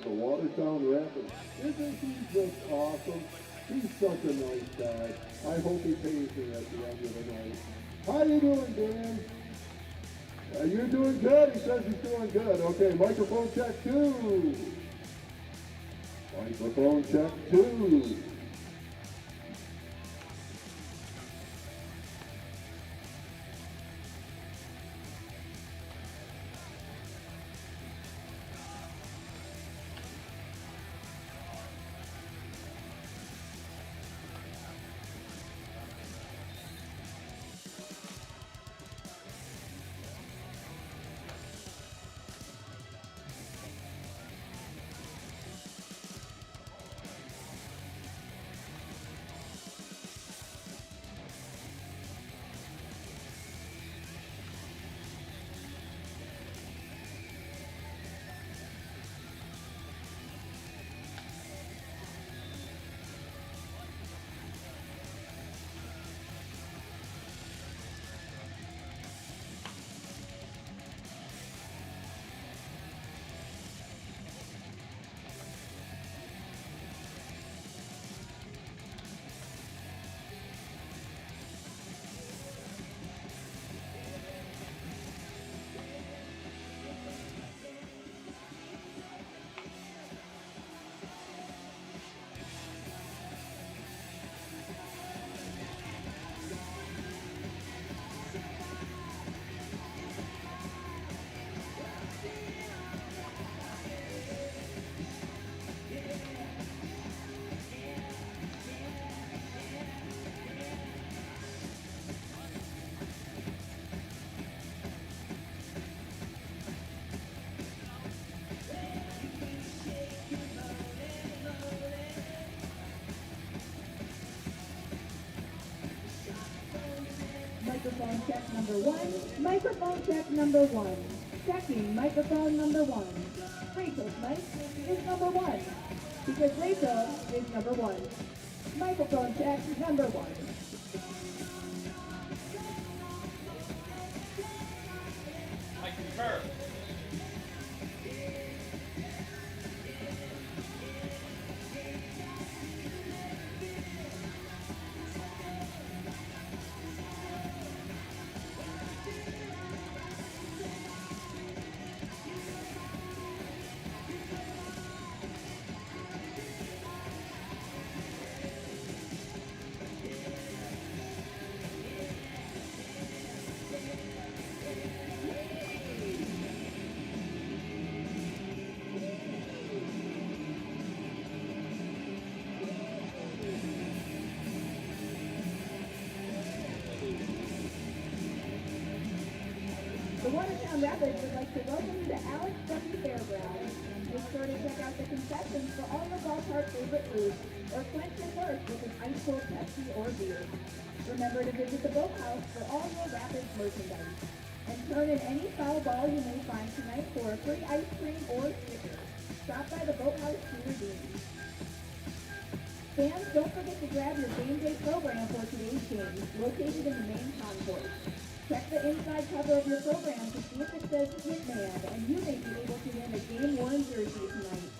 the Watertown Rapids. Isn't he just awesome? He's such a nice guy. I hope he pays me at the end of the night. How you doing, Dan? You're doing good. He says he's doing good. Okay, microphone check 2. Microphone check 2. Microphone check number 1. Microphone check number 1. Checking microphone number 1. Rachel's mic is number 1. Because Rachel is number 1. Microphone check number 1. I concur. The Watertown Rapids would like to welcome you to Alex W. Fairgrounds. Be sure to check out the concessions for all your ballpark favorite foods, or quench your thirst with an ice-cold Pepsi or beer. Remember to visit the boathouse for all your Rapids merchandise. And turn in any foul ball you may find tonight for a free ice cream or sticker. Stop by the boathouse to redeem. Fans, don't forget to grab your game day program for today's game, located in the main concourse. Check the inside cover of your program to see if it says Hitman, and you may be able to win a game-worn jersey tonight.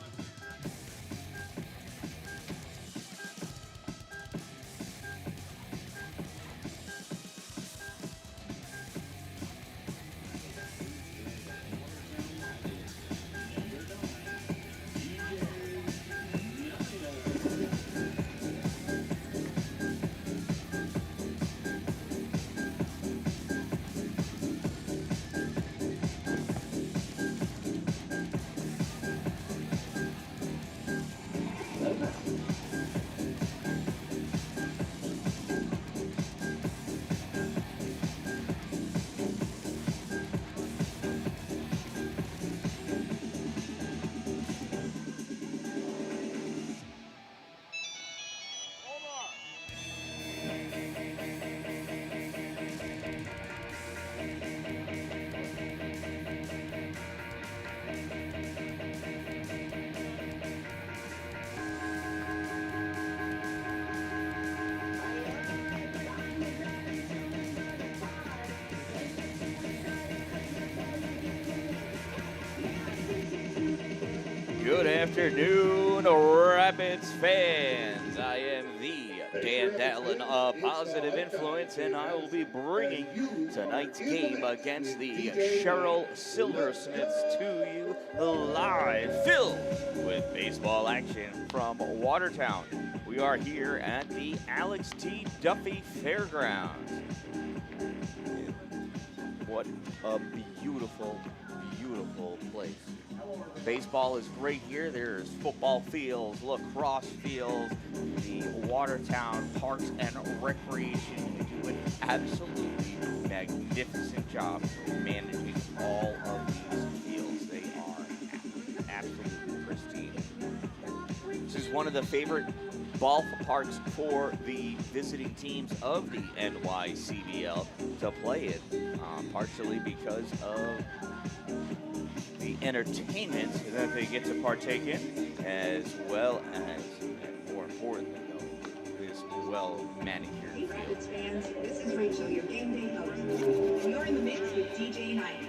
afternoon, Rapids fans. I am the Dan Dallin of Positive Influence, and I will be bringing tonight's game against the Sherrill Silversmiths to you live, filled with baseball action from Watertown. We are here at the Alex T. Duffy Fairgrounds. What a beautiful, beautiful place. Baseball is great here. There's football fields, lacrosse fields, the Watertown Parks and Recreation do an absolutely magnificent job managing all of these fields. They are absolutely pristine. This is one of the favorite ballparks for the visiting teams of the NYCBL to play in, partially because of the entertainment that they get to partake in, as well as, and more importantly though, this well-manicured field. Rapids fans, this is Rachel, your game day host. You're in the mix with DJ Knight.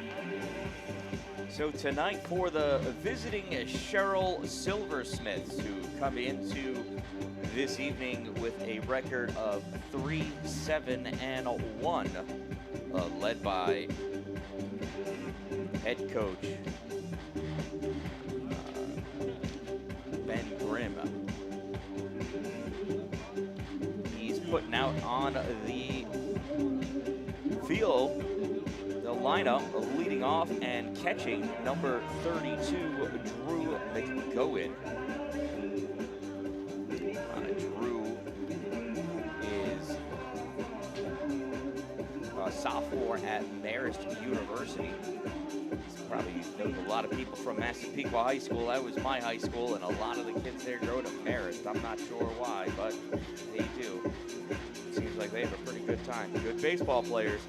So tonight for the visiting Sherrill Silversmiths, who come into this evening with a record of 3-7-1, led by head coach Ben Grimm. He's putting out on the field the lineup of leading off and catching number 32, Drew McGowan. Drew is a sophomore at Marist University. Probably knows a lot of people from Massapequa High School. That was my high school, and a lot of the kids there go to Marist. I'm not sure why, but they do. Seems like they have a pretty good time. Good baseball players.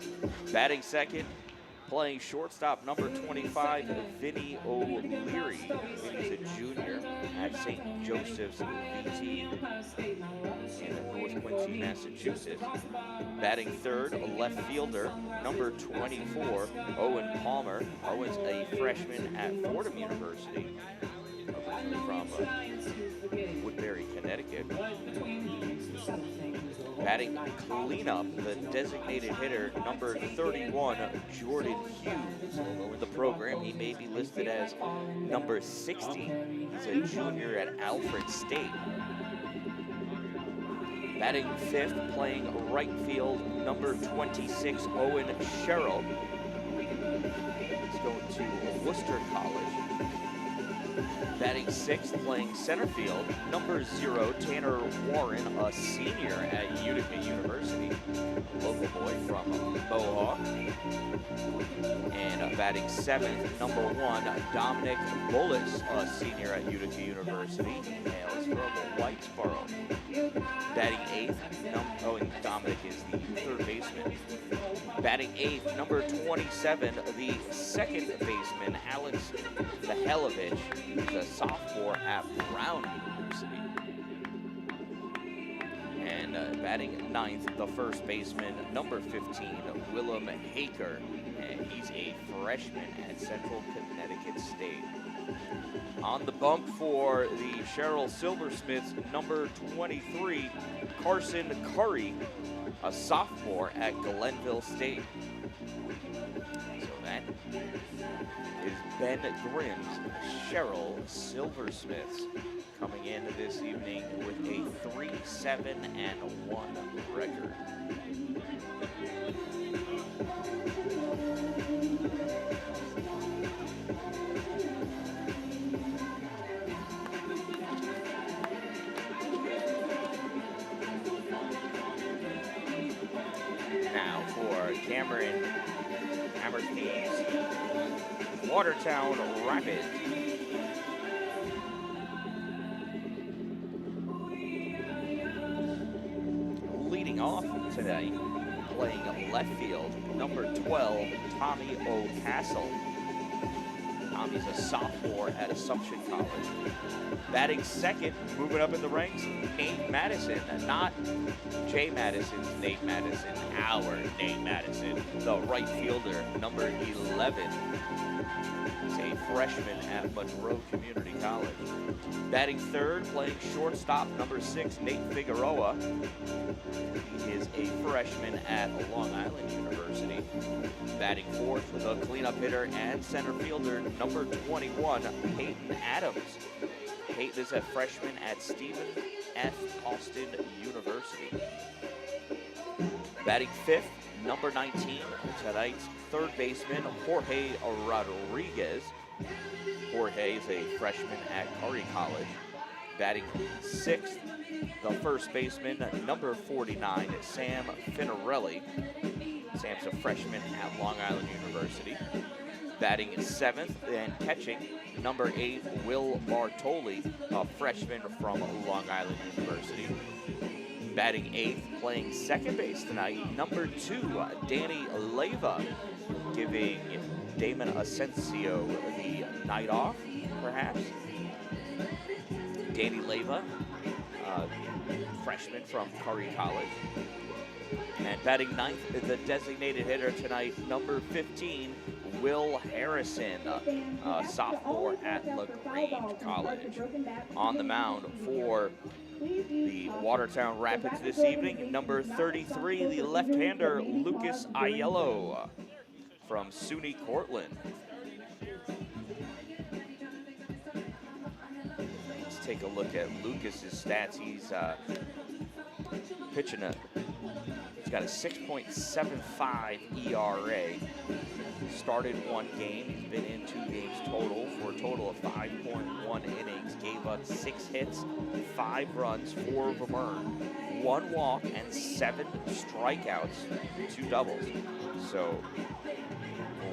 Batting second, playing shortstop, number 25, Vinny O'Leary. Vinny's a junior at St. Joseph's VT in North Quincy, Massachusetts. Batting third, a left fielder, number 24, Owen Palmer. Owen's a freshman at Fordham University, from Woodbury, Connecticut. Batting cleanup, the designated hitter, number 31, Jordan Hughes. Although in the program, he may be listed as number 60. He's a junior at Alfred State. Batting fifth, playing right field, number 26, Owen Sherrill. He's going to Worcester College. Batting sixth, playing center field, number 0, Tanner Warren, a senior at Utica University, local boy from Mohawk. And batting seventh, number 1, Dominic Bullis, a senior at Utica University, hails from Whitesboro. Batting eighth, and Dominic is the third baseman. Batting eighth, number 27, the second baseman, Alex Mihailovich, who's a sophomore at Brown University. And batting ninth, the first baseman, number 15, Willem Haker, and he's a freshman at Central Connecticut State. On the bump for the Sherrill Silversmiths, number 23, Carson Curry, a sophomore at Glenville State. So that is Ben Grimm's Sherrill Silversmiths coming into this evening with a 3-7-1 record. Now for Cameron Hammerstein's Watertown Rapids. Leading off today, playing left field, number 12, Tommy O'Castle. Tommy's a sophomore at Assumption College. Batting second, moving up in the ranks, Nate Madison. Not Jay Madison's Nate Madison, our Nate Madison, the right fielder, number 11. He's a freshman at Monroe Community College. Batting third, playing shortstop, number 6, Nate Figueroa. He is a freshman at Long Island University. Batting fourth, the cleanup hitter and center fielder, number 21, Peyton Adams. Peyton is a freshman at Stephen F. Austin University. Batting fifth, number 19, tonight's third baseman, Jorge Rodriguez. Jorge is a freshman at Curry College. Batting sixth, the first baseman, number 49, Sam Finarelli. Sam's a freshman at Long Island University. Batting seventh and catching, number 8, Will Bartoli, a freshman from Long Island University. Batting eighth, playing second base tonight, number 2, Danny Leyva, giving Damon Asensio the night off, perhaps. Danny Leyva, freshman from Curry College. And batting ninth, the designated hitter tonight, number 15, Will Harrison, sophomore at LaGrange College. On the mound for the Watertown Rapids this evening, number 33, the left-hander Lucas Aiello from SUNY Cortland. Let's take a look at Lucas's stats. He's pitching he's got a 6.75 ERA. Started one game, he's been in 2 games total for a total of 5.1 innings, gave up 6 hits, 5 runs, 4 of them earned, 1 walk, and 7 strikeouts, 2 doubles. So,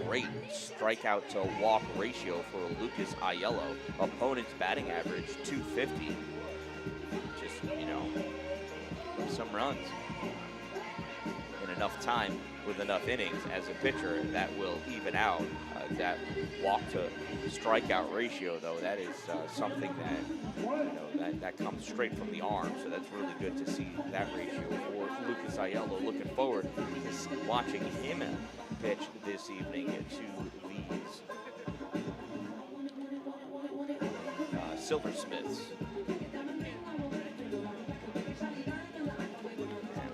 great strikeout to walk ratio for Lucas Aiello. Opponent's batting average, 250. Just, some runs. In enough time, with enough innings as a pitcher, that will even out. That walk to strikeout ratio, though, that is something that that comes straight from the arm. So that's really good to see that ratio for Lucas Aiello. Looking forward to watching him pitch this evening to these Silversmiths.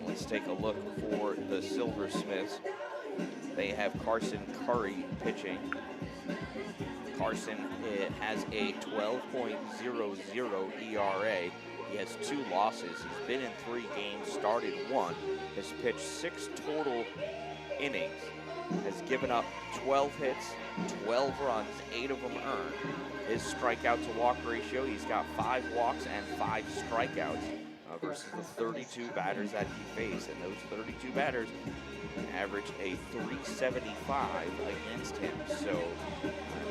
Let's take a look for the Silversmiths. They have Carson Curry pitching. Carson has a 12.00 ERA. He has 2 losses. He's been in 3 games, started 1. Has pitched 6 total innings. Has given up 12 hits, 12 runs, 8 of them earned. His strikeout to walk ratio, he's got 5 walks and 5 strikeouts. Versus the 32 batters that he faced, and those 32 batters average a 375 against him. So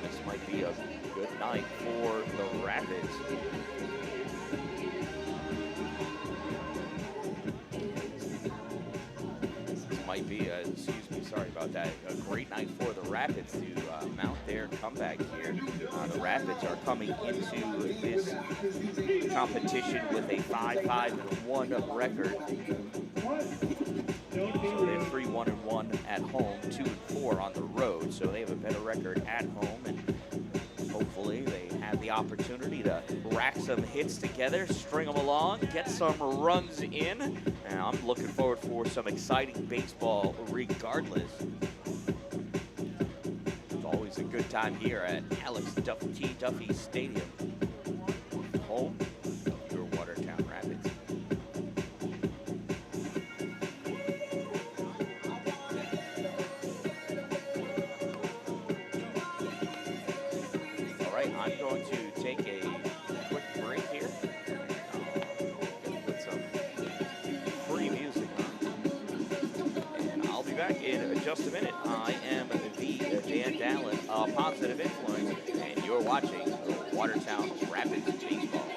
this might be a good night for the Rapids. This might be sorry about that, a great night for the Rapids to mount their comeback here. The Rapids are coming into this competition with a 5-5-1 record. So they're 3-1-1 at home, 2-4 on the road. So they have a better record at home, and hopefully they have the opportunity to rack some hits together, string them along, get some runs in. And I'm looking forward for some exciting baseball regardless. It's always a good time here at Alex T. Duffy Stadium, home of your Watertown Rapids. All right, I'm going to take a quick break here. Put some free music on. And I'll be back in just a minute. I am the Dan Dallin, a positive influence, and you're watching Watertown Rapids Baseball.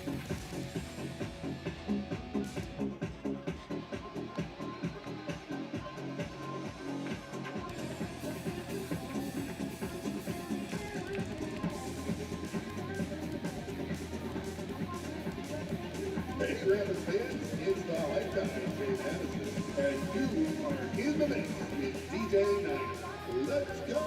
Thanks for having fans. It's the Lifetime Jay Madison, and you are in the mix with DJ Knight. Let's go!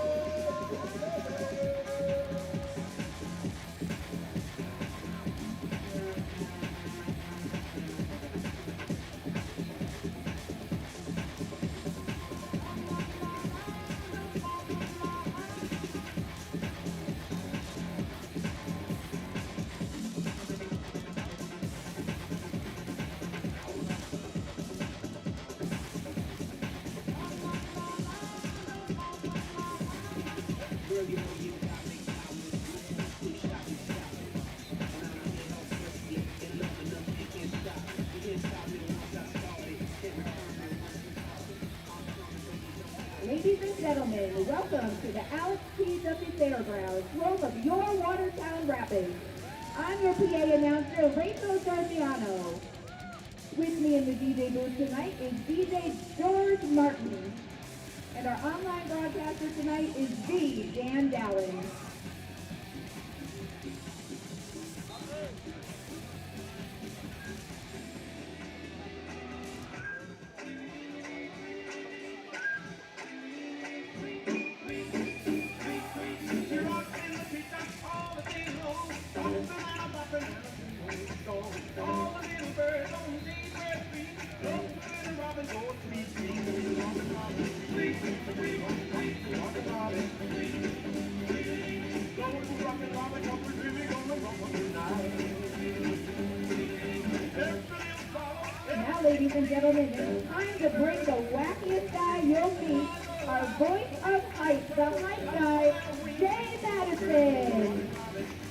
Ladies and gentlemen, welcome to the Alex P. W. Fairgrounds, home of your Watertown Rapids. I'm your PA announcer, Rachel Garciano. With me in the DJ booth tonight is DJ George Martin. And our online broadcaster tonight is the Dan Dowling. Now, ladies and gentlemen, it's time to bring the wackiest guy you'll meet, our voice of hype, the hype guy, Jay Madison.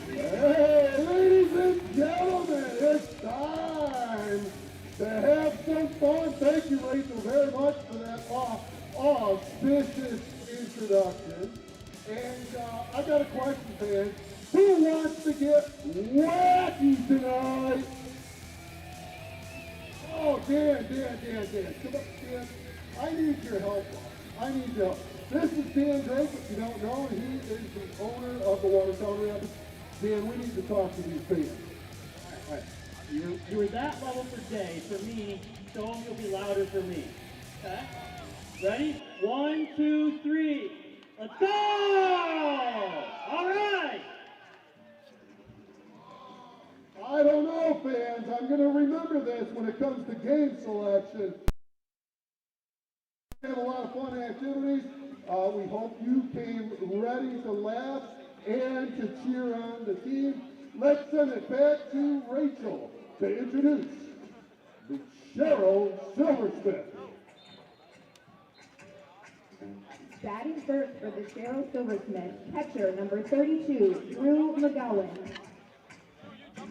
Hey, ladies and gentlemen, it's time to have some fun. Thank you, Rachel, very much for that auspicious introduction. And I got a question, fans. Who wants to get wacky tonight? Oh, Dan. Come on, Dan. I need your help. I need your help. This is Dan Drake. If you don't know, he is the owner of the Watertown Rapids. Dan, we need to talk to these fans. All right. You were that level for Jay. For me, show him you'll be louder for me. Okay? Ready? 1, 2, 3. Let's go! All right! I don't know, fans. I'm going to remember this when it comes to game selection. We have a lot of fun activities. We hope you came ready to laugh and to cheer on the team. Let's send it back to Rachel to introduce the Sherrill Silversmiths. Batting first for the Sherrill Silversmiths, catcher number 32, Drew McGowan.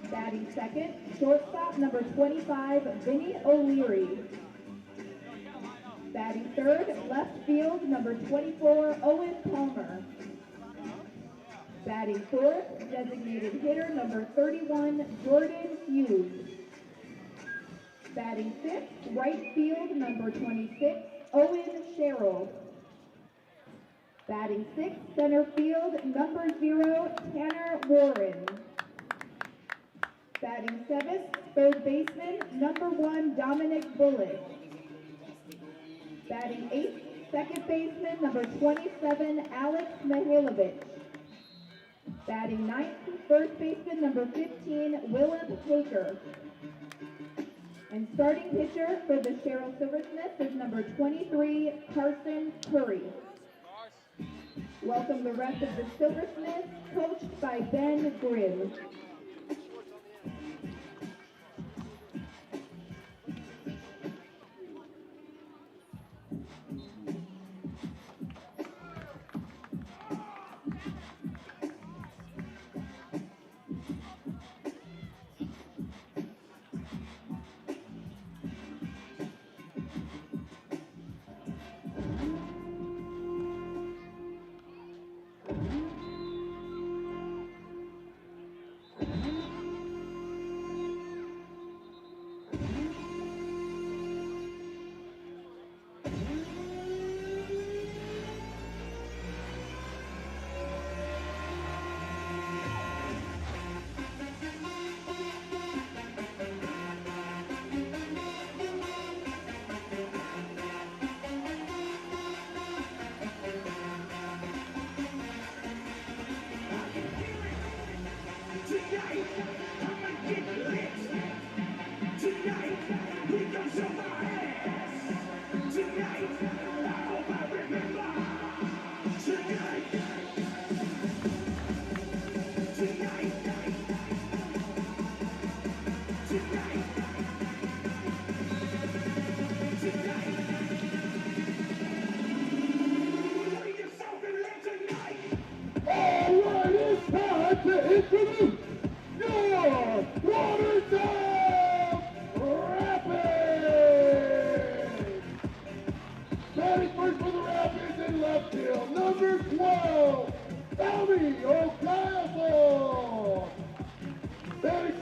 Batting second, shortstop number 25, Vinny O'Leary. Batting third, left field number 24, Owen Palmer. Batting fourth, designated hitter number 31, Jordan Hughes. Batting fifth, right field number 26, Owen Sherrill. Batting sixth, center field number 0, Tanner Warren. Batting seventh, third baseman number 1, Dominic Bullock. Batting eighth, second baseman number 27, Alex Mihailovich. Batting ninth, first baseman number 15, Willem Haker. And starting pitcher for the Sherrill Silversmiths is number 23, Carson Curry. Welcome the rest of the Silversmiths, coached by Ben Grimm.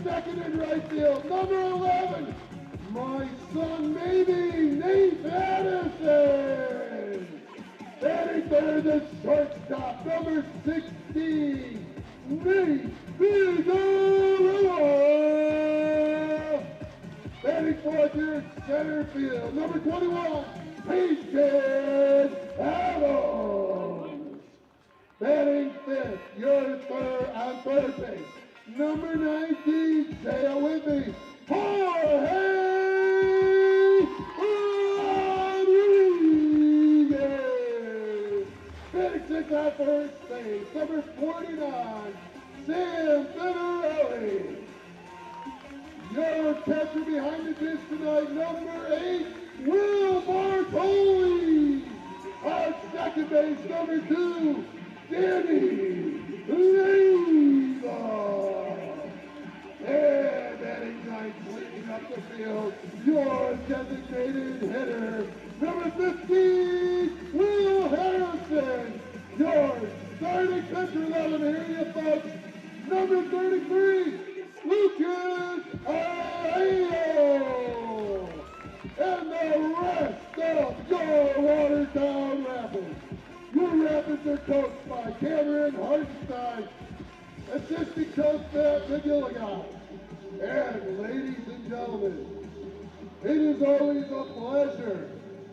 second in right field, number 11, my son maybe, Nate Addison. Batting third, the shortstop, number 16, Nate Figueroa. Batting fourth here at center field, number 21, Peyton Adams. Batting fifth, your third on third base, number 19, say it with me, Jorge Rodriguez. Batting sixth on first base, number 49, Sam Federelli. Your catcher behind the dish tonight, number 8, Will Bartoli. Our second base, number 2, Danny Leva. And batting ninth, leading up the field, your designated hitter, number 15, Will Harrison. Your starting pitcher, let him hear you folks, number 33, Lucas Arroyo. And the rest of your Watertown Rapids. Your Rapids are coached by Cameron Hartenstein, assistant coach Matt McGilligan. And ladies and gentlemen, it is always a pleasure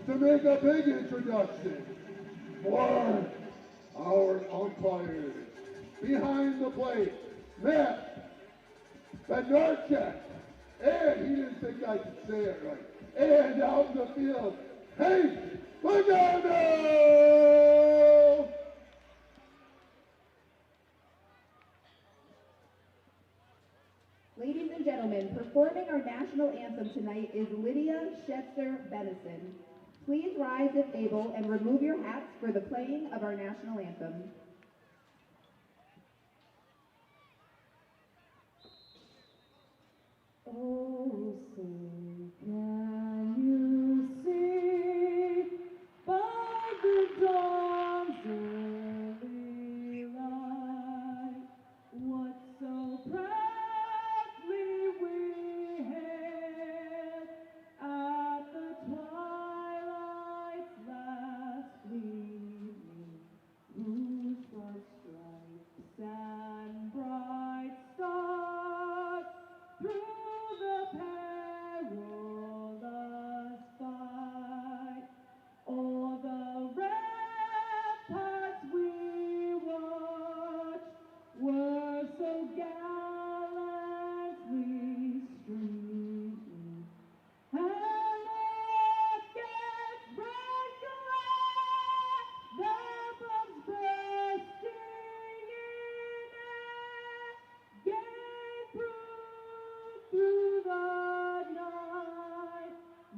to make a big introduction for our umpires. Behind the plate, Matt Bednarchuk, and he didn't think I could say it right. And out in the field, Hank Pagano! Ladies and gentlemen, performing our national anthem tonight is Lydia Schetzer-Benison. Please rise if able and remove your hats for the playing of our national anthem. Oh, say can you see by the dawn's early light what so proudly we hailed at the twilight's last gleaming, whose broad stripes and bright stars through the perilous fight, o'er the ramparts we watched were so gallantly streaming, and rockets bright glad, the bombs bursting in air, gave proof through the night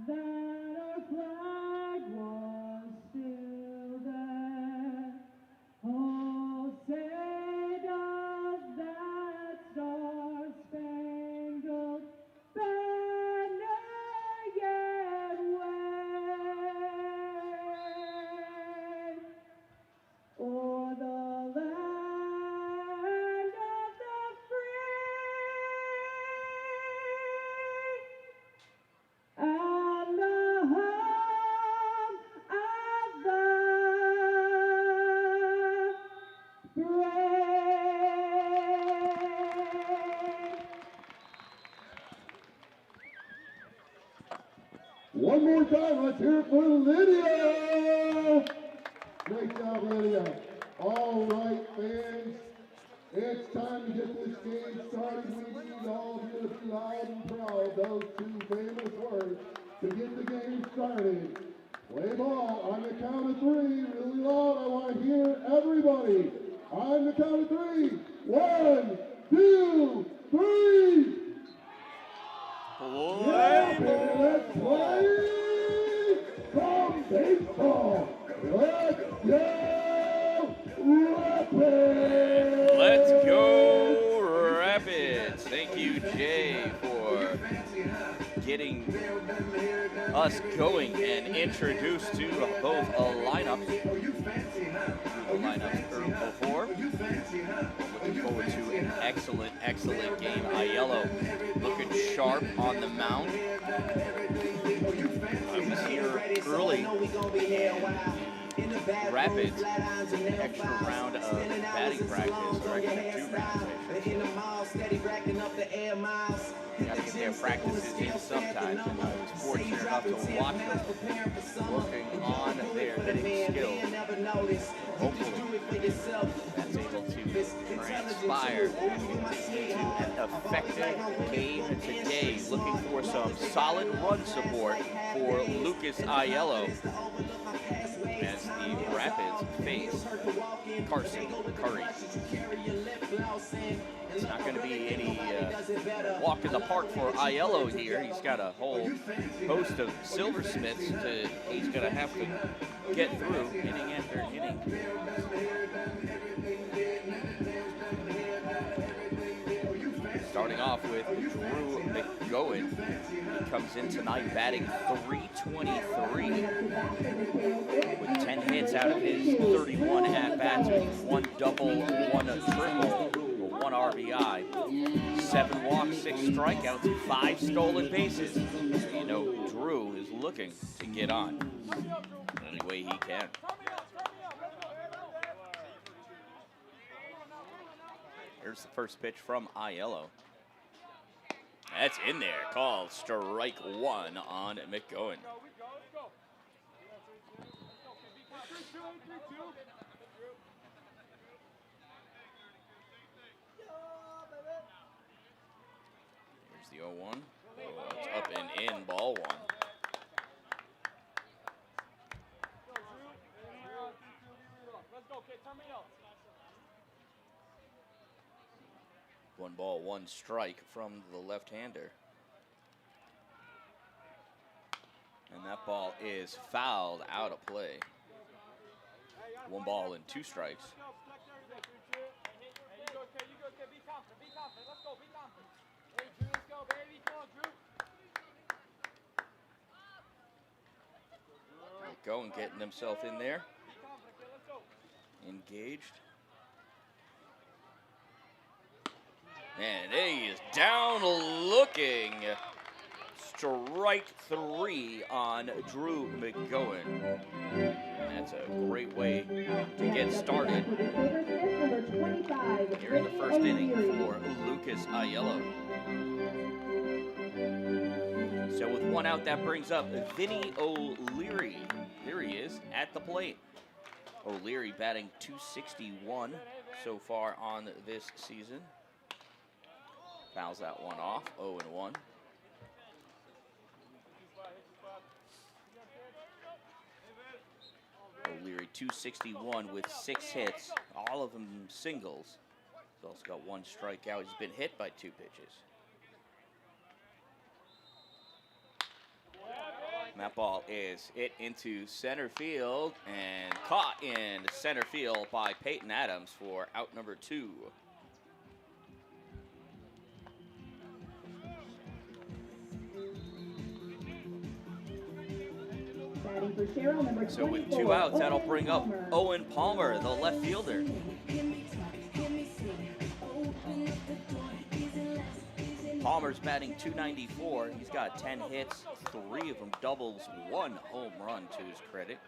that our flag was still there. Oh, say does that star-spangled banner yet wave o'er the land of the free and the home of the brave. One more time, let's hear it for Lydia. Great job, Lydia. All right, fans, it's time to get this game started. We need all of you to be loud and proud, those two famous words, to get the game started. Play ball on the count of 3, really loud. I want to hear everybody. On the count of 3. 1, 2, 3. Play ball. Let's play some baseball. Let's go Rapids! Let's go Rapids. Thank you, Jay, for getting us going and introduced to both lineups. lineups before. Looking forward to an excellent, excellent game. Aiello looking sharp on the mound. I was here early in Rapids, extra round of batting practice, or actually 2 rounds. Gotta get their practices in sometimes, and I was fortunate enough to watch them working on their hitting skills. Hopefully, that's able to transpire into an effective game today. Looking for some solid run support for Lucas Aiello as the Rapids face Carson Curry. It's not going to be any walk in the park for Aiello here. He's got a whole host of Silversmiths he's going to have to get through inning after inning. Starting off with Drew McGowan. He comes in tonight batting .323 with 10 hits out of his 31 at-bats, 1 double, 1 triple, 1 RBI, 7 walks, 6 strikeouts, 5 stolen bases. So you know Drew is looking to get on any way he can. Here's the first pitch from Aiello. That's in there, called strike 1 on McGowan. Here's the 0-1. Oh, it's up and in, ball 1. One ball, 1 strike from the left-hander. And that ball is fouled out of play. 1 ball and 2 strikes. McGowan getting himself in there. Engaged. And he is down looking. Strike 3 on Drew McGowan. That's a great way to get started here in the first inning for Lucas Aiello. So with 1 out, that brings up Vinny O'Leary. Here he is at the plate. O'Leary batting .261 so far on this season. Fouls that one off, 0-1. O'Leary .261 with 6 hits, all of them singles. He's also got 1 strikeout. He's been hit by 2 pitches. And that ball is hit into center field and caught in center field by Peyton Adams for out number 2. For Sherrill, number 24, so with 2 outs, that'll bring up Owen Palmer, the left fielder. Palmer's batting .294. He's got 10 hits, 3 of them doubles, 1 home run to his credit.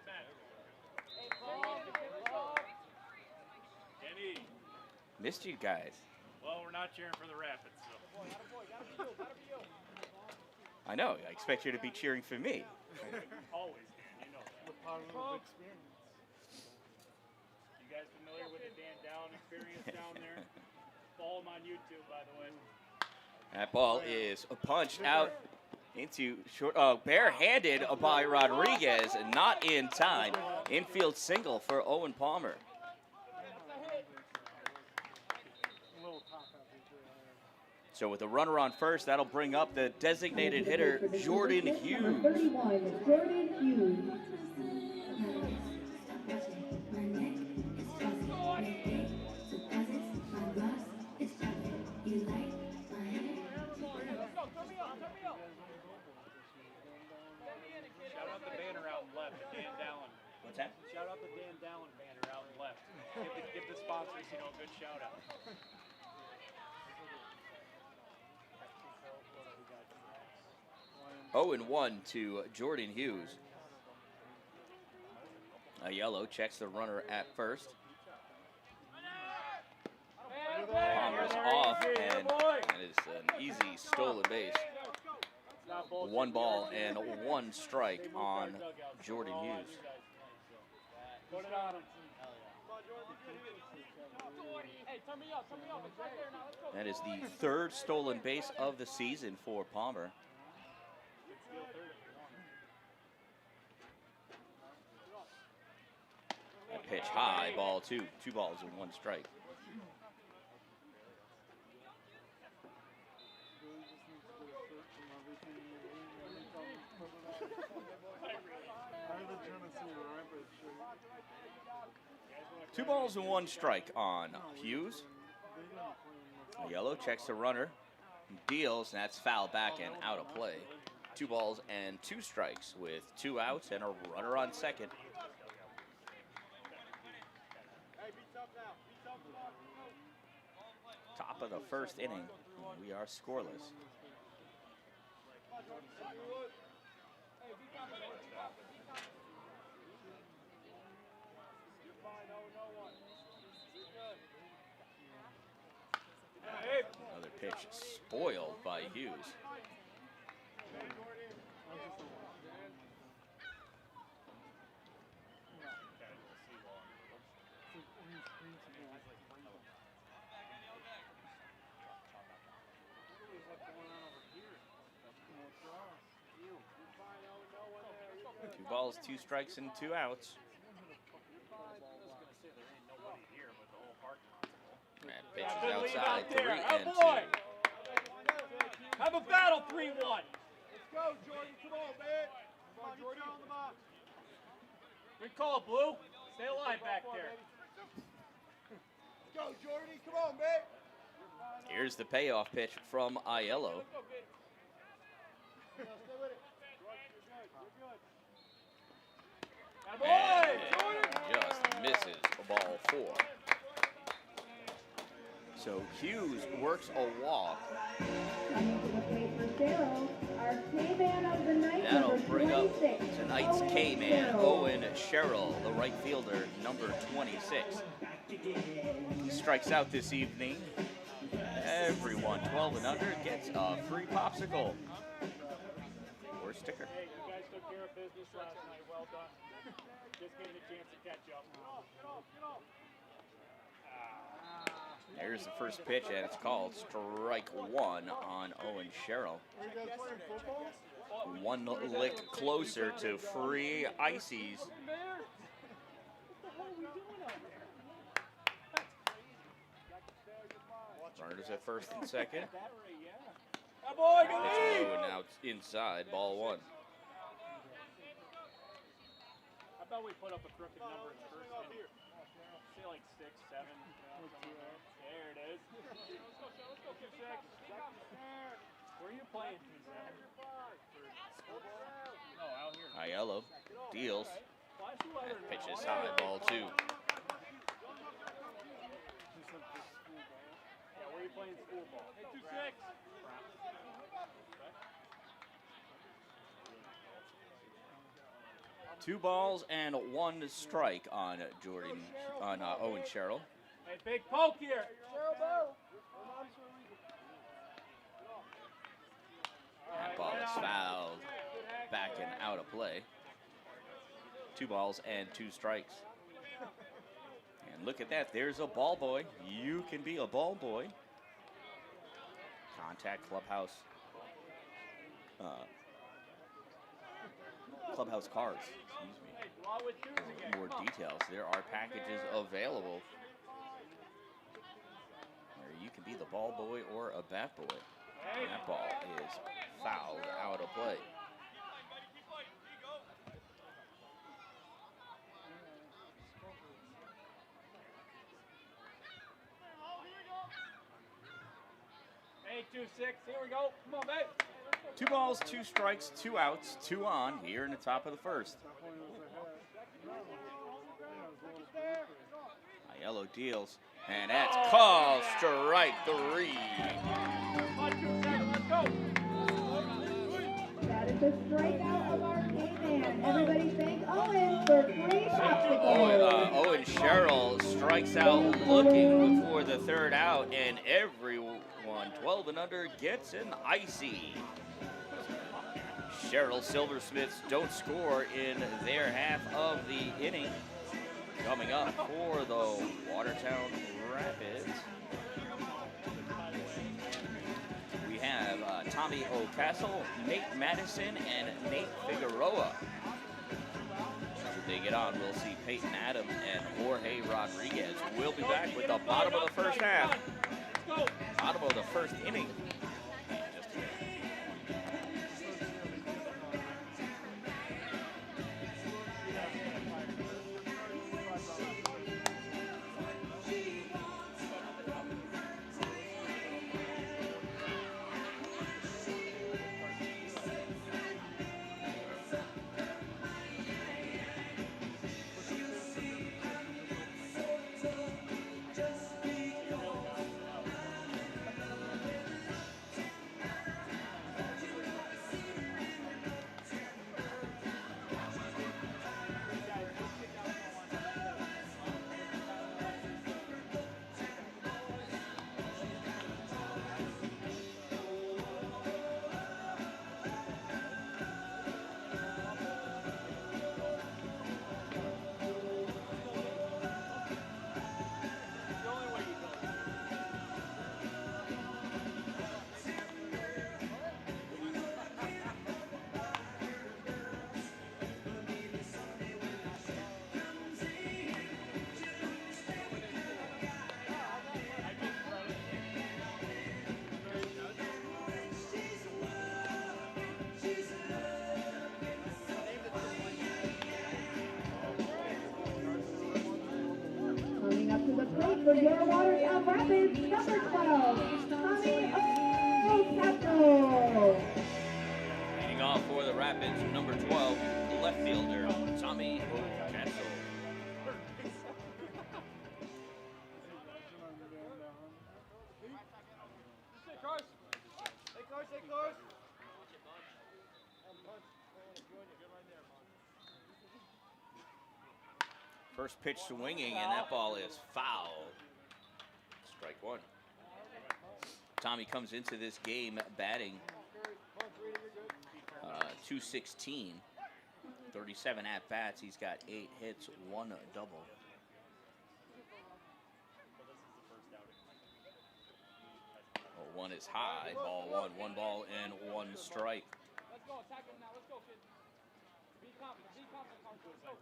Missed you guys. Well, we're not cheering for the Rapids, so. I know. I expect you to be cheering for me. Always. You know that. Positive experience. You guys familiar with the Dan Dallin experience down there? Follow him on YouTube, by the way. That ball is punched out into short, barehanded by Rodriguez, and not in time. Infield single for Owen Palmer. So with a runner on first, that'll bring up the designated hitter, Jordan Hughes. Number 31, Jordan Hughes. Shout out the banner out and left, Dan Dallin. What's that? Shout out the Dan Dallin banner out and left. nice, you know, good shout out. 0-1 to Jordan Hughes. A yellow checks the runner at first. Palmer's off, and that is an easy stolen base. 1 ball and 1 strike on Jordan Hughes. Put it on him. That is the 3rd stolen base of the season for Palmer. A pitch high, ball 2. 2 balls and 1 strike. Two balls and 1 strike on Hughes. A yellow checks the runner, deals, and that's foul back and out of play. 2 balls and 2 strikes with 2 outs and a runner on second. Top of the 1st inning, we are scoreless. Another pitch spoiled by Hughes. Two balls, 2 strikes, and 2 outs. And pitches outside, 3 and 2. Have a battle, 3-1. Let's go, Jordan. Come on, man. Come on, Jordan. On the box. Good call, Blue. Stay alive back there. Let's go, Jordan. Come on, man. Here's the payoff pitch from Aiello. And just misses ball 4. So Hughes works a walk. Coming to the plate for Sherrill, our K-man of the night, That'll number bring up 26, tonight's Owen K-man, Sherrill. Owen Sherrill, the right fielder, number 26. He strikes out this evening. Everyone 12 and under gets a free popsicle or sticker. Hey, you guys took care of business last night. Well done. Just getting a chance to catch up. There's the first pitch, and it's called strike 1 on Owen Sherrill. Are you guys playing football? 1 lick closer to free ices. Runners at first and second. That boy, go Pitch lead. low, and now it's inside, ball 1. How about we put up a crooked number in the first inning? Say like 6, 7. There it is. Let's go, 2-6. Where are you playing, 2-7? No, out here. Aiello deals. Flash the weather. And pitches high, ball 2. Yeah, where are you playing school ball? Hey, 2-6. 2 balls and 1 strike on Owen Sherrill. Hey, big poke here. That ball is fouled, back and out of play. 2 balls and 2 strikes. And look at that, there's a ball boy. You can be a ball boy. Contact Clubhouse. Clubhouse cards, excuse me. More details. There are packages available where you can be the ball boy or a bat boy. And that ball is fouled out of play. Hey, 2-6. Here we go. Come on, babe. 2 balls, 2 strikes, 2 outs, 2 on here in the top of the first. Aiello deals, And that's called strike 3. 1-2-7, let's go. That is a strikeout of our K-Man. Everybody thank Owen for free popsicles. Owen Sherrill strikes out looking for the third out, and everyone 12 and under gets an icy. Sherrill Silversmiths don't score in their half of the inning. Coming up for the Watertown Rapids, we have Tommy O'Castle, Nate Madison, and Nate Figueroa. Should they get on, we'll see Peyton Adam and Jorge Rodriguez. We'll be back with the bottom of the first half. Bottom of the first inning. For your Watertown Rapids, number 12, Tommy O'Castle. Leading off for the Rapids, number 12, the left fielder, Tommy O'Castle. First pitch swinging, and that ball is foul. Strike 1. Tommy comes into this game batting .216, 37 at-bats. He's got 8 hits, 1 double. Oh, 1 is high, ball 1. 1 ball and 1 strike. Let's go, attack him now. Let's go, kid. Be confident, be confident. Let's go.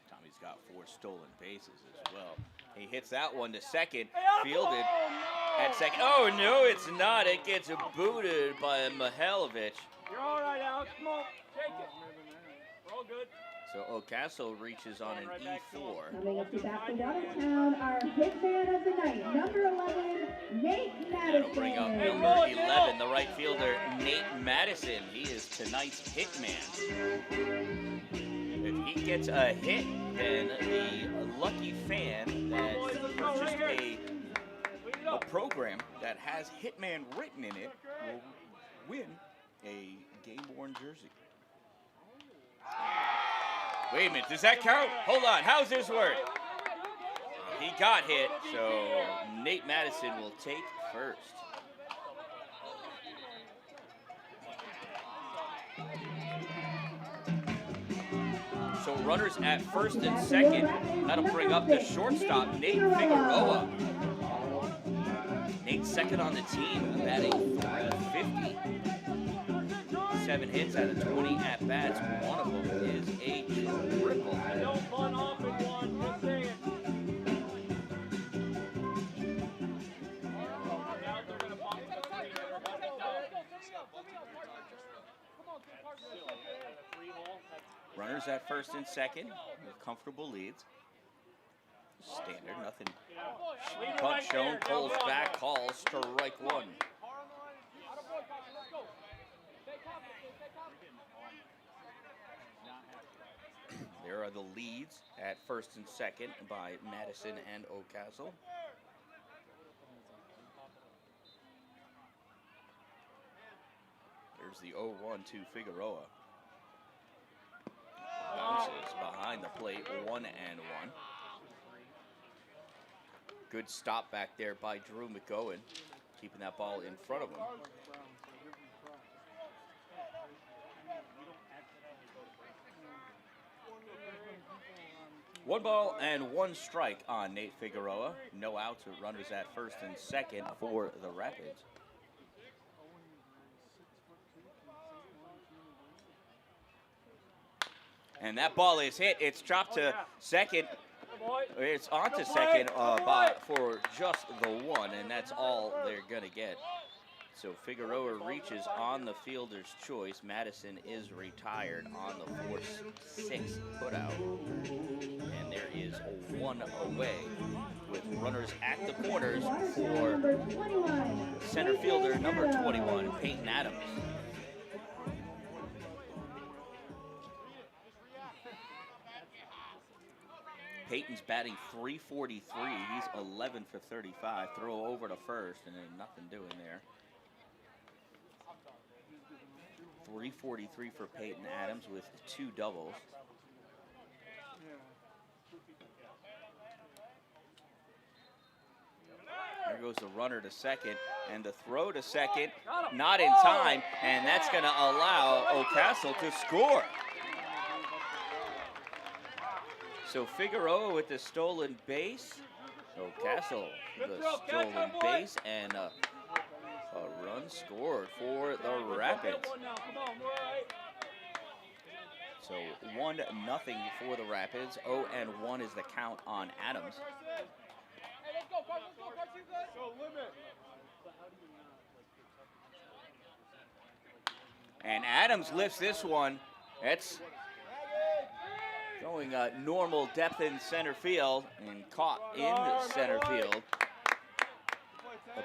Tommy's got 4 stolen bases as well. He hits that one to second, fielded at second. Oh, no, it's not. It gets booted by Mihailovic. You're all right, Alex. Come on, take it. We're all good. So O'Castle reaches on an E4. Coming up to bat for Watertown, our hitman of the night, number 11, Nate Madison. That'll bring up number 11, the right fielder, Nate Madison. He is tonight's hitman. If he gets a hit, then the lucky fan that purchased a program that has Hitman written in it will win a game-worn jersey. Wait a minute, does that count? Hold on, how's this work? He got hit, so Nate Madison will take first. So runners at first and second. That'll bring up the shortstop, Nate Figueroa. Nate's second on the team, batting .350. 7 hits out of 20 at-bats. One of them is a triple. Don't run off in one, just saying. Runners at first and second with comfortable leads. Standard, nothing. Punt shown, pulls back, calls strike 1. There are the leads at first and second by Madison and O'Castle. There's the 0-1 to Figueroa. Bounces behind the plate, 1-1. Good stop back there by Drew McGowan, keeping that ball in front of him. 1 ball and 1 strike on Nate Figueroa. No outs with runners at first and second for the Rapids. And that ball is hit. It's chopped to second. It's on to second for just the 1, and that's all they're going to get. So Figueroa reaches on the fielder's choice. Madison is retired on the 4-6 putout. And there is 1 away with runners at the corners for center fielder number 21, Peyton Adams. Peyton's batting .343. He's 11 for 35. Throw over to first, and then nothing doing there. .343 for Peyton Adams with 2 doubles. There goes the runner to second, and the throw to second, not in time, and that's going to allow O'Castle to score. So Figueroa with the stolen base, O'Castle the stolen base, and a run scored for the Rapids. So 1-0 for the Rapids. 0-1 is the count on Adams. And Adams lifts this one. It's going normal depth in center field and caught in center field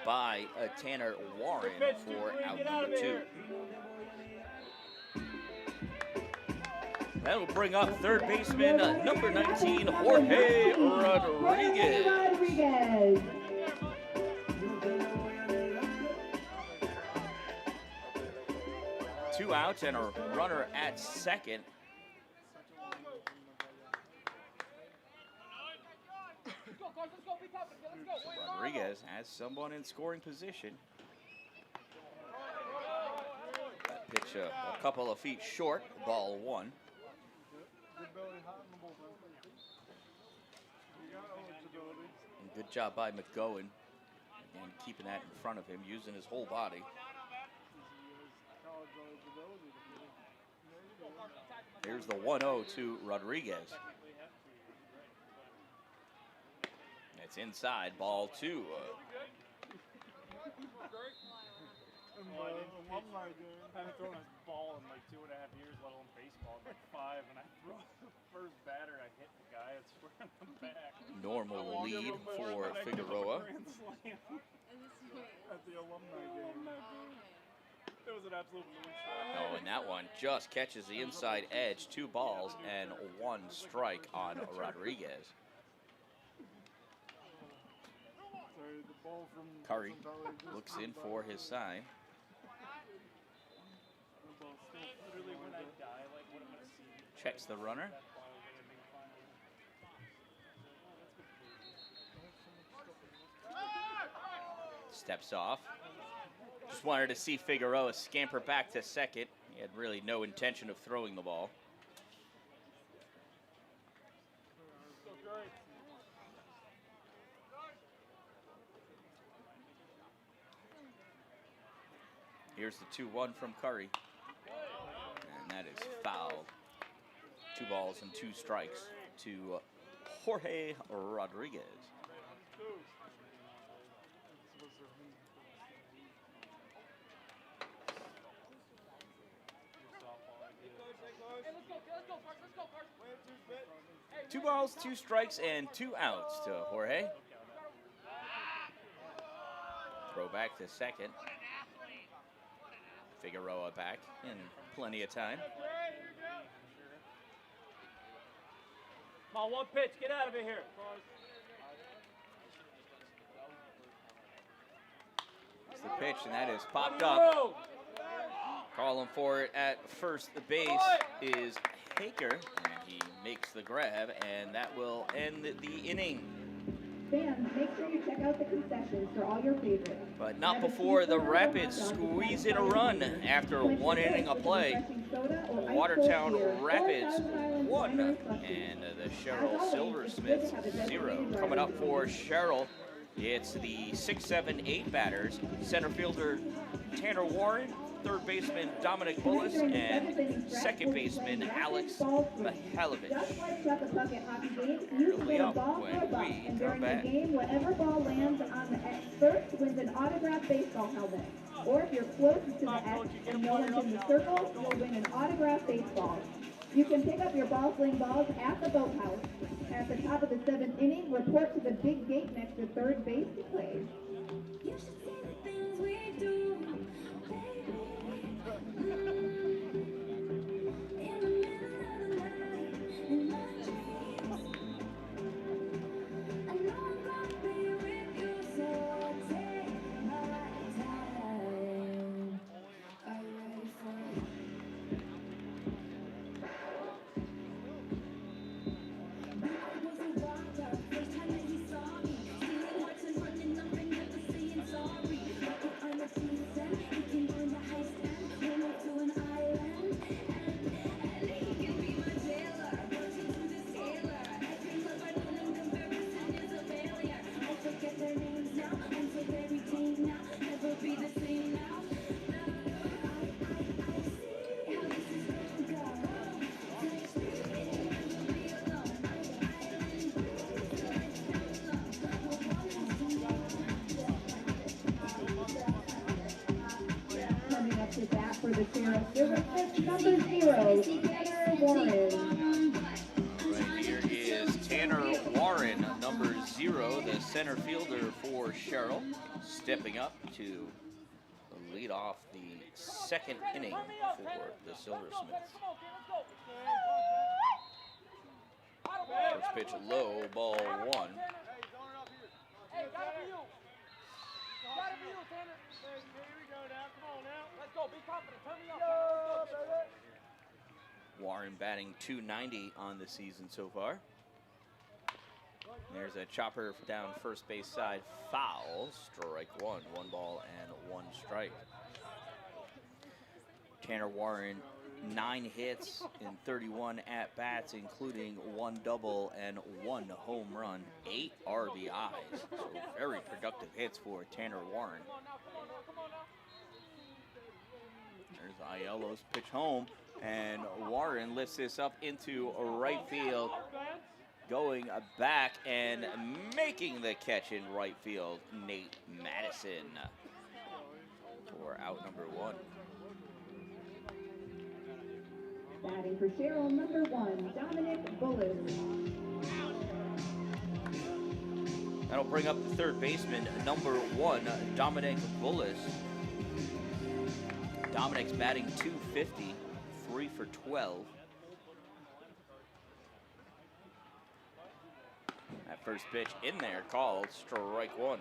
by Tanner Warren for out number 2. That'll bring up third baseman number 19, Jorge Rodriguez. 2 outs and a runner at second. Rodriguez has someone in scoring position. That pitch a couple of feet short, ball 1. And good job by McGowan. Again, keeping that in front of him, using his whole body. Here's the 1-0 to Rodriguez. It's inside, ball 2. I haven't thrown a ball in like 2.5 years, let alone baseball. I'm like 5, and I throw the first batter, I hit the guy, it's square in the back. Normal lead for Figueroa. At the alumni game. It was an absolute moonshot. Oh, and that one just catches the inside edge. 2 balls and 1 strike on Rodriguez. Curry looks in for his sign. Checks the runner. Steps off. Just wanted to see Figueroa scamper back to second. He had really no intention of throwing the ball. Here's the 2-1 from Curry. And that is foul. 2 balls and 2 strikes to Jorge Rodriguez. Two balls, 2 strikes, and 2 outs to Jorge. Throw back to second. Figueroa back in plenty of time. Come on, one pitch. Get out of it here. It's the pitch, and that is popped up. Calling for it at first base is Haker, and he makes the grab, and that will end the inning. Fans, make sure you check out the concessions for all your favorites. But not before the Rapids squeeze in a run after one inning of play. Watertown Rapids 1 and the Sherrill Silversmiths 0. Coming up for Sherrill, it's the 6, 7, 8 batters. Center fielder Tanner Warren, third baseman Dominic Bullis, and second baseman Alex Mihailovich. Early up when we come back. Whatever ball lands on the X first wins an autographed baseball helmet. Or if you're closest to the X and no one's in the circle, you'll win an autographed baseball. You can pick up your ball sling balls at the boathouse. At the top of the 7th inning, report to the big gate next to third base to play. You should see the things we do, baby. In the middle of the night, in my dreams. I know I'm gonna be with you, so take my time. Are you ready for it? I was a wild first time that he saw me. Stealing hearts and running up and never saying sorry. But if I'm a season, he can learn the heist and run off to an island. And he can be my jailer. Marching to the sailor. Every love I know in comparison is a failure. I forget their names now. I'm so very tame now. Never be the same now. I see how this is gonna go. Touch me and never be alone. Coming up to bat for the Sherrill Silversmiths, number 0, Tanner Warren. Right here is Tanner Warren, number 0, the center fielder for Sherrill, stepping up to lead off the second inning for the Silversmiths. First pitch low, ball 1. Hey, zone it up here. Hey, got it for you. Got it for you, Tanner. Here we go now. Come on now. Let's go. Be confident. Turn me up. Let's go, baby. Warren batting .290 on the season so far. There's a chopper down first base side, foul, strike 1, 1 ball and 1 strike. Tanner Warren, 9 hits in 31 at-bats, including 1 double and 1 home run, 8 RBIs. So very productive hits for Tanner Warren. There's Aiello's pitch home, and Warren lifts this up into right field, going back and making the catch in right field, Nate Madison for out number 1. Batting for Sherrill, number 1, Dominic Bullis. That'll bring up the third baseman, number 1, Dominic Bullis. Dominic's batting .250, 3 for 12. That first pitch in there called strike 1.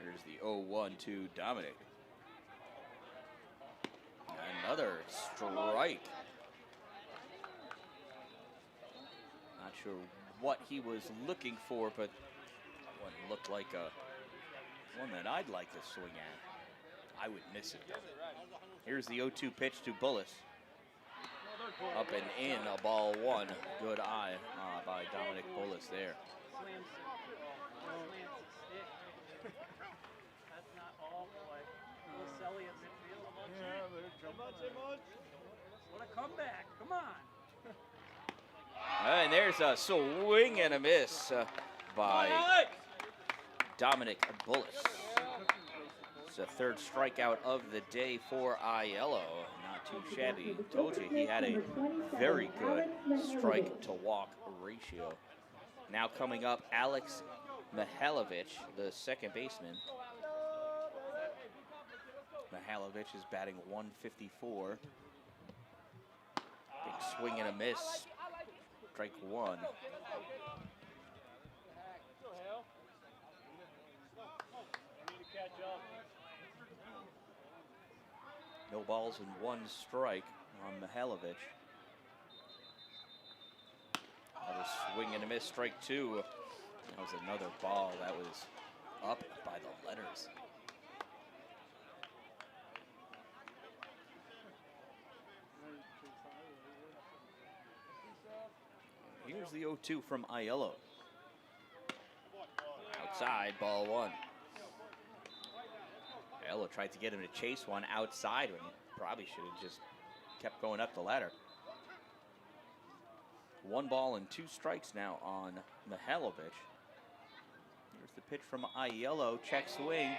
Here's the 0-1 to Dominic. Another strike. Not sure what he was looking for, but one looked like one that I'd like to swing at. I would miss it. Here's the 0-2 pitch to Bullis. Up and in, a ball 1. Good eye by Dominic Bullis there. That's not all play. Little Selly at midfield. What a comeback. Come on. And there's a swing and a miss by Dominic Bullis. It's the third strikeout of the day for Aiello. Not too shabby. Told you he had a very good strike to walk ratio. Now coming up, Alex Mihailovich, the second baseman. Mihalovich is batting 154. Big swing and a miss. Strike one. No balls and one strike on Mihalovich. Another swing and a miss, strike two. That was another ball that was up by the letters. Here's the 0-2 from Aiello. Outside, ball one. Aiello tried to get him to chase one outside when he probably should have just kept going up the ladder. 1 ball and 2 strikes now on Mihalovich. Here's the pitch from Aiello, check swing.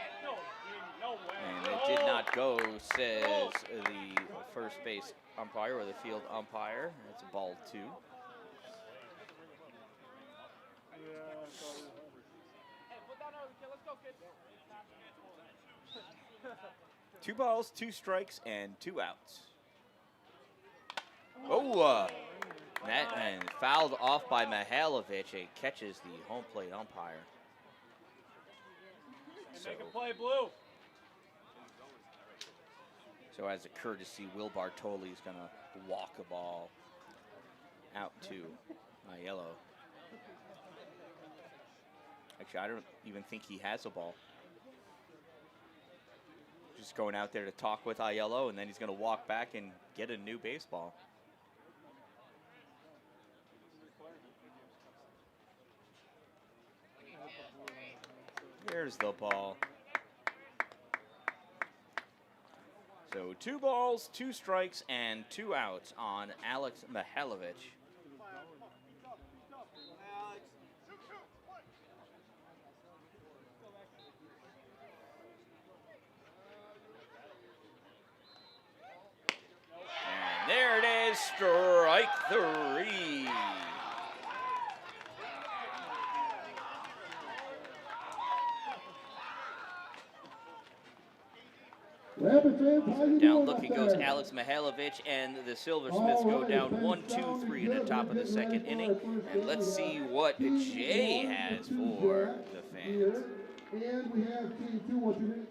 And it did not go, says the first base umpire or the field umpire. It's a ball 2. Two balls, 2 strikes, and 2 outs. And fouled off by Mihalovich. It catches the home plate umpire. Make a play, Blue. So as a courtesy, Will Bartoli is going to walk a ball out to Aiello. Actually, I don't even think he has a ball. Just going out there to talk with Aiello, and then he's going to walk back and get a new baseball. Here's the ball. So 2 balls, 2 strikes, and 2 outs on Alex Mihalovich. And there it is, strike 3. Down looking goes Alex Mihalovich, and the Silversmiths go down 1-2-3 in the top of the second inning. And let's see what Jay has for the fans. And we have team 2, what's your name?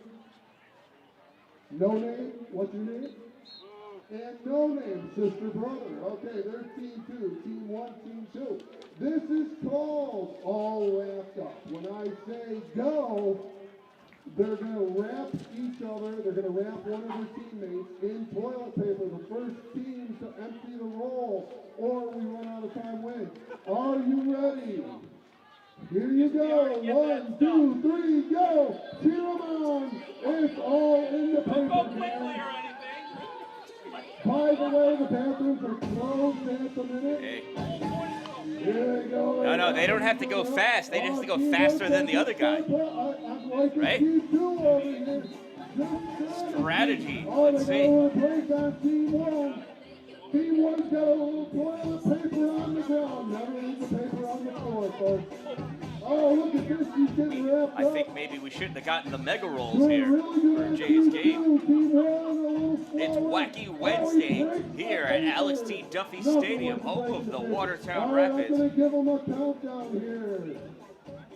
No name, what's your name? And no name, sister, brother. Okay, there's team 2, team 1, team 2. This is called all wrapped up. When I say go, they're going to wrap each other, they're going to wrap one of their teammates in toilet paper. The first team to empty the roll, or we run out of time wins. Are you ready? Here you go. 1, 2, 3, go. Cheer them on. It's all in the paper, man. By the way, the bathrooms are closed at the minute. Hey. Here they go. No, they don't have to go fast. They just have to go faster than the other guy. Right? Strategy. Let's see. Team 1's got a little toilet paper on the ground. Never leave the paper on the floor, folks. Oh, look at this. He's getting wrapped up. I think maybe we shouldn't have gotten the mega rolls here for Jay's game. It's Wacky Wednesday here at Alex T. Duffy Stadium, home of the Watertown Rapids. I'm going to give them a countdown here.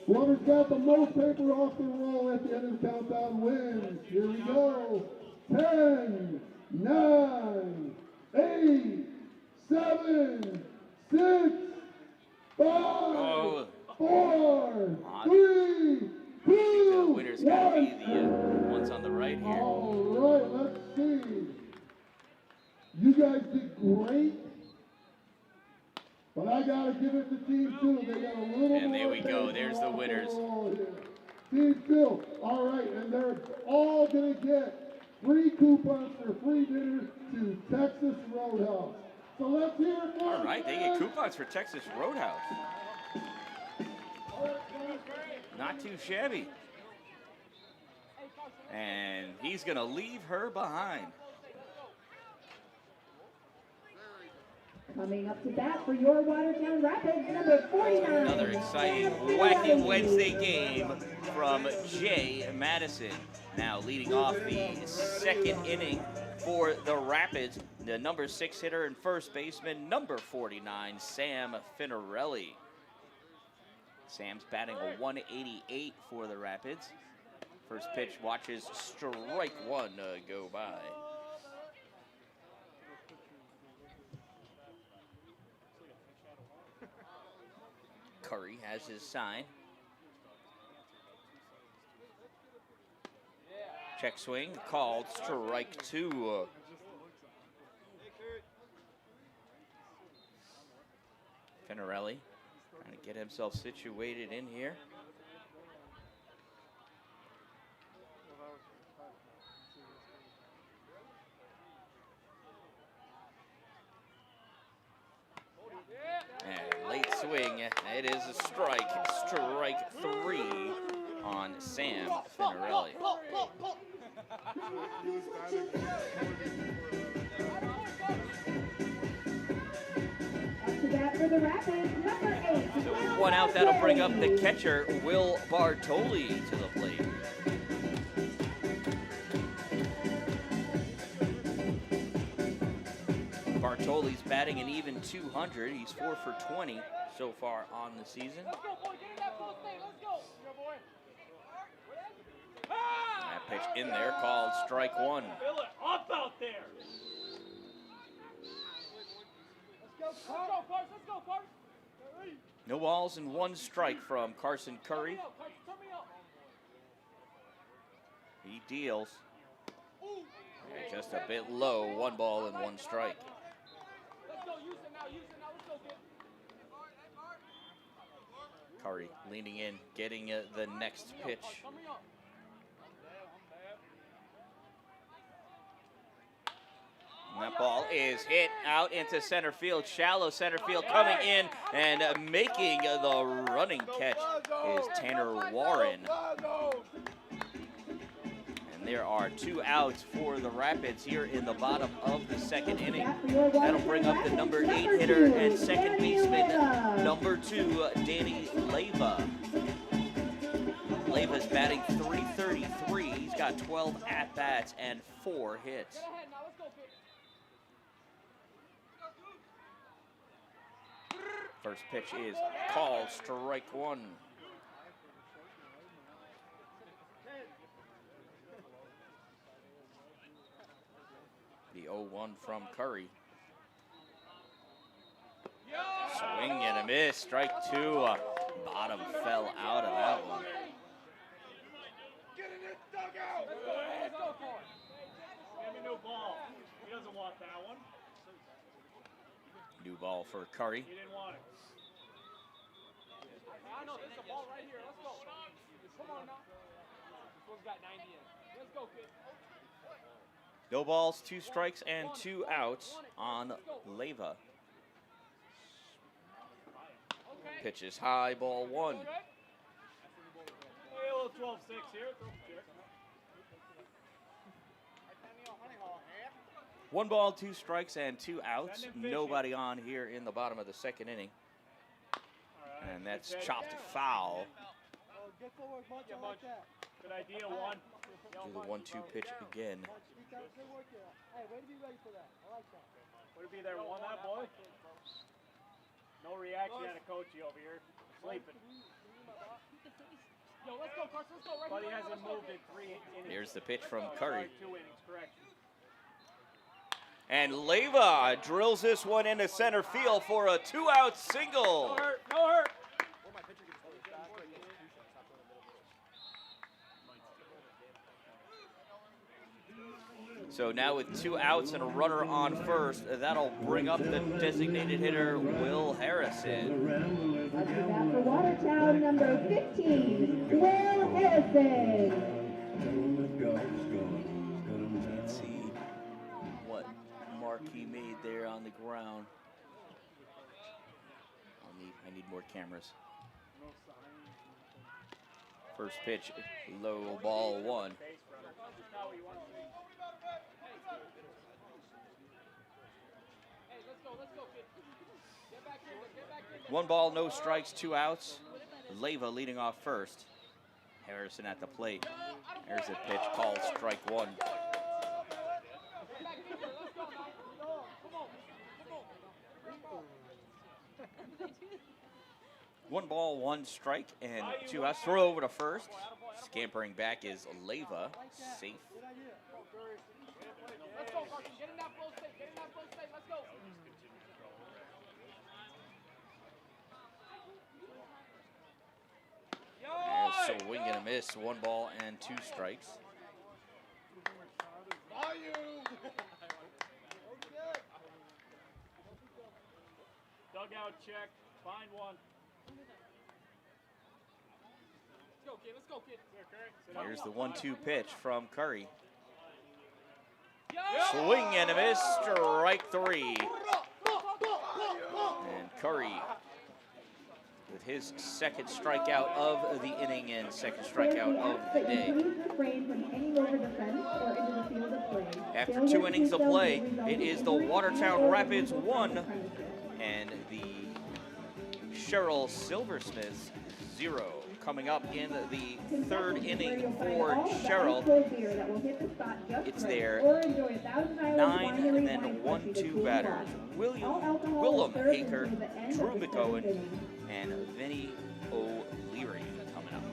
Whoever's got the most paper off the roll at the end of the countdown wins. Here we go. 10, 9, 8, 7, 6, 5, 4, 3, 2, the winner's got to be the ones on the right here. All right, let's see. You guys did great. But I got to give it to Team 2. They got a little And there we go. There's the winners. Team 2. All right, and they're all going to get free coupons for free dinners to Texas Roadhouse. So let's hear it for All right, they get coupons for Texas Roadhouse. Not too shabby. And he's going to leave her behind. Coming up to bat for your Watertown Rapids, number 49. Another exciting Wacky Wednesday game from Jay Madison. Now leading off the second inning for the Rapids, the number 6 hitter and first baseman, number 49, Sam Finarelli. Sam's batting a 188 for the Rapids. First pitch watches strike one go by. Curry has his sign. Check swing, called strike two. Finarelli trying to get himself situated in here. And late swing, it is a strike. Strike three on Sam Finarelli. Up to bat for the Rapids, number 8. So with one out, that'll bring up the catcher, Will Bartoli, to the plate. Bartoli's batting an even 200. He's 4 for 20 so far on the season. Let's go, boy. Get in that full state. Let's go. Go, boy. That pitch in there called strike one. Fill it up out there. Let's go, Carson. Let's go, Carson. No balls and one strike from Carson Curry. Turn me up. He deals. Yeah, just a bit low. 1 ball and 1 strike. Let's go. Use it now. Let's go, kid. Curry leaning in, getting the next pitch. Turn me up. And that ball is hit out into center field. Shallow center field coming in and making the running catch is Tanner Warren. And there are 2 outs for the Rapids here in the bottom of the second inning. That'll bring up the number 8 hitter and second baseman, number 2, Danny Leyva. Leyva's batting .333. He's got 12 at-bats and 4 hits. Get ahead now. Let's go, kid. First pitch is called strike one. The 0-1 from Curry. Swing and a miss. Strike two. Bottom fell out of that one. Get in this dugout. Let's go, Carson. Give me a new ball. He doesn't want that one. New ball for Curry. He didn't want it. I know. There's a ball right here. Let's go. Come on now. This one's got 90 in. Let's go, kid. No balls, 2 strikes, and 2 outs on Leyva. Pitch is high, ball 1. Hey, a little 12-6 here. 1 ball, 2 strikes, and 2 outs. Nobody on here in the bottom of the second inning. And that's chopped foul. Get forward, Munch. I like that. Good idea, one. Do the 1-2 pitch again. Good work here. Hey, way to be ready for that. I like that. Would it be there, one that boy? No reaction out of Coachy over here. Sleeping. Yo, let's go, Carson. Let's go right But he here. hasn't moved in 3 innings. Here's the pitch from Curry. 2 innings, correct. And Leyva drills this one into center field for a 2-out single. No hurt, no hurt. So now with 2 outs and a runner on first, that'll bring up the designated hitter, Will Harrison. Up to bat for Watertown, number 15, Will Harrison. Can't see what mark he made there on the ground. I need more cameras. First pitch, low, ball 1. Let's go, kid. Get back in. Get back in. 1 ball, no strikes, 2 outs. Leyva leading off first. Harrison at the plate. There's a pitch called strike one. 1 ball, 1 strike, and 2 outs. Throw over to first. Scampering back is Leyva, safe. Let's go, Carson. Get in that flow state. Get in that flow state. Let's go. There's a swing and a miss. 1 ball and 2 strikes. Dugout check. Find one. Let's go, kid. Let's go, kid. Here's the 1-2 pitch from Curry. Swing and a miss. Strike 3. And Curry with his second strikeout of the inning and second strikeout of the day. After 2 innings of play, it is the Watertown Rapids 1 and the Sherrill Silversmiths 0. Coming up in the 3rd inning for Sherrill, it's their 9 and then 1-2 batters. Willem Haker, Drew McGowan, and Vinny O'Leary coming up.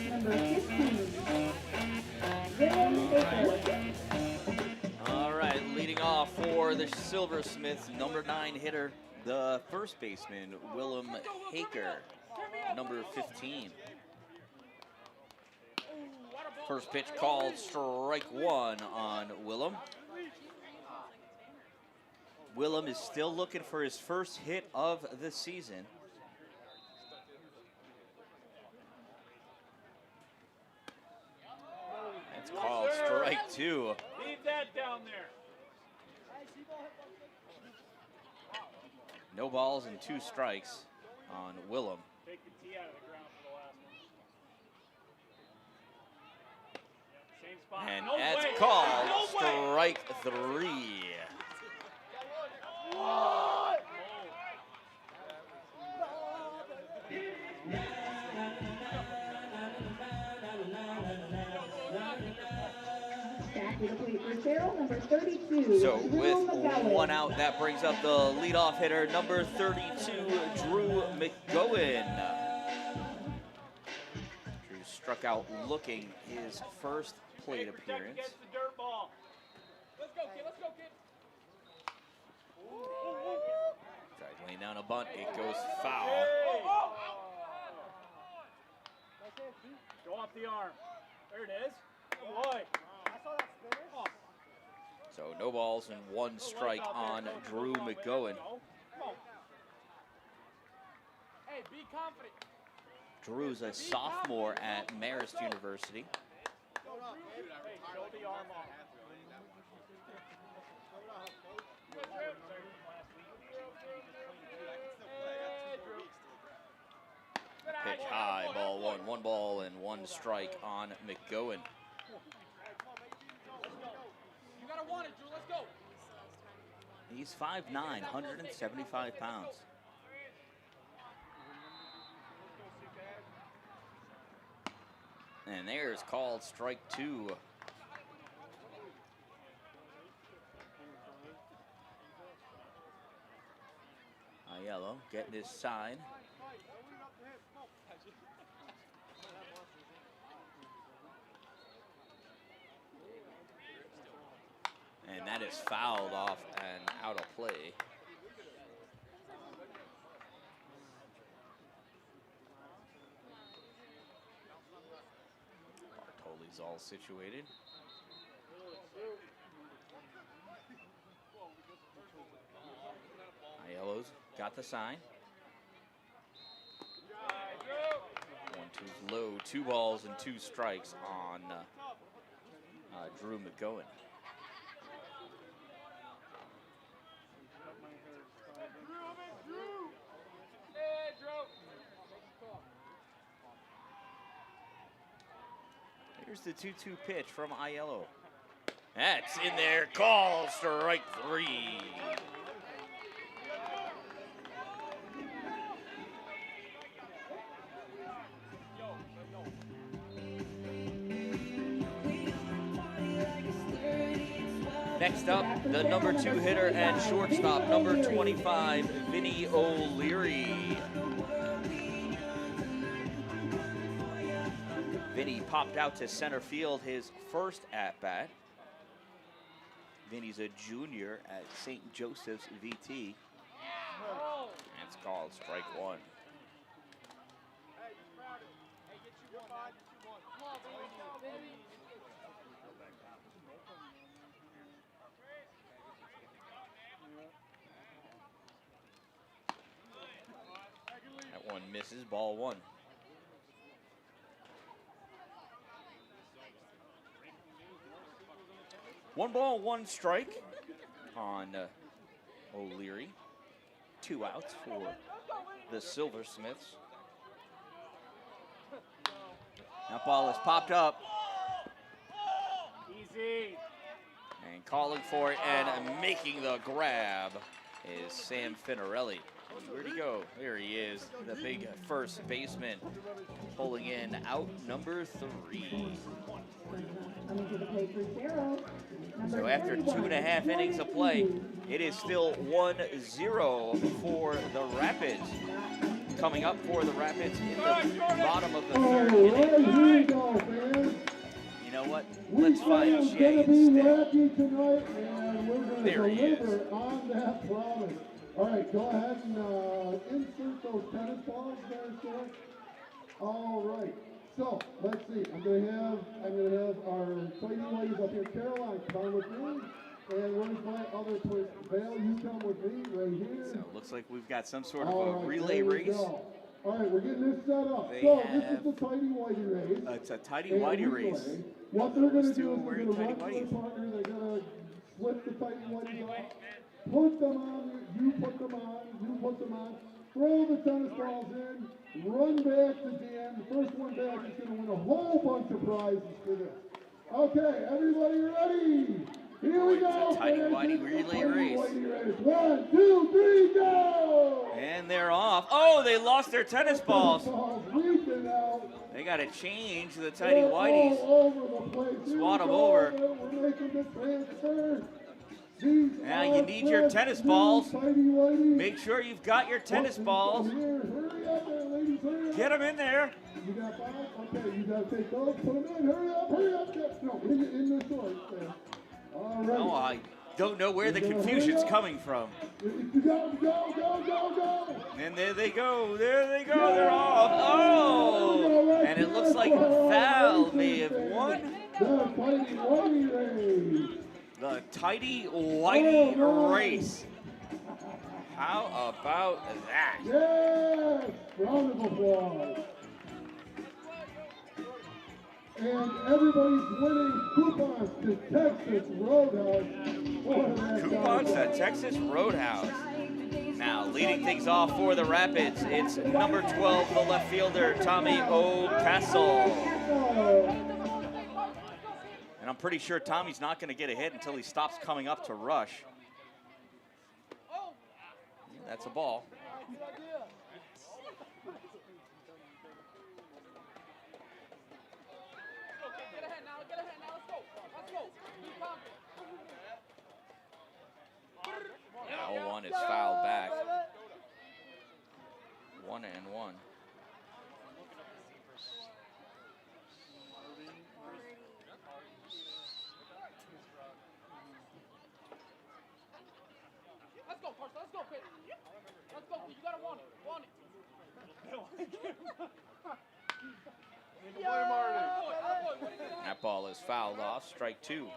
Number 15, Willem Haker. All right, leading off for the Silversmiths, number 9 hitter, the first baseman, Willem Haker, number 15. First pitch called strike 1 on Willem. Willem is still looking for his first hit of the season. It's called strike 2. Leave that down there. No balls and 2 strikes on Willem. Take the tee out of the ground for the last one. Same spot. And No that's way. called No way. strike 3. What? Back to the plate for Sherrill, number 32. So Drew with McGowan. 1 out, that brings up the leadoff hitter, number 32, Drew McGowan. Drew struck out looking his first plate Protect appearance. against the dirt ball. Let's go, kid. Let's go, kid. Tried laying down a bunt, it goes foul. Hey. Go off the arm. There it is. Oh boy. So no balls and 1 strike on Drew McGowan. Hey, be confident. Drew's a sophomore at Marist University. Hey, show the arm off. Pitch high, ball 1. 1 ball and 1 strike on McGowan. You gotta want it, Drew. Let's go. He's 5'9", 175 pounds. And there's called strike 2. Aiello getting his sign. And that is fouled off and out of play. Bartoli's all situated. Aiello's got the sign. 1-2's low, 2 balls and 2 strikes on Drew McGowan. Here's the 2-2 pitch from Aiello. That's in there, call strike 3. Next up, the number 2 hitter and shortstop, number 25, Vinny O'Leary. Vinny popped out to center field his first at-bat. Vinny's a junior at St. Joseph's VT. That's called strike 1. That one misses, ball 1. 1 ball, 1 strike on O'Leary. 2 outs for the Silversmiths. That ball is popped up. Easy. And calling for it and making the grab is Sam Finarelli. Where'd he go? There he is, the big first baseman, pulling in out number 3. Coming to the plate for Sherrill. So after 2.5 innings of play, it is still 1-0 for the Rapids. Coming up for the Rapids in the bottom of the 3rd inning. You know what? Let's find Jay instead. There he is. On that promise. All right, go ahead and insert those tennis balls there, sir. All right. So let's see. I'm gonna have our fighting ladies up here. Caroline, come with me. And where's my other person? Val, you come with me right here. So it looks like we've got some sort of a relay race. All right, we're getting this set up. They so have, this is the tighty-whitey race. It's a tighty-whitey race. What they're going to Those two do is are they're wearing going to run to their tighty-whities. partner. They're going to slip the tighty-whities off. Put them on. You put them on. You put them on. Throw the tennis balls in. Run back to Dan. The first one back is going to win a whole bunch of prizes for this. Okay, everybody ready? Here we go. It's a tighty-whitey relay race. 1, 2, 3, go! And they're off. Oh, they lost their tennis balls. Reaching out. They got to change the tighty-whities. All over the place. Swat them over. We're making the transfer. Now you need your tennis balls. Make sure you've got your tennis balls. Hurry up there, ladies. Hurry up. Get them in there. You got 5? Okay, you got to take those. Put them in. Hurry up. Hurry up. No, in the shorts there. All right. Oh, I don't know where the confusion's coming from. Go. And there they go. There they go. They're off. Oh! And it looks like Val may have won the tighty-whitey race. How about that? Yes! Round of applause. And everybody's winning coupons to Texas Roadhouse. Coupons to Texas Roadhouse. Now, leading things off for the Rapids, it's number 12, the left fielder, Tommy O'Castle. And I'm pretty sure Tommy's not going to get a hit until he stops coming up to rush. That's a ball. Get ahead now. Get ahead now. Let's go. Let's go. Be confident. Now one is fouled back. 1 and 1. Let's go, Carson. Let's go, kid. Let's go, kid. You gotta want it. Want it. That ball is fouled off. Strike 2.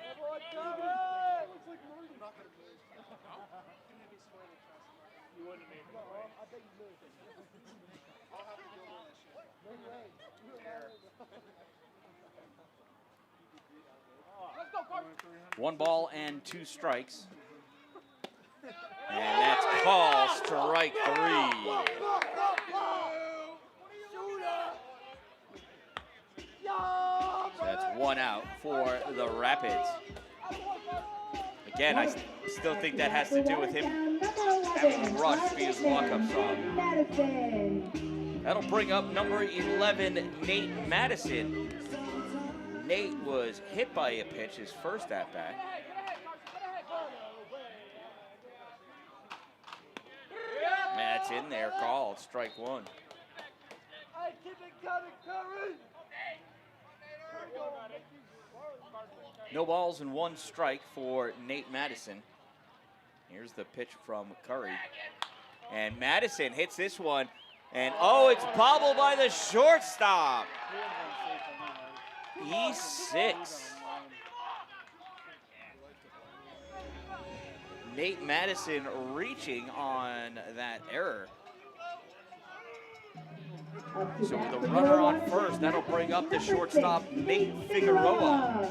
Let's go, Carson. 1 ball and 2 strikes. And that's called strike 3. So that's 1 out for the Rapids. Again, I still think that has to do with him having to rush via his walk-up song. That'll bring up number 11, Nate Madison. Nate was hit by a pitch his first at-bat. That's in there, called strike 1. No balls and 1 strike for Nate Madison. Here's the pitch from Curry. And Madison hits this one. And oh, it's bobbled by the shortstop. He's 6. Nate Madison reaching on that error. So with a runner on first, that'll bring up the shortstop, Nate Figueroa.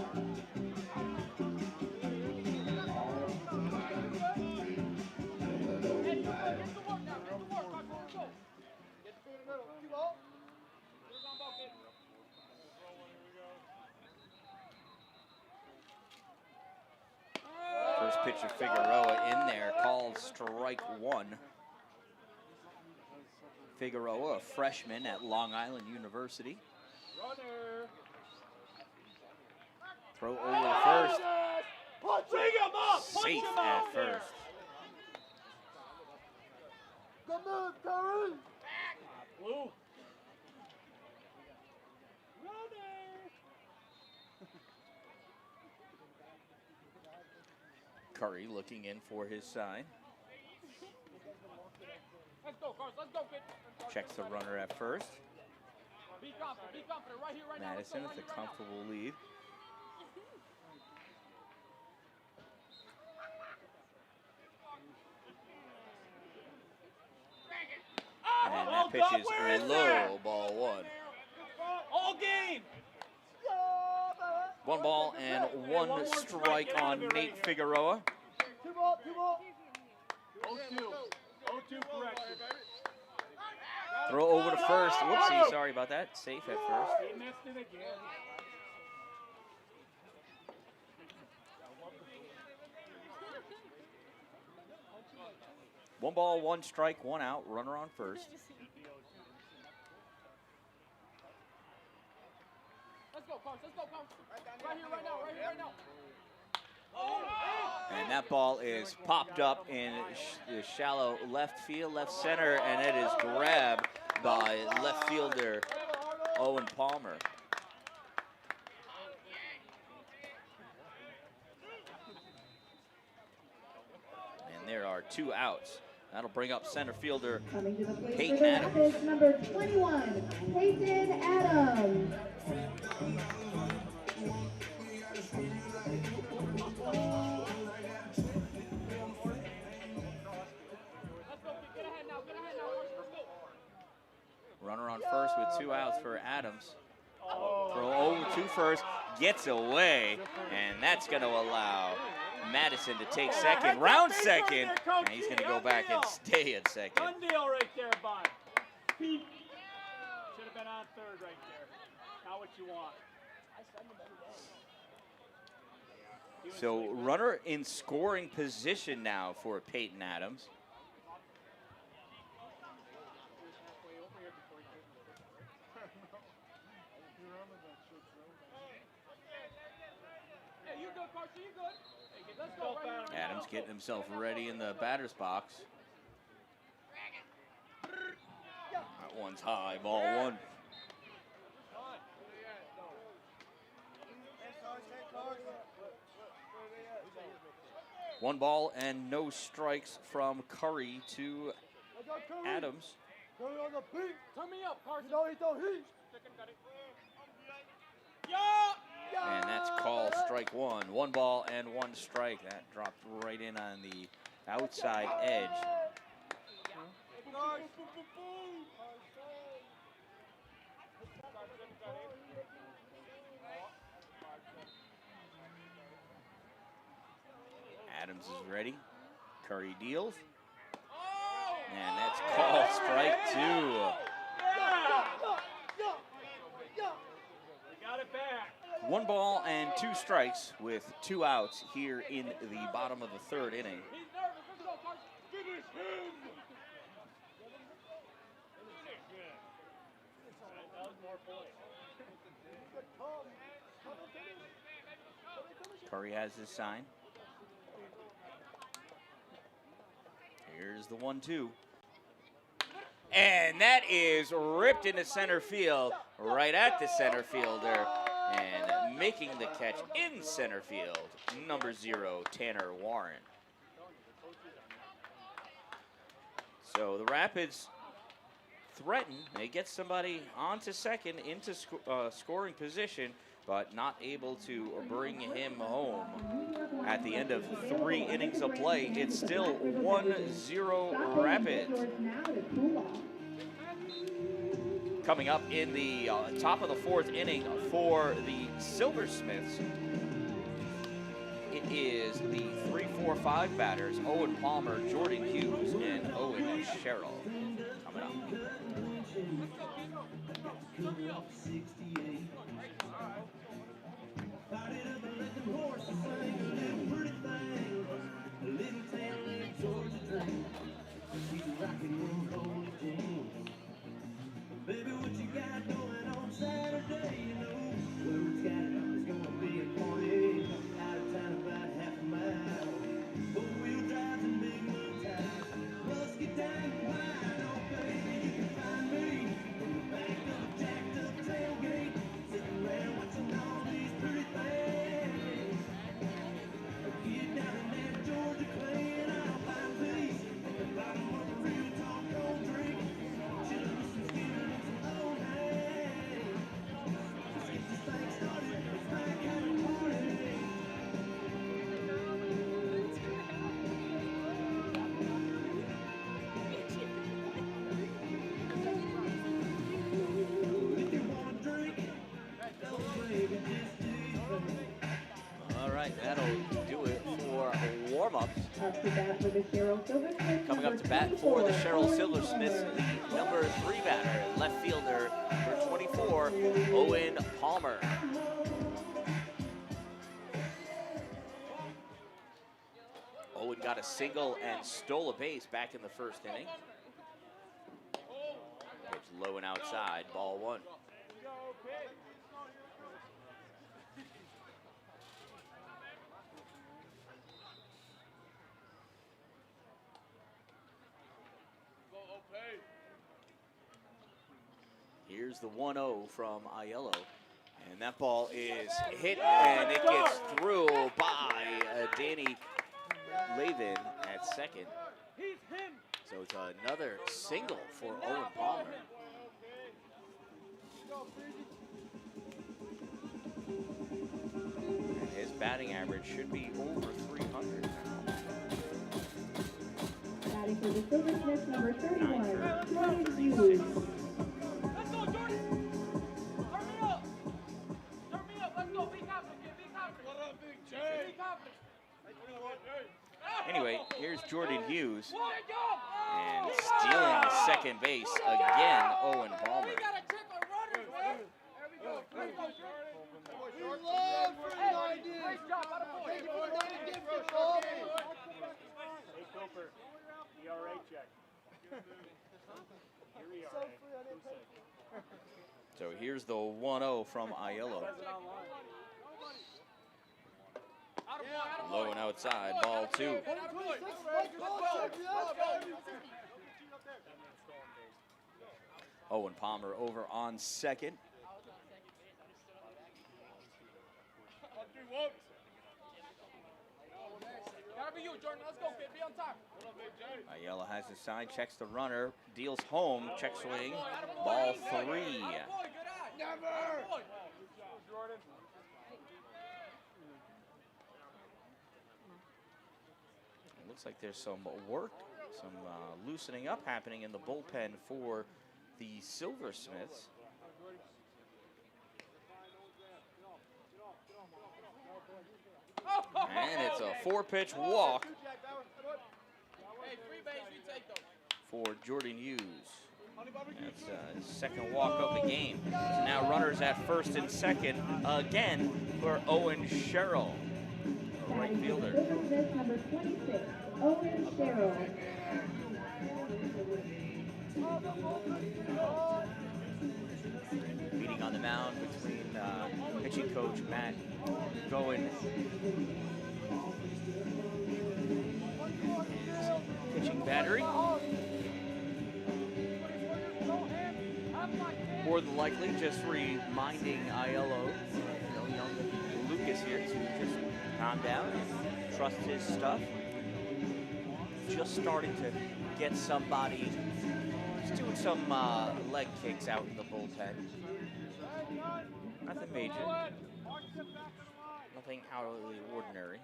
First pitch of Figueroa in there, called strike 1. Figueroa, a freshman at Long Island University. Throw over to first. Safe at first. Good move, Curry. Blue. Curry looking in for his sign. Let's go, Carson. Let's go, kid. Checks the runner at first. Be confident. Be confident. Right here, right now. Madison with a comfortable lead. And that pitch is low, ball 1. All game. 1 ball and 1 strike on Nate Figueroa. 2 ball. 0-2. 0-2 correction. Throw over to first. Whoopsie, sorry about that. Safe at first. He missed it again. One ball, 1 strike, 1 out. Runner on first. Let's go, Carson. Let's go, Carson. Right here, right now. Right here, right now. And that ball is popped up in the shallow left field, left center, and it is grabbed by left fielder Owen Palmer. And there are 2 outs. That'll bring up center fielder Coming to the plate Peyton for the Adams. Rapids, number 21, Peyton Adams. Runner on first with 2 outs for Adams. Throw over to first, gets away, and that's going to allow Madison to take second, round second, and he's going to go back and stay at second. Done deal right there, bud. Should have been on third right there. Not what you want. So runner in scoring position now for Peyton Adams. Adams getting himself ready in the batter's box. That one's high, ball one. One ball and no strikes from Curry to Adams. Turn me up, Carson. And that's called strike one. One ball and one strike. That dropped right in on the outside edge. Adams is ready. Curry deals. And that's called strike two. We got it back. One ball and two strikes with 2 outs here in the bottom of the third inning. He's nervous. Let's go, Carson. Finish him. That was more poise. Curry has his sign. Here's the 1-2. And that is ripped into center field, right at the center fielder, and making the catch in center field, number 0, Tanner Warren. So the Rapids threaten. They get somebody onto second into scoring position, but not able to bring him home. At the end of 3 innings of play, it's still 1-0 Rapids. Coming up in the top of the 4th inning for the Silversmiths, it is the 3-4-5 batters, Owen Palmer, Jordan Hughes, and Owen Sherrill coming up. Baby, what you got going on Saturday? You know, whoever's got it is gonna be a party. Out of town about half a mile. 4-wheel drives and big moon ties. Let's get down and wide. Oh, baby, you can find me in the back of a jacked up tailgate, sitting there watching all these pretty things. A kid down in that Georgia playing out by peace at the bottom of a real tall cold drink. Chillin' with some skin and some old hay. Let's get this thing started. It's my kind of party. If you wanna drink, oh baby, just do your thing. All right, that'll do it for warm-ups. Up to bat for the Sherrill Silversmiths. Coming up to bat for the Sherrill Silversmiths, the number 3 batter, left fielder, number 24, Owen Palmer. Owen got a single and stole a base back in the 1st inning. Pitch low and outside, ball 1. Here's the 1-0 from Aiello. And that ball is hit, and it gets through by Danny Lavin at second. So it's another single for Owen Palmer. And his batting average should be over 300 now. Batting for the Silversmiths, number 31, Jordan Hughes. Let's go, Jordan. Turn me up. Turn me up. Let's go. Be confident, kid. Be confident. What up, Big J? Be confident. Anyway, here's Jordan Hughes. And And stealing the second base again, Owen Palmer. We gotta check our runners, man. There we go. Let's go, Jordan. We love free ideas. Great job. Out of boy. Thank you for not a gift to all. Hey, Cooper, ERA check. Your ERA. So here's the 1-0 from Aiello. Says it online. Low and outside, ball 2. Owen Palmer over on second. Gotta be you, Jordan. Let's go, kid. Be on time. Ayala has the sign, checks the runner, deals home, check swing, ball 3. It looks like there's some work, some loosening up happening in the bullpen for the Silversmiths. And it's a 4-pitch walk for Jordan Hughes. That's his second walk of the game. So now runners at first and second again for Owen Sherrill, the right fielder. Silversmiths number 26, Owen Sherrill. Meeting on the mound between pitching coach Matt Goen, pitching battery. More than likely, just reminding Aiello, young Lucas here, to just calm down and trust his stuff. Just starting to get somebody, just doing some leg kicks out in the bullpen. Nothing major. Nothing out of the ordinary.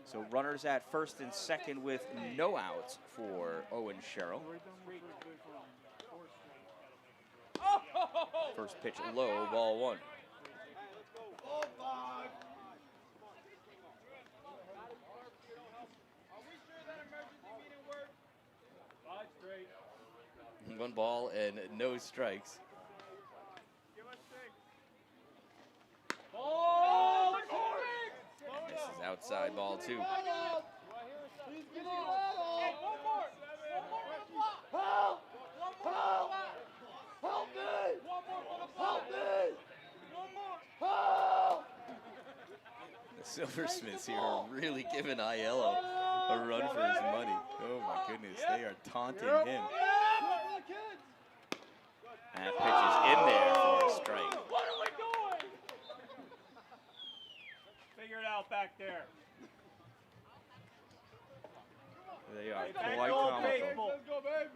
So runners at first and second with no outs for Owen Sherrill. First pitch low, ball 1. One ball and no strikes. This is outside, ball 2. Help! Help! Help me! Help me! Help! The Silversmiths here are really giving Aiello a run for his money. Oh my goodness, they are taunting him. That pitch is in there for a strike. What are we doing? Figure it out back there. They are quite comical. Let's go, babe.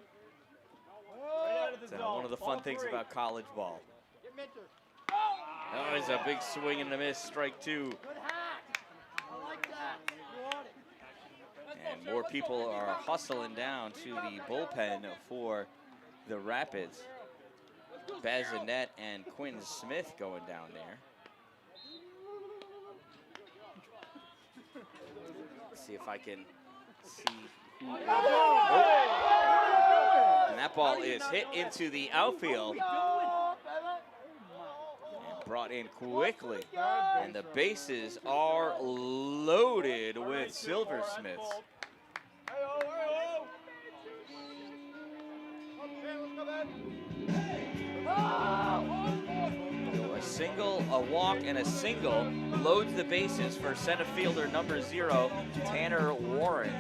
Right out of the It's zone. one of the fun things about college ball. Get Minter. Oh, there's a big swing and a miss, strike 2. Good hack. I like that. You want it. And more people are hustling down to the bullpen for the Rapids. Bazinet and Quinn Smith going down there. Let's see if I can see who. Oh. And that ball is hit into the outfield and brought in quickly. And the bases are loaded with Silversmiths. So a single, a walk, and a single loads the bases for center fielder number 0, Tanner Warren.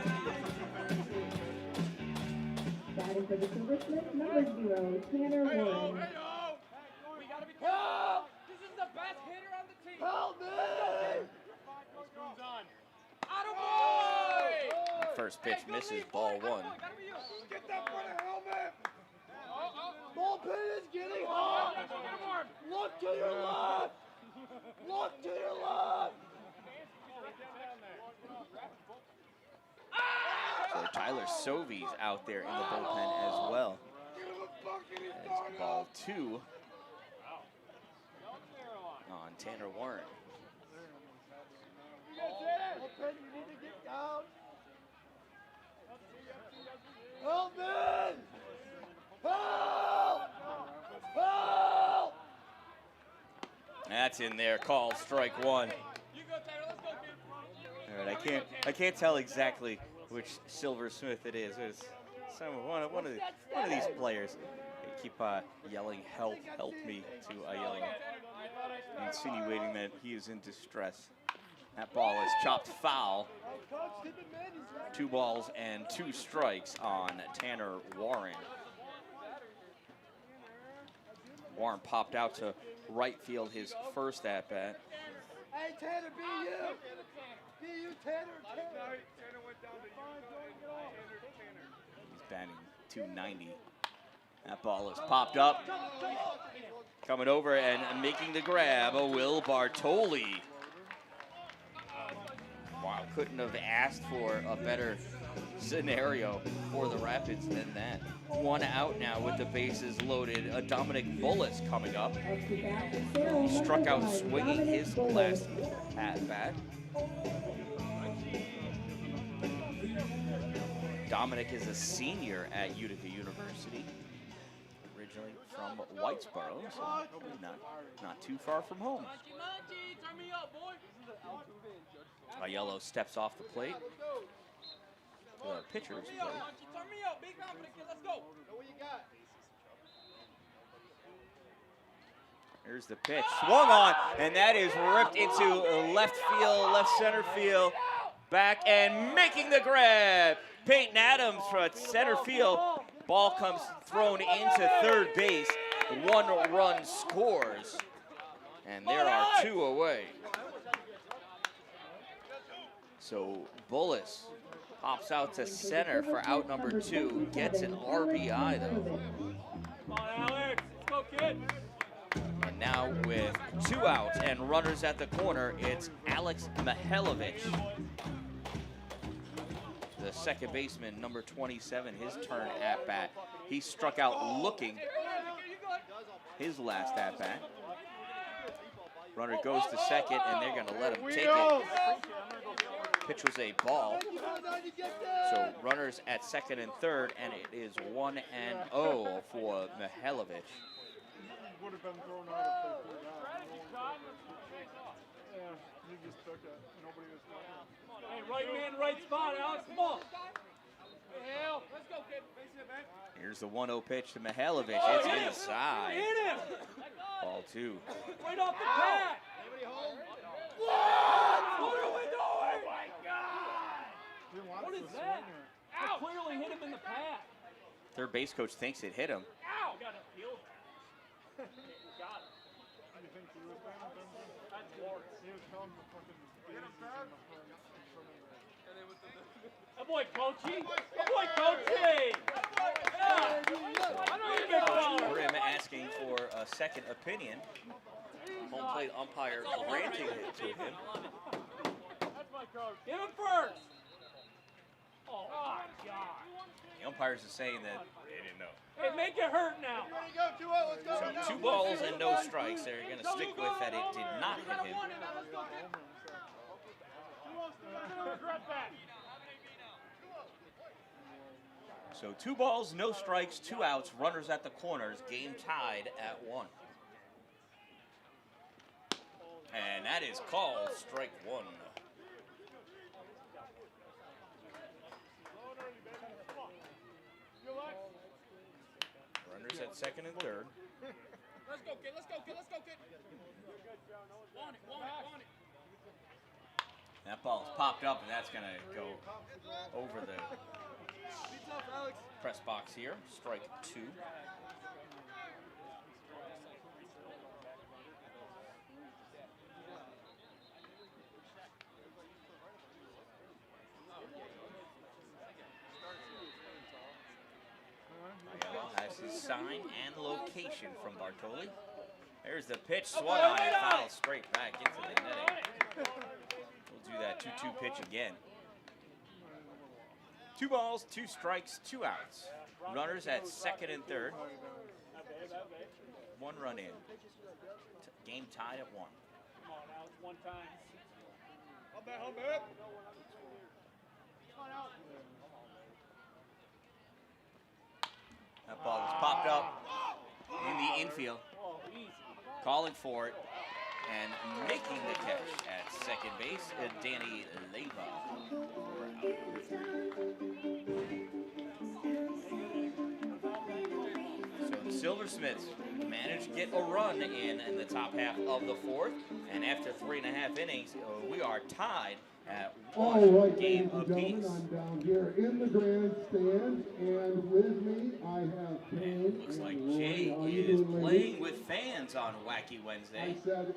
Batting for the Silversmiths, number 0, Tanner Warren. We gotta be careful. This is the best hitter on the team. Help me! Attaboy! First pitch misses, ball 1. Get that for the helmet! Bullpen is getting hot! Look to your left! Look to your left! So Tyler Sovey's out there in the bullpen as well. That's ball 2 on Tanner Warren. Bullpen, you need to get down! Help me! Help! Help! That's in there, called strike 1. You go, Taylor. Let's go, kid. All right, I can't tell exactly which Silversmith it is. It's one of these players. They keep yelling "help, help me" to Aiello. insinuating that he is in distress. That ball is chopped foul. 2 balls and 2 strikes on Tanner Warren. Warren popped out to right field his first at bat. Hey, Tanner, be you. Be you, Tanner. He's batting .290. That ball is popped up. Coming over and making the grab, Will Bartoli. Wow, couldn't have asked for a better scenario for the Rapids than that. 1 out now with the bases loaded. Dominic Bullis coming up. He struck out swinging his last at-bat. Dominic is a senior at Utica University, originally from Whitesboro, so not too far from home. Aiello steps off the plate. The pitcher's plate. Here's the pitch, swung on, and that is ripped into left field, left center field, back and making the grab. Peyton Adams from center field. Ball comes thrown into third base. 1 run scores, and there are 2 away. So Bullis pops out to center for out number 2. Gets an RBI though. Come on, Alex. Let's go, kid. And now with 2 outs and runners at the corner, it's Alex Mihailovic. The second baseman, number 27, his turn at bat. He struck out looking his last at bat. Runner goes to second, and they're going to let him take it. Pitch was a ball. So runners at second and third, and it is 1-0 for Mihailovic. Would have been thrown out if they threw that. Yeah, he just took it. Nobody was talking. Hey, right man, right spot, Alex. Come on. Hey, Hale. Let's go, kid. Here's the 1-0 pitch to Mihailovic. It's inside. Hit him. Ball 2. Right off the bat. What are we doing? Oh, my God. What is that? I clearly hit him in the path. Third base coach thinks it hit him. Ow. Got to feel that. Got it. You think he was paying attention? That's Lawrence. He was telling the fucking daisies in the front of the. That boy Coachy. That boy Coachy. Yeah. Grim asking for a second opinion. Home plate umpire granting it to him. That's my coach. Get him first. Oh, my God. The umpires are saying that they didn't know. Hey, make it hurt now. So 2 balls and no strikes. They're going to stick with that it did not hit him. So 2 balls, no strikes, 2 outs, runners at the corners, game tied at 1. And that is called strike 1. Runners at second and third. Let's go, kid. Let's go, kid. Let's go, kid. Want it. That ball's popped up, and that's going to go over the press box here. Strike 2. Has his sign and location from Bartoli. There's the pitch, swung on it, foul straight back into the netting. We'll do that 2-2 pitch again. 2 balls, 2 strikes, 2 outs. Runners at second and third. 1 run in. Game tied at 1. Come on, Alex. 1 time. That ball was popped up in the infield. Calling for it and making the catch at second base, Danny Leyva. So the Silversmiths managed to get a run in the top half of the fourth. And after 3.5 innings, we are tied at All one right, game ladies and gentlemen, apiece. I'm down here in the grandstand, and with me I have Kane Looks and like Roy. Jay How you is doing, playing ladies? with fans on Wacky Wednesday. I said,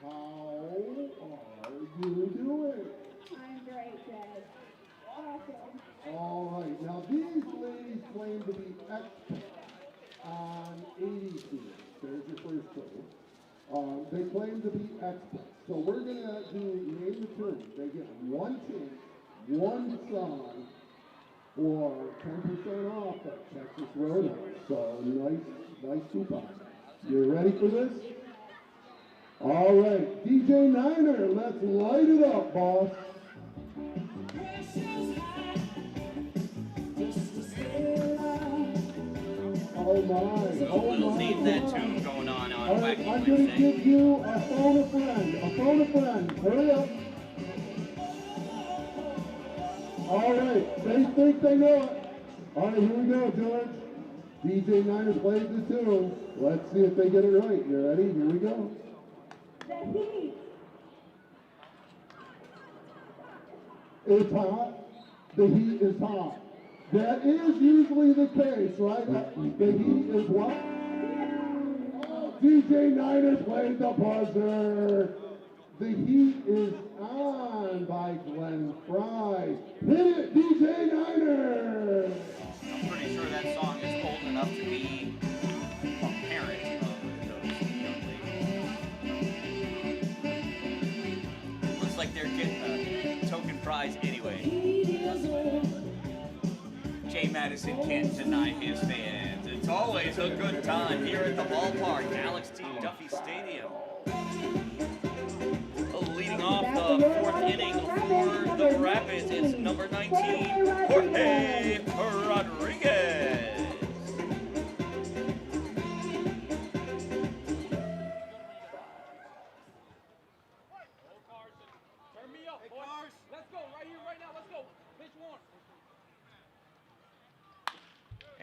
how are you doing? I'm great, Jay. Awesome. All right, now these ladies claim to be experts on 80 fields. There's your first clue. They claim to be experts. So we're going to do name the tune. They get one chance, one song, or 10% off at Texas Roadhouse. So nice coupon. You ready for this? All right, DJ Niner, let's light it up, boss. Oh my, A little Name That Tune going on All right, Wacky I'm going to Wednesday. give you a phone a friend. A phone a friend. Hurry up. All right, they think they know it. All right, here we go, George. DJ Niners plays the tune. Let's see if they get it right. You ready? Here we go. The Heat. It's hot. The heat is hot. That is usually the case, right? The heat is what? Oh, DJ Niner played the buzzer. The heat is on by Glenn Fry. Hit it, DJ Niner! I'm pretty sure that song is old enough to be a parent of those young ladies. Looks like they're getting a token prize anyway. Jay Madison can't deny his fans. It's always a good time here at the ballpark, Alex T. Duffy Stadium. Leading off the fourth inning for the Rapids, it's number 19, Jorge Rodriguez. Turn me up, boys. Let's go, right here, right now. Let's go. Pitch one.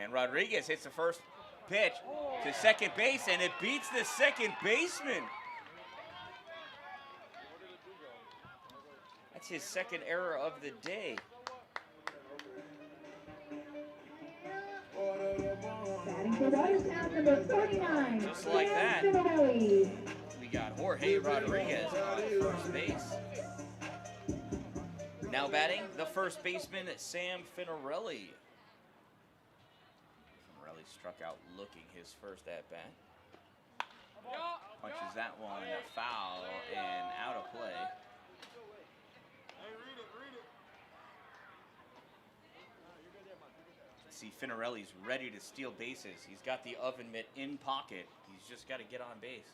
And Rodriguez hits the first pitch to second base, and it beats the second baseman. That's his second error of the day. Batting for Watertown, number 49. Just like that. Sherrill. We got Jorge Rodriguez on first base. Now batting, the first baseman, Sam Finarelli. Finarelli struck out looking his first at-bat. Punches that one foul and out of play. See, Finarelli's ready to steal bases. He's got the oven mitt in pocket. He's just got to get on base.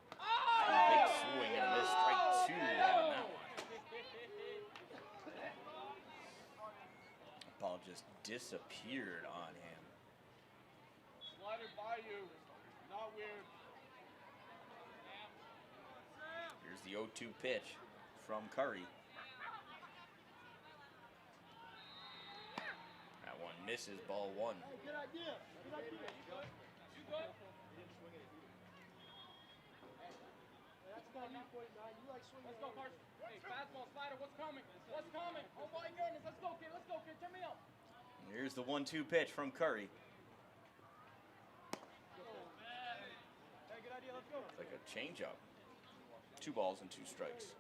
Big swing and a miss, strike two on that one. The ball just disappeared on him. Slide it by you. Not weird. Here's the 0-2 pitch from Curry. That one misses, ball one. Good idea. Good idea. You good? That's not me, 49. You like swinging. Let's go, Carson. Hey, fastball, slider. What's coming? What's coming? Oh my goodness. Let's go, kid. Let's go, kid. Turn me up. Here's the 1-2 pitch from Curry. Hey, good idea. Let's go. It's like a changeup. 2 balls and 2 strikes.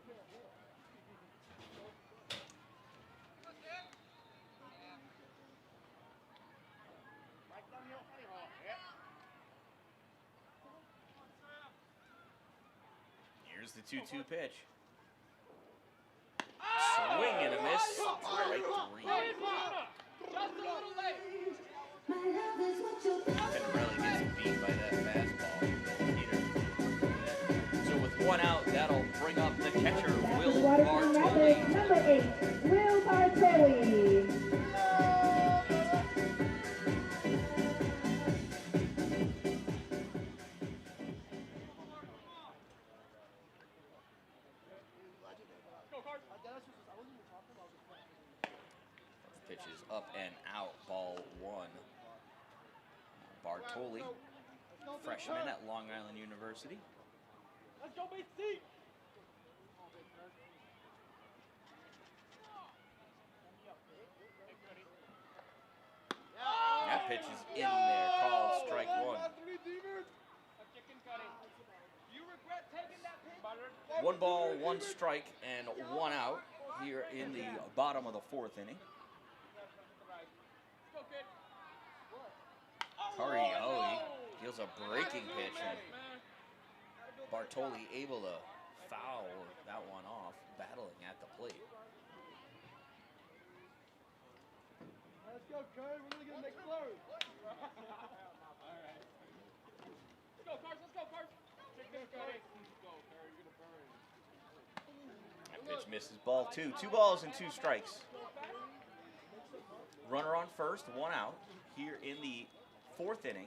Here's the 2-2 pitch. Swing and a miss. Strike 3. Just a little late. Finarelli gets beat by that fastball. Peter. So with 1 out, that'll bring up the catcher, Will Watertown Rapids, Bartoli. number 8, Will Bartoli. Pitch is up and out, ball 1. Bartoli, freshman at Long Island University. Let's go, BC! That pitch is in there, called strike one. You regret taking that pitch? 1 ball, 1 strike, and 1 out here in the bottom of the 4th inning. Curry, he deals a breaking pitch, and Bartoli able to foul that one off, battling at the plate. Let's go, Curry. We're going to get a next flurry. Let's go, Cars. Let's go, Cars. Check this, Curry. Let's go, Curry. You're going to burn. That pitch misses, ball 2. 2 balls and 2 strikes. Runner on first, 1 out here in the 4th inning.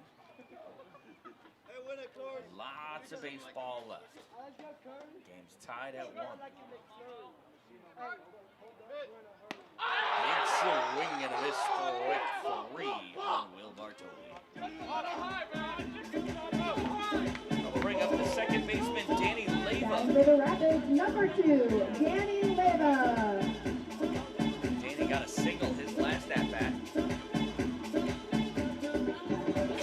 Hey, win it, Cars. Lots of baseball left. Let's go, Curry. Game's tied at 1. Hey, Big swing and a miss, strike 3 on Will Bartoli. I'll bring up the second baseman, Danny Down Leyva. for the Rapids, number 2, Danny Leyva. Danny got a single his last at-bat. See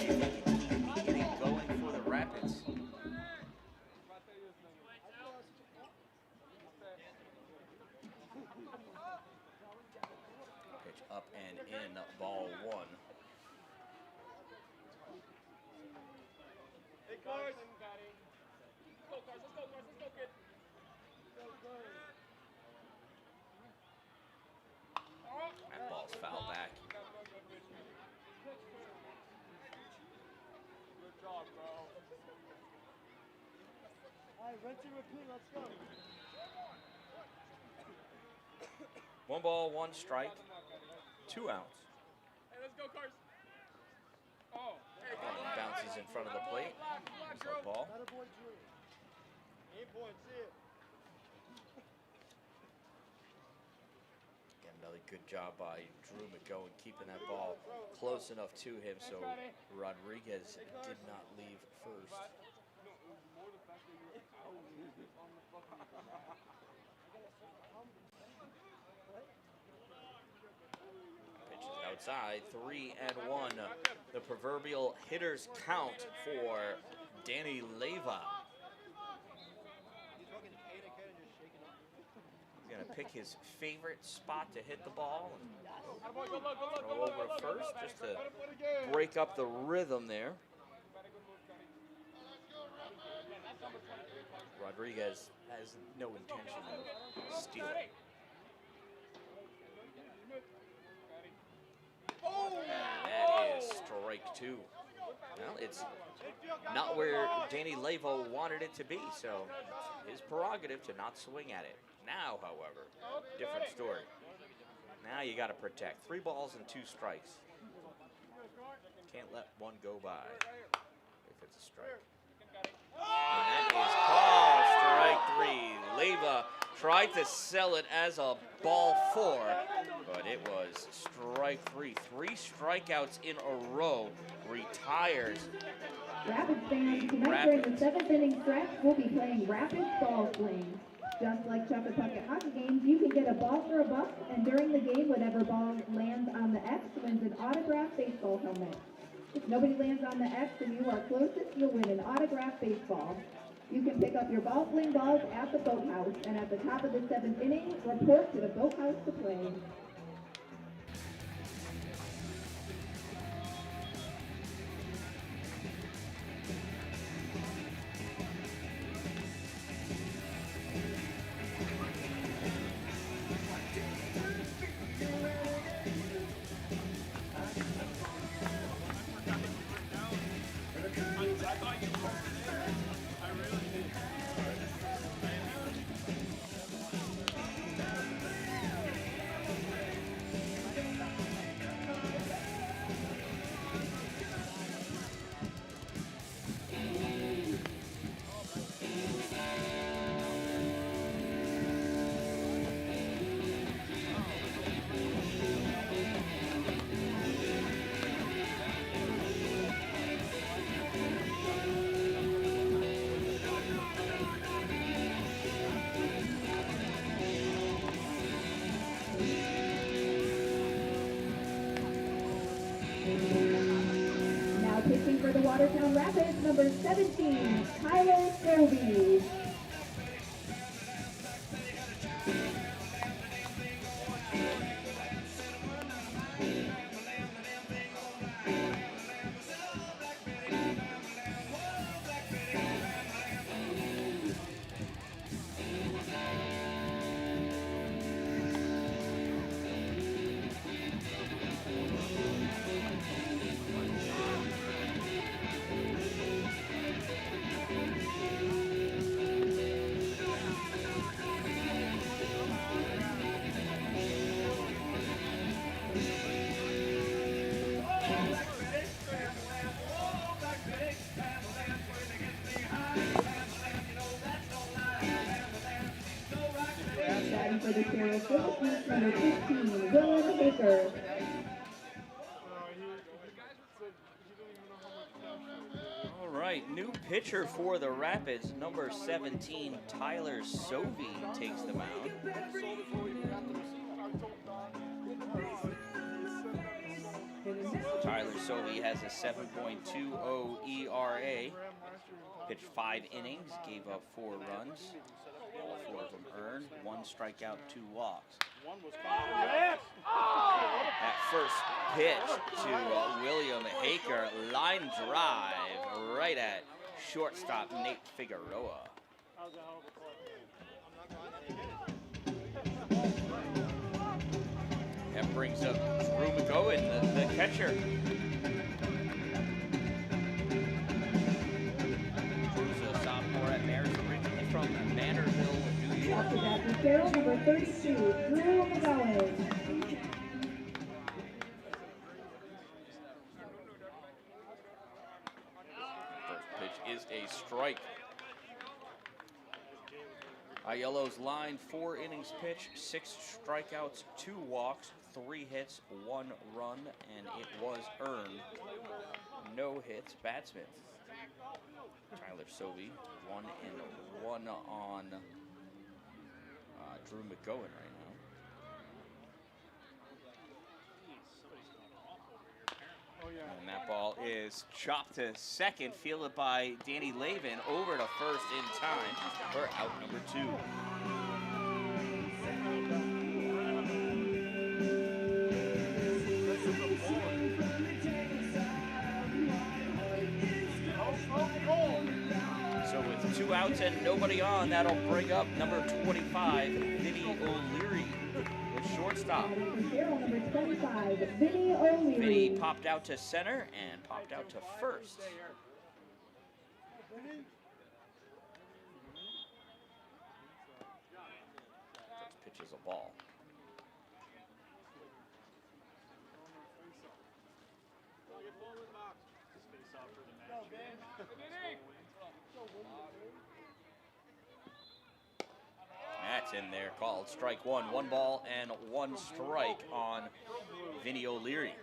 if he can keep getting going for the Rapids. Pitch up and in, ball 1. Hey, Cars. Let's go, Cars. Let's go, Cars. Let's go, kid. That ball's fouled back. Good job, bro. All right, rinse and repeat. Let's go. 1 ball, 1 strike, 2 outs. Hey, let's go, Cars. Oh, hey, And he bounces in front of the plate. There's a ball. Better boy, Drew. 8 points, see it. Again, another good job by Drew McGowan keeping that ball close enough to him so Rodriguez did not leave first. Pitch is outside, 3-1. The proverbial hitter's count for Danny Leyva. He's going to pick his favorite spot to hit the ball and throw over first just to break up the rhythm there. Rodriguez has no intention of stealing. That is strike 2. Well, it's not where Danny Leyva wanted it to be, so it's his prerogative to not swing at it. Now, however, different story. Now you got to protect. 3 balls and 2 strikes. Can't let one go by if it's a strike. And that is called strike 3. Leyva tried to sell it as a ball 4, but it was strike 3. 3 strikeouts in a row. Retires. Rapids fans, tonight during the 7th inning stretch, we'll be playing Rapids ball swings. Just like Chocolate Bucket hockey games, you can get a ball for $1, and during the game, whatever ball lands on the X wins an autographed baseball helmet. If nobody lands on the X and you are closest, you'll win an autographed baseball. You can pick up your ball fling balls at the boathouse, and at the top of the 7th inning, report to the boathouse to play. Watertown Rapids, number 17, Tyler Stovey. Batting for the Sherrill Silversmiths, number 15, Dylan Baker. All right, new pitcher for the Rapids, number 17, Tyler Sovey takes the mound. Tyler Sovey has a 7.20 ERA, pitched 5 innings, gave up 4 runs, all 4 of them earned, 1 strikeout, 2 walks. That first pitch to William Haker, line drive right at shortstop Nate Figueroa. That brings up Drew McGowan, the catcher. Drew's a sophomore at Maris, originally from Vanderbilt, New York. After that, the Sherrill, number 32, Drew McGowan. First pitch is a strike. Aiello's line, 4 innings pitched, 6 strikeouts, 2 walks, 3 hits, 1 run, and it was earned. No hits, batsman. Tyler Sovey, 1 and 1 on Drew McGowan right now. And that ball is chopped to second, fielded by Danny Lavin, over to first in time for out number 2. So with 2 outs and nobody on, that'll bring up number 25, Vinny O'Leary, the shortstop. Number 25, Vinny O'Leary. Vinny popped out to center and popped out to first. First pitch is a ball. That's in there, called strike 1. 1 ball and 1 strike on Vinny O'Leary.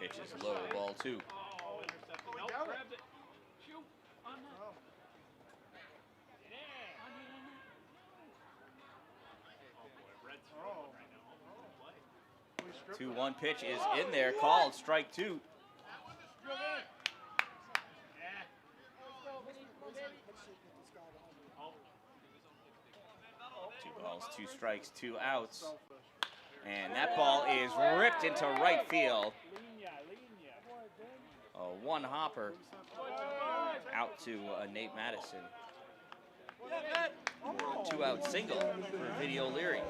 Pitch is low, ball 2. Two 1 pitch is in there, called strike 2. 2 balls, 2 strikes, 2 outs. And that ball is ripped into right field. A 1 hopper out to Nate Madison. For a 2 out single for Vinny O'Leary.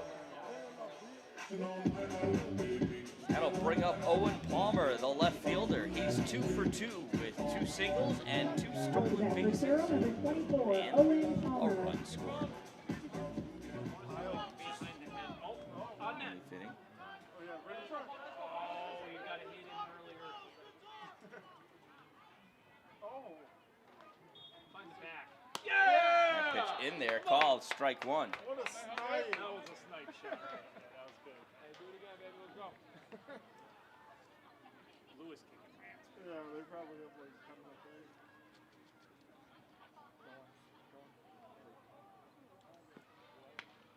That'll bring up Owen Palmer, the left fielder. He's 2 for 2 with 2 singles and 2 stolen bases and a run scored. Fitting. That pitch in there, called strike 1. What a snipe. That was a snipe shot. That was good. Hey, do it again, baby. Let's go. Lewis kicking pants. Yeah, they probably have like coming up there.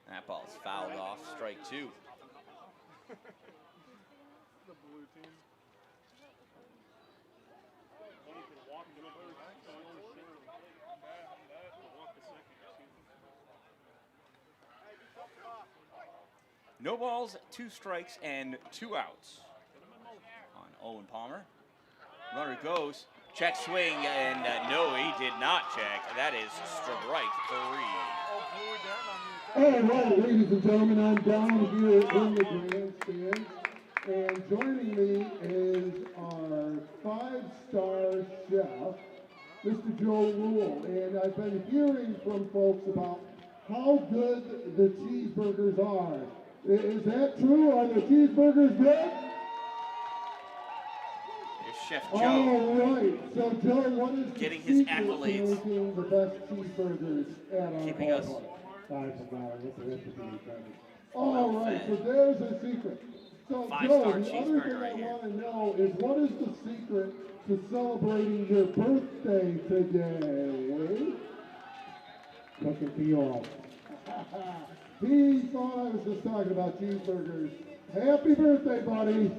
That ball's fouled off, strike 2. other team. Only can walk to the first, so I only sit to walk the second. No balls, 2 strikes, and 2 outs on Owen Palmer. Runner goes, check swing, and no, he did not check. That is strike 3. All right, ladies and gentlemen, I'm down here in the grandstand, and joining me is our 5-star chef, Mr. Joe Rule, and I've been hearing from folks about how good the cheeseburgers are. Is that true? Are the cheeseburgers good? There's Chef Joe. All right. So, Joe, what is getting the his secret accolades. to making the best cheeseburgers at our Keeping us ballpark? All right. So there's a secret. So, Joe, Five-star the other cheeseburger thing right I here. want to know is what is the secret to celebrating your birthday today? Cooking for you all. He thought I was just talking about cheeseburgers. Happy birthday, buddy.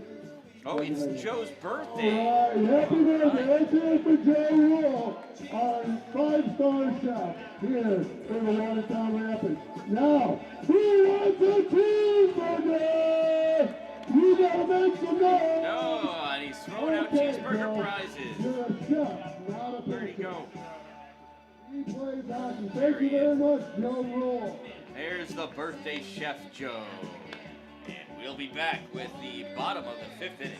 Oh, it's Joe's All birthday. right, happy birthday. Let's hear it for Joe Rule, our 5-star chef here in the Watertown Rapids. Now, who wants a cheeseburger? You gotta make some noise. No, and he's throwing out Okay, cheeseburger Joe, prizes. You're a chef, not a Where'd he person. go? He plays hockey. There Thank you he very is. much, Joe Rule. There's the birthday Chef Joe. And we'll be back with the bottom of the 5th inning.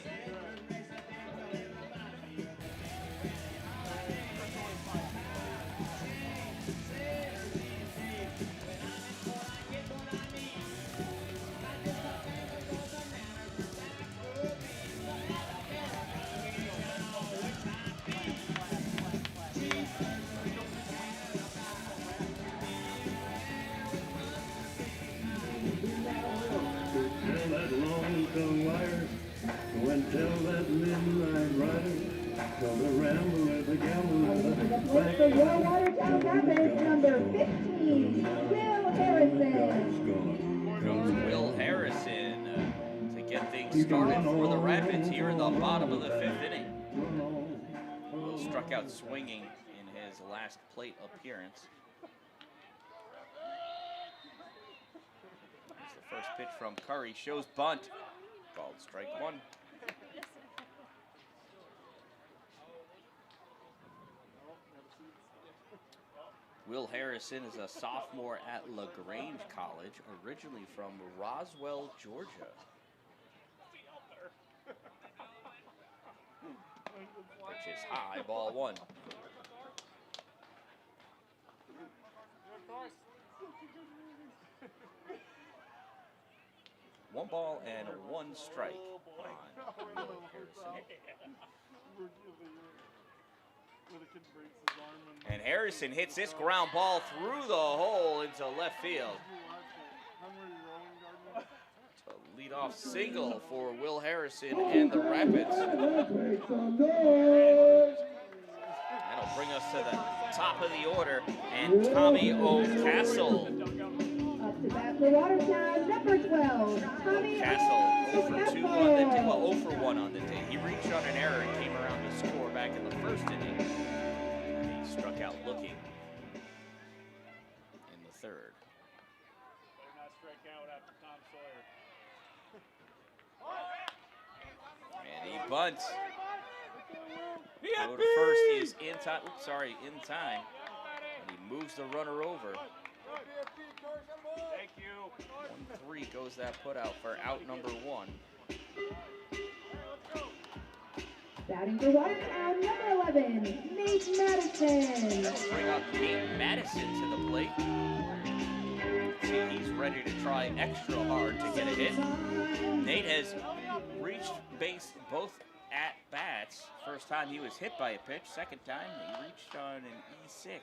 Tell that long-tongued liar, go and tell that midnight rider, go to ramble with the gambler. Look for your Watertown Rapids, number 15, Will Harrison. Comes Will Harrison to get things started for the Rapids here in the bottom of the 5th inning. Will struck out swinging in his last plate appearance. Here's the first pitch from Curry. Shows bunt. Called strike 1. Will Harrison is a sophomore at LaGrange College, originally from Roswell, Georgia. Pitch is high, ball 1. One ball and 1 strike on Will Harrison. And Harrison hits this ground ball through the hole into left field. A leadoff single for Will Harrison and the Rapids. That'll bring us to the top of the order. And Tommy O'Castle. Up to bat for Watertown, number 12, Tommy Castle 0 for 2 on the day. O'Castle. Well, 0 for 1 on the day. He reached on an error and came around to score back in the 1st inning. And he struck out looking in the 3rd. Better not strike out after Tom Sawyer. And he bunts. Go to first is in time. Oops, sorry, in time. And he moves the runner over. Thank you. 1-3 goes that put out for out number 1. Batting for Watertown, number 11, Nate Madison. Bring up Nate Madison to the plate. See, he's ready to try extra hard to get a hit. Nate has reached base both at bats. First time he was hit by a pitch. Second time he reached on an E6.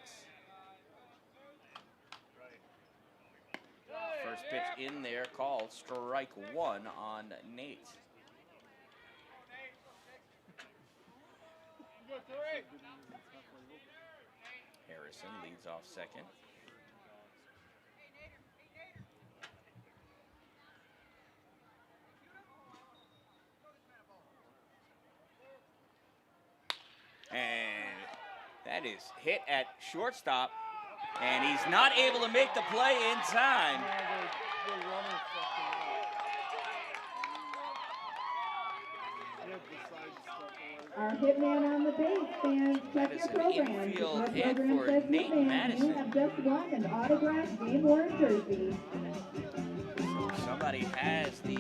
First pitch in there called strike 1 on Nate. Harrison leads off second. is hit at shortstop, and he's not able to make the play in time. Our hitman on the base, fans, check your program. Infield Our hit program for says Nate hitman. Madison. You have just won an autographed game-worn jersey. Somebody has the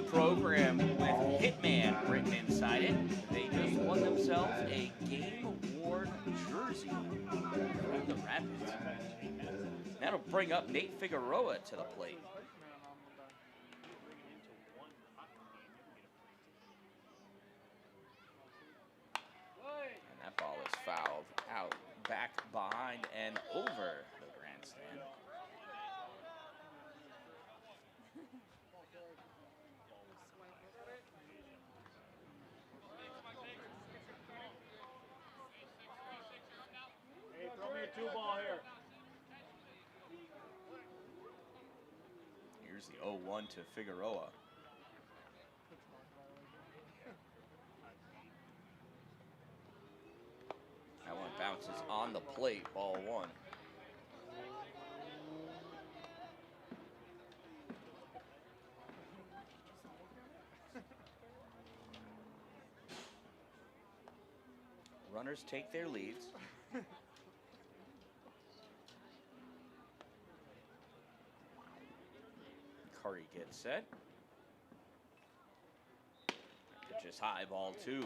program with Hitman written inside it. They just won themselves a game-worn jersey from the Rapids. That'll bring up Nate Figueroa to the plate. And that ball is fouled out, back, behind, and over the grandstand. Hey, throw me a 2-ball here. Here's the 0-1 to Figueroa. That one bounces on the plate, ball 1. Runners take their leads. Curry gets set. Pitch is high, ball 2.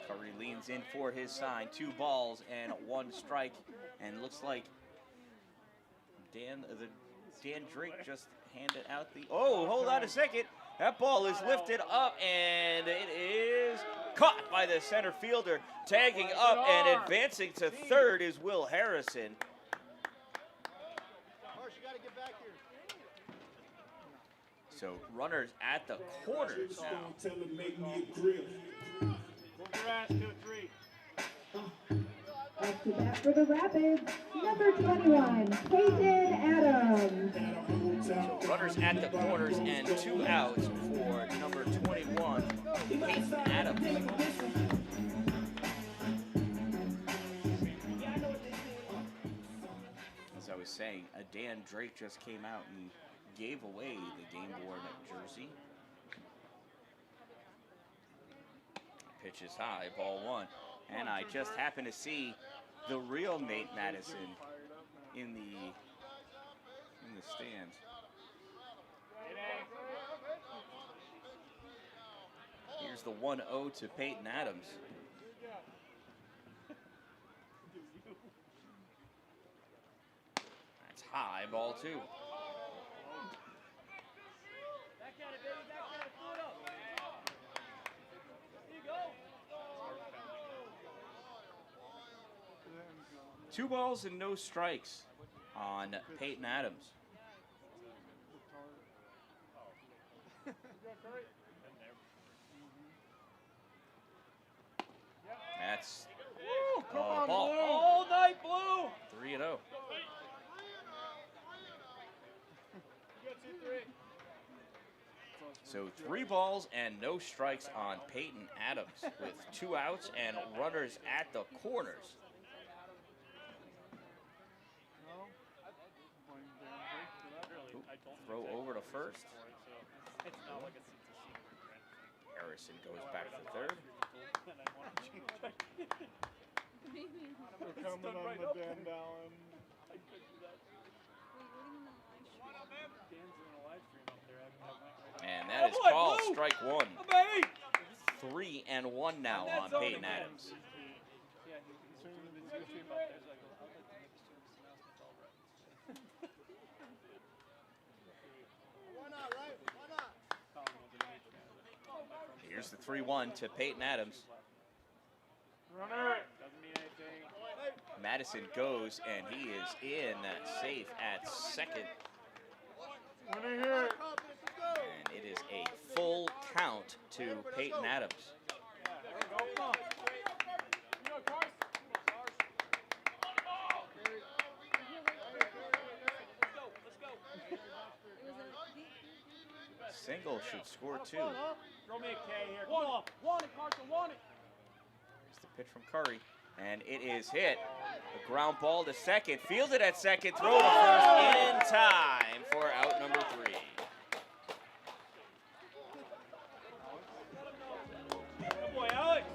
Curry leans in for his sign. 2 balls and 1 strike, and looks like Dan Drake just handed out the. Oh, hold on a second. That ball is lifted up, and it is caught by the center fielder. Tagging up and advancing to third is Will Harrison. So runners at the corners now. Up to bat for the Rapids, number 21, Peyton Adams. So runners at the corners and 2 outs for number 21, Peyton Adams. As I was saying, Dan Drake just came out and gave away the game-worn jersey. Pitch is high, ball 1. And I just happened to see the real Nate Madison in the stands. Here's the 1-0 to Peyton Adams. That's high, ball 2. Two balls and no strikes on Peyton Adams. That's a ball. All night, Blue. 3-0. So 3 balls and no strikes on Peyton Adams with 2 outs and runners at the corners. Throw over to first. Harrison goes back to third. We're coming on the Dan Dallin. And that is called strike 1. 3-1 now on Peyton Adams. Here's the 3-1 to Peyton Adams. Runner. Doesn't mean anything. Madison goes, and he is in safe at second. Runner here. And it is a full count to Peyton Adams. single should score 2. Throw me a K here. Come on. Want it, Carson, want it. Here's the pitch from Curry, and it is hit. A ground ball to second, fielded at second, throw to first in time for out number 3. Good boy, Alex.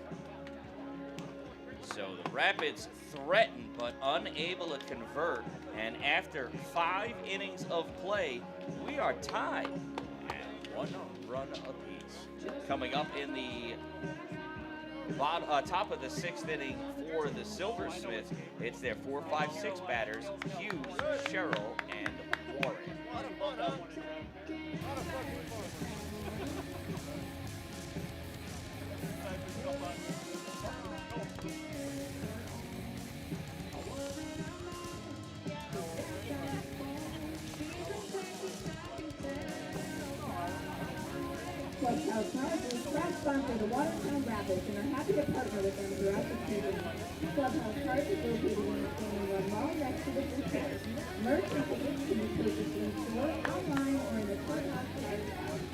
So the Rapids threaten but unable to convert, and after 5 innings of play, we are tied at 1 run apiece. Coming up in the top of the 6th inning for the Silversmiths, it's their 4, 5, 6 batters, Hughes, Sherrill, and Warren. Clubhouse Cards is proud sponsor the Watertown Rapids and are happy to partner with them throughout the season. Clubhouse Cards is located in the Standing Room Mall next to the resort. Merch and tickets can be purchased in store, online, or in the Clubhouse Cards house.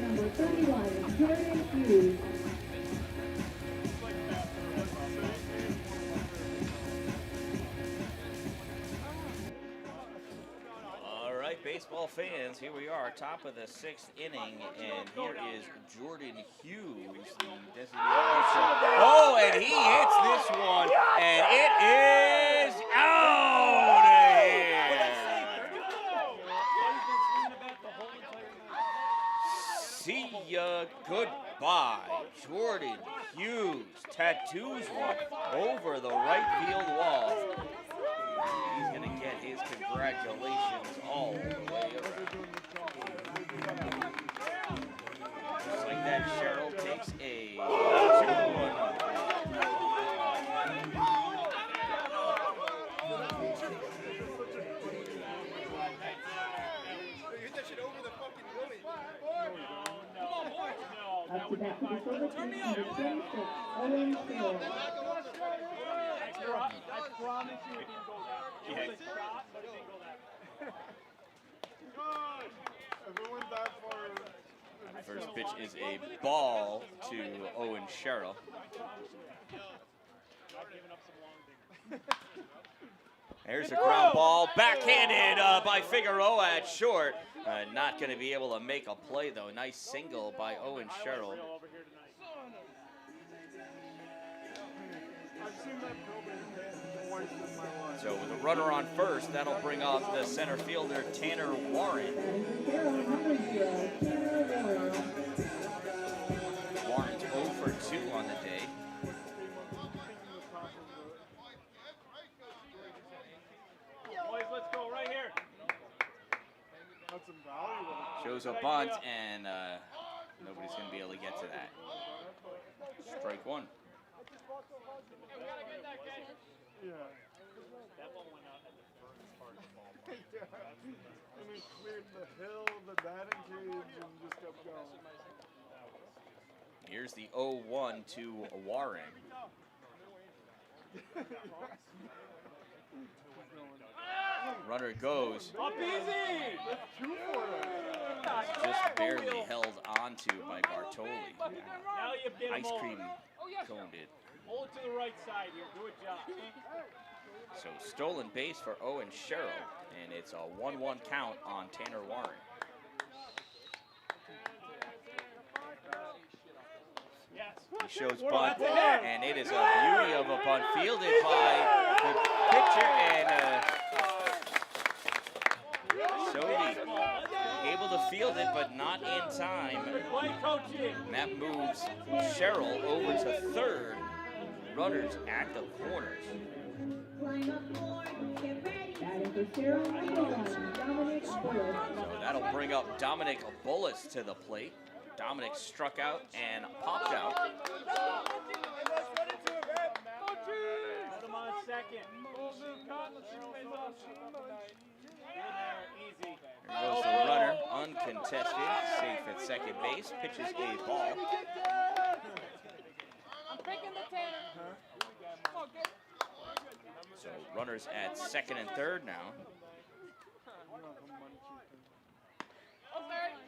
Number 31, Jordan Hughes. All right, baseball fans, here we are, top of the 6th inning, and here is Jordan Hughes, the designated pitcher. Oh, and he hits this one, and it is out of here. See ya, goodbye. Jordan Hughes tattoos one over the right field wall. He's going to get his congratulations all the way around. Just like that, Sherrill takes a 2-1. Up to bat for the Silversmiths, number 26, Owen Sherrill. I promise you it didn't go that. It was a shot, but it didn't go that. Good! If it went that far, First pitch is a ball to Owen Sherrill. Not giving up some long dingers. There's a ground ball, backhanded by Figueroa at short. Not going to be able to make a play, though. Nice single by Owen Sherrill. So with a runner on first, that'll bring up the center fielder, Tanner Warren. Warren's 0 for 2 on the day. Boys, let's go right here. Shows a bunt, and nobody's going to be able to get to that. Strike 1. yeah. That ball went out at the furthest part of the ballpark. Yeah. And it cleared the hill, the batting cage, and just kept going. Here's the 0-1 to Warren. Runner goes. Up easy! Just barely held onto by Bartoli. Now you get him Ice over. cream coned it. Hold it to the right side here. Do a job. So stolen base for Owen Sherrill, and it's a 1-1 count on Tanner Warren. He shows bunt, and it is a beauty of a bunt fielded by the pitcher, and Sovey able to field it, but not in time. And that moves Sherrill over to third. Runners at the corners. Batting for Sherrill, number 1, Dominic Bullis. So that'll bring up Dominic Bullis to the plate. Dominic struck out and popped out. Put him on second. Easy. There goes the runner, uncontested, safe at second base, pitches a ball. I'm picking the Tanner. Come on, get. So runners at second and third now.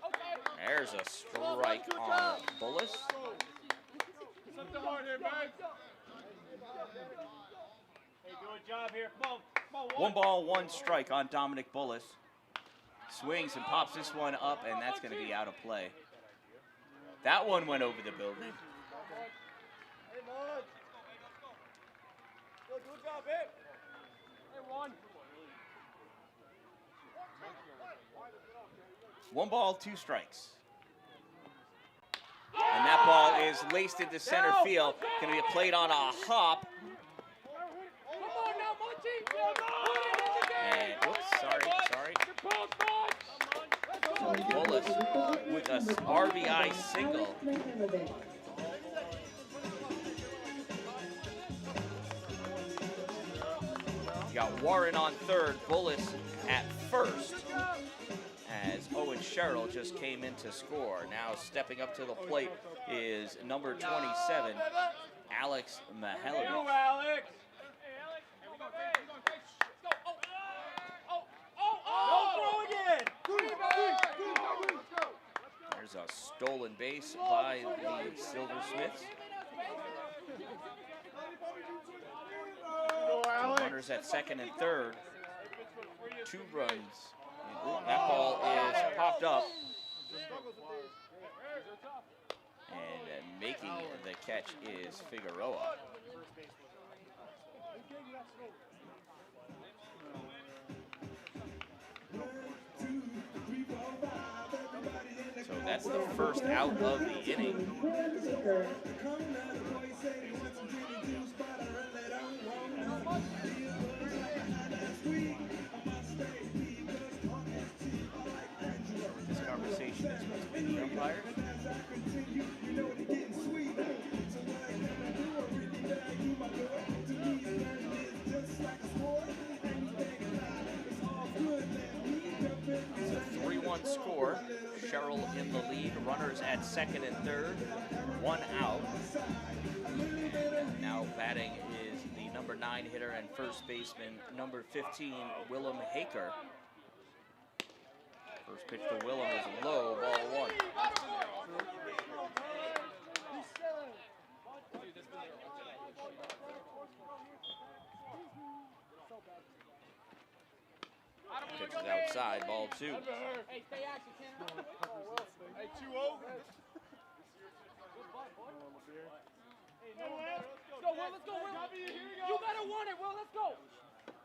Okay. There's a strike on Bullis. Something hard here, man. Hey, do a job here. Come on. One ball, one strike on Dominic Bullis. Swings and pops this one up, and that's going to be out of play. That one went over the building. Hey, Mud. Go, do a job, Vic. Hey, one. One ball, two strikes. And that ball is laced into center field. Going to be played on a hop. Come on now, Munchie. And, whoops, sorry. Bullis with a RBI single. You got Warren on third, Bullis at first, as Owen Sherrill just came in to score. Now stepping up to the plate is number 27, Alex Mihailovic. Hey, Alex. There's a stolen base by the Silversmiths. So runners at second and third. 2 runs. That ball is popped up. And making the catch is Figueroa. So that's the first out of the inning. This conversation is between the umpires. It's a 3-1 score. Sherrill in the lead. Runners at second and third. 1 out. And now batting is the number 9 hitter and first baseman, number 15, Willem Haker. First pitch to Willem is low, ball 1. Pitch is outside, ball 2. Hey, stay active, Tanner. Hey, 2-0. Let's go, Will. You better want it, Will. Let's go.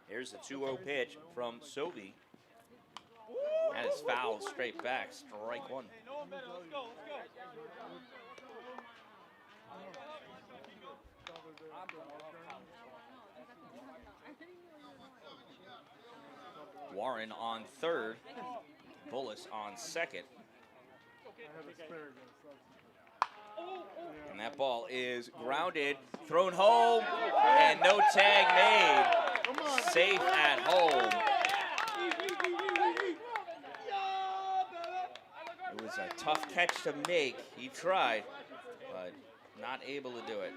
Here's the 2-0 pitch from Sovey. That is foul straight back, strike 1. Warren on third, Bullis on second. And that ball is grounded, thrown home, and no tag made. Safe at home. It was a tough catch to make. He tried, but not able to do it.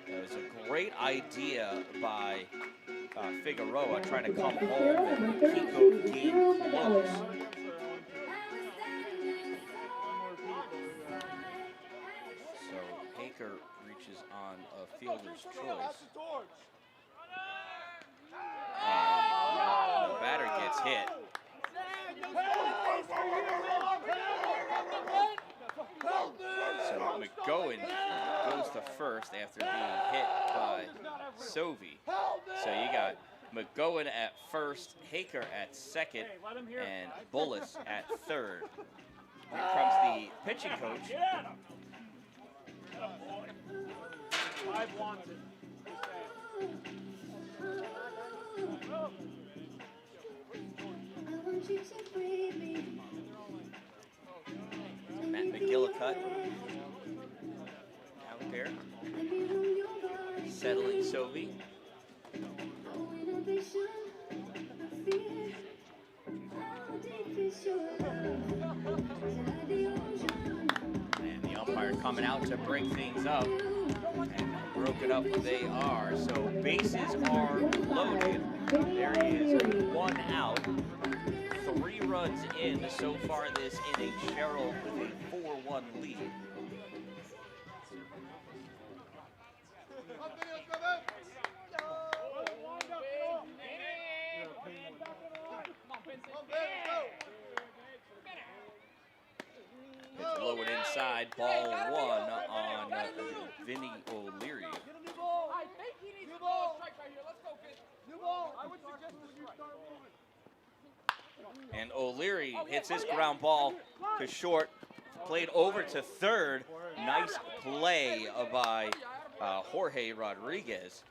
It was a great idea by Figueroa trying to come home and keep the game close. So Haker reaches on a fielder's choice. And the batter gets hit. So McGowan goes to first after being hit by Sovey. So you got McGowan at first, Haker at second, and Bullis at third. Here comes the pitching coach. Get at him. Get him, boy. 5 wants it. Matt McGillicuddy out there, settling Sovey. And the umpire coming out to break things up. And broke it up they are. So bases are loaded. There is 1 out. 3 runs in so far this inning. Sherrill with a 4-1 lead. It's low and inside, ball 1 on Vinny O'Leary. I think he needs to go strike right here. Let's go, Finn. New ball. I would suggest when you start moving. And O'Leary hits his ground ball to short, played over to third. Nice play by Jorge Rodriguez.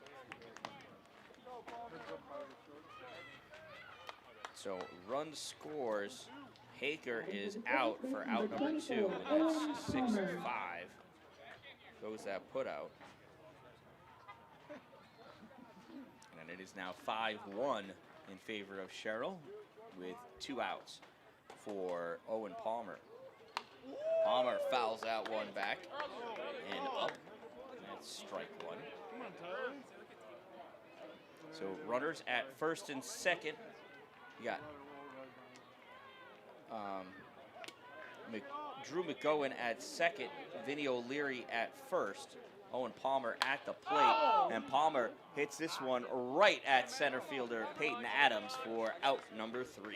So run scores. Haker is out for out number 2. That's 6-5. Goes that put out. And it is now 5-1 in favor of Sherrill with 2 outs for Owen Palmer. Palmer fouls out 1 back and up. And that's strike 1. So runners at first and second. You got Drew McGowan at second, Vinny O'Leary at first, Owen Palmer at the plate, and Palmer hits this one right at center fielder Peyton Adams for out number 3.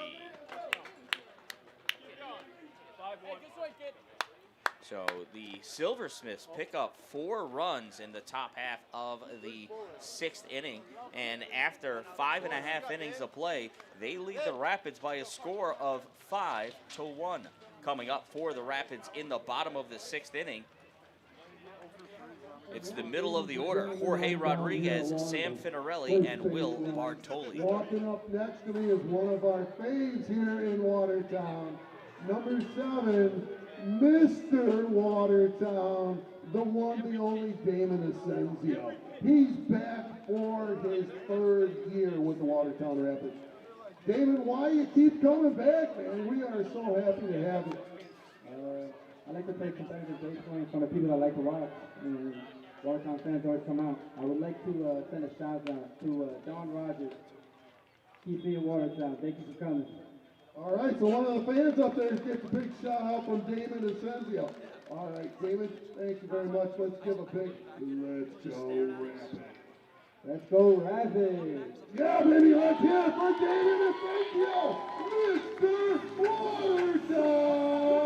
So the Silversmiths pick up 4 runs in the top half of the 6th inning, and after 5.5 innings of play, they lead the Rapids by a score of 5-1. Coming up for the Rapids in the bottom of the 6th inning, it's the middle of the order: Jorge Rodriguez, Sam Finarelli, and Will Bartoli. Walking up next to me is one of our faves here in Watertown, number 7. Mr. Watertown, the one, the only Damon Asensio. He's back for his 3rd year with the Watertown Rapids. Damon, why you keep coming back, man? We are so happy to have you. I like to play competitive baseball in front of people that like to watch. And Watertown fans always come out. I would like to send a shout out to Don Rogers. Keep me in Watertown. Thank you for coming. All right, so one of the fans up there gets a big shout out from Damon Asensio. All right, Damon, thank you very much. Let's give a big let's go Rapids. Let's go Rapids. Yeah, baby, let's hear it for Damon Asensio, Mr. Watertown.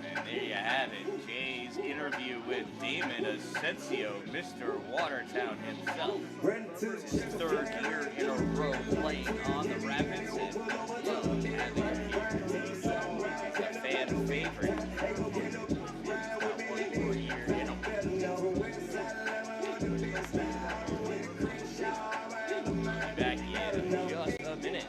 And there you have it, Jay's interview with Damon Asensio, Mr. Watertown himself. His 3rd year in a row playing on the Rapids, and love having him here. He's a fan favorite. Got 1 more year in him. Back in just a minute.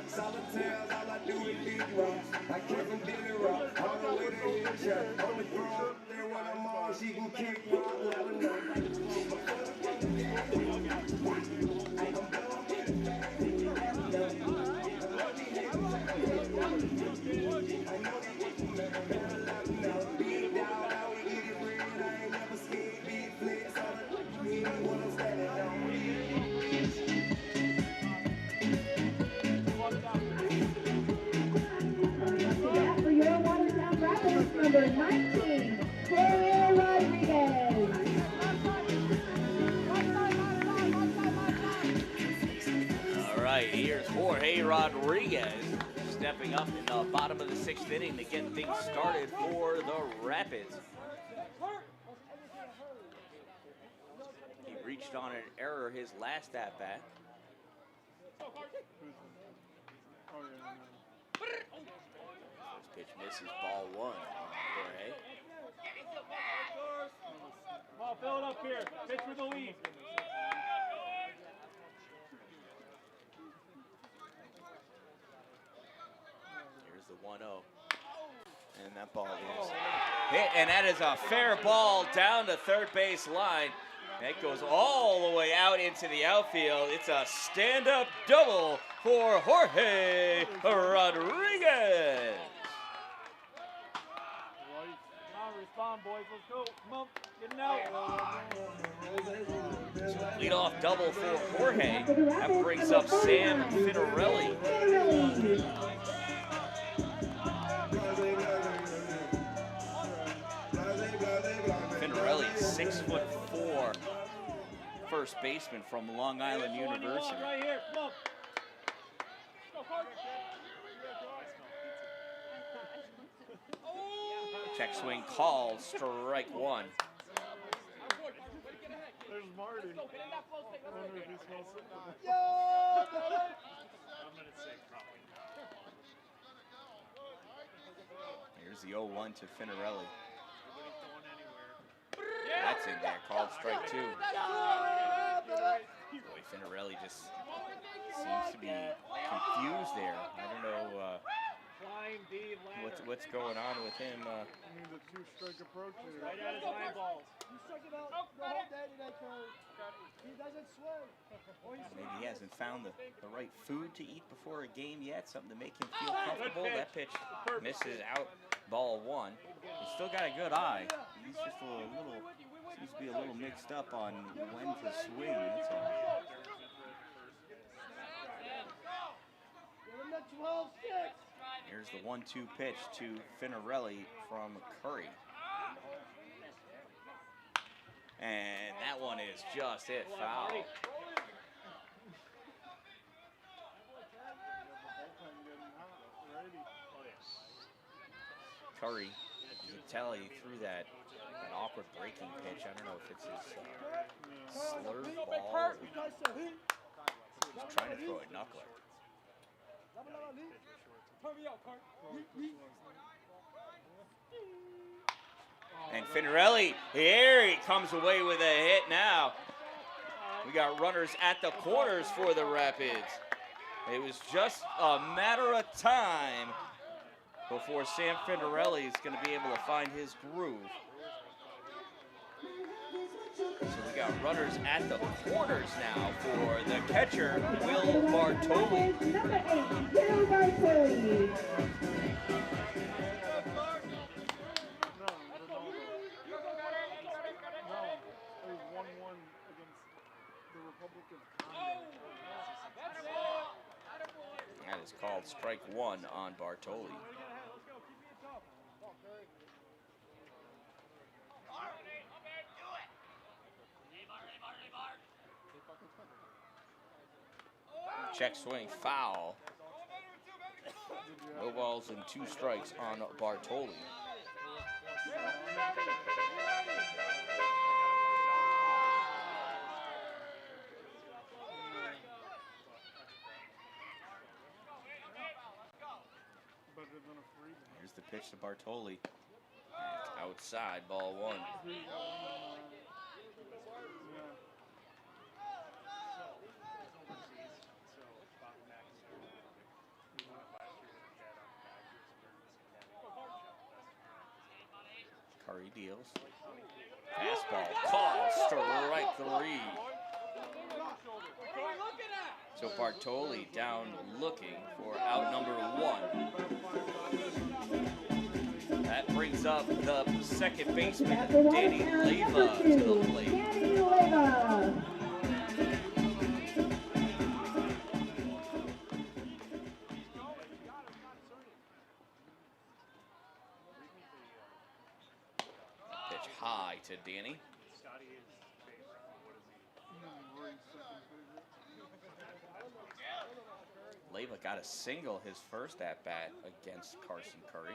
Solitaires, all I do is big rocks. I came from Billy Rock, all the way to Hitcher. On the throne, there when I'm on, she can kick rock, let her know. For your Watertown Rapids, number 19, Jorge Rodriguez. Rodriguez stepping up in the bottom of the 6th inning to get things started for the Rapids. He reached on an error his last at-bat. First pitch misses, ball 1. Jorge. Ball, fill it up here. Pitch for the lead. Here's the 1-0. And that ball is hit, and that is a fair ball down the third base line. That goes all the way out into the outfield. It's a stand-up double for Jorge Rodriguez. Come on, respond, boys. Let's go. Come on, get it out. Leadoff double for Jorge. That brings up Sam Finarelli. Finarelli, 6'4", first baseman from Long Island University. Right here. Come on. Check swing called, strike 1. There's Marty. I wonder if he smells it. I'm going to say probably not. Here's the 0-1 to Finarelli. That's in there, called strike 2. Boy, Finarelli just seems to be confused there. I don't know what's going on with him. I mean, the two-strike approach here. Right at his eyeballs. You strike it out the whole day today, Curry. He doesn't swing. Maybe he hasn't found the right food to eat before a game yet, something to make him feel comfortable. That pitch misses out, ball 1. He's still got a good eye. He's just a little seems to be a little mixed up on when to swing, that's all. Here's the 1-2 pitch to Finarelli from Curry. And that one is just it, foul. Curry, you can tell he threw that awkward breaking pitch. I don't know if it's his slurve ball or he's trying to throw a knuckler. And Finarelli, here he comes away with a hit now. We got runners at the corners for the Rapids. It was just a matter of time before Sam Finarelli is going to be able to find his groove. So we got runners at the corners now for the catcher, Will Bartoli. Number 8, Will Bartoli. That is called strike 1 on Bartoli. Check swing foul. No balls and 2 strikes on Bartoli. Here's the pitch to Bartoli. Outside, ball 1. Curry deals. Fastball called, strike 3. So Bartoli down looking for out number 1. That brings up the second baseman, Danny Leyva, to the plate. Danny Leyva. Pitch high to Danny. Leva got a single his first at bat against Carson Curry.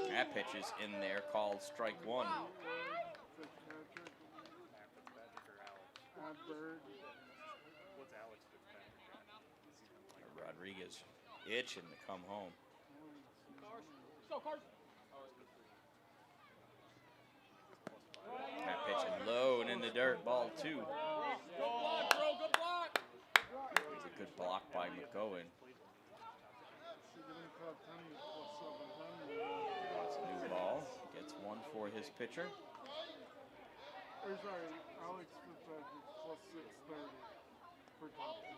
That pitch is in there, called strike one. Rodriguez itching to come home. That pitch low and in the dirt, ball two. It's a good block by McGowan. It's a new ball. Gets one for his pitcher. Alex Fitzpatrick plus 630 for top 10.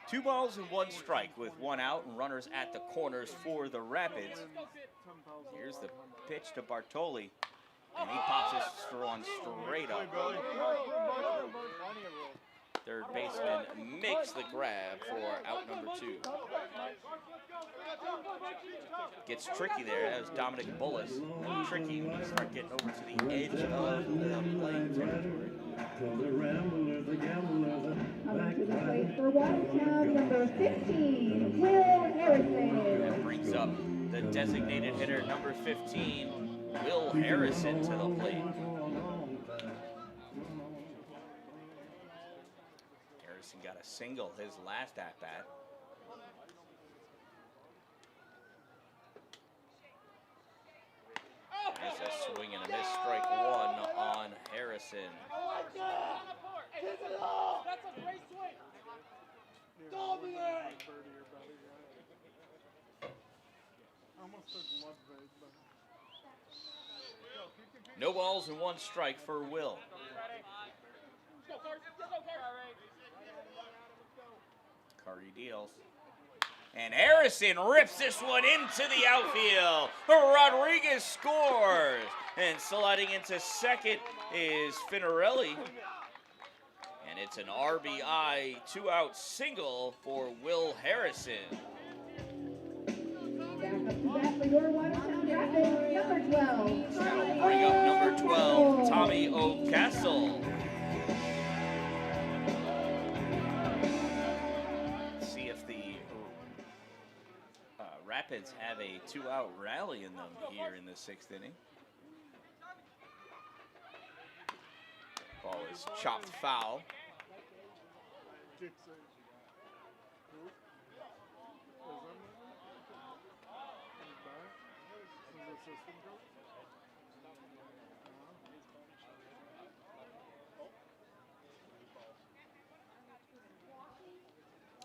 2 balls and 1 strike with 1 out and runners at the corners for the Rapids. Here's the pitch to Bartoli, and he pops his one straight up. Third baseman makes the grab for out number 2. Gets tricky there. That was Dominic Bullis. Tricky when you start getting over to the edge of the playing territory. Coming to the plate for Watertown, number 15, Will Harrison. That brings up the designated hitter, number 15, Will Harrison, to the plate. Harrison got a single his last at-bat. There's a swing and a miss, strike one on Harrison. That's a great swing. Dominate. Almost took love bait, but No balls and 1 strike for Will. Curry deals. And Harrison rips this one into the outfield. Rodriguez scores. And sliding into second is Finarelli. And it's an RBI 2-out single for Will Harrison. Back up to bat for your Watertown Rapids, number 12. That'll bring up number 12, Tommy O'Castle. Let's see if the Rapids have a 2-out rally in them here in the 6th inning. Ball is chopped foul.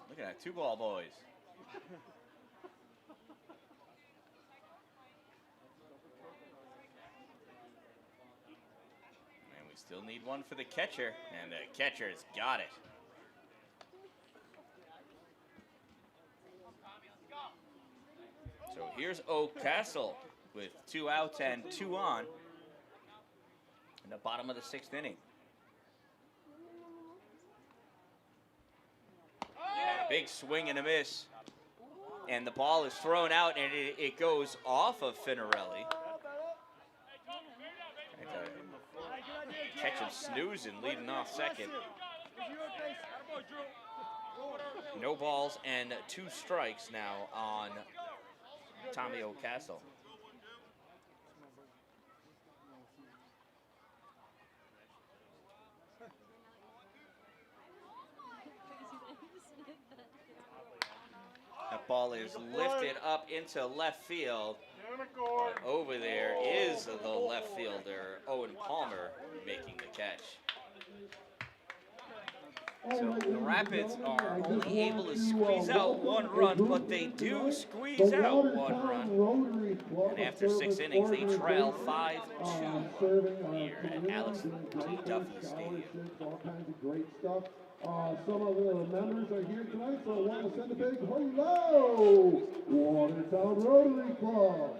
Look at that, 2-ball boys. And we still need one for the catcher, and the catcher's got it. So here's O'Castle with 2 outs and 2 on in the bottom of the 6th inning. Big swing and a miss. And the ball is thrown out, and it goes off of Finarelli. Catch him snoozing, leading off second. No balls and 2 strikes now on Tommy O'Castle. That ball is lifted up into left field. Over there is the left fielder, Owen Palmer, making the catch. So the Rapids are only able to squeeze out 1 run, but they do squeeze out 1 run. And after 6 innings, they trail 5-2 here at Alex T. Duffy Stadium. All kinds of great stuff. Some of the members are here tonight, so I want to send a big hello, Watertown Rotary Club.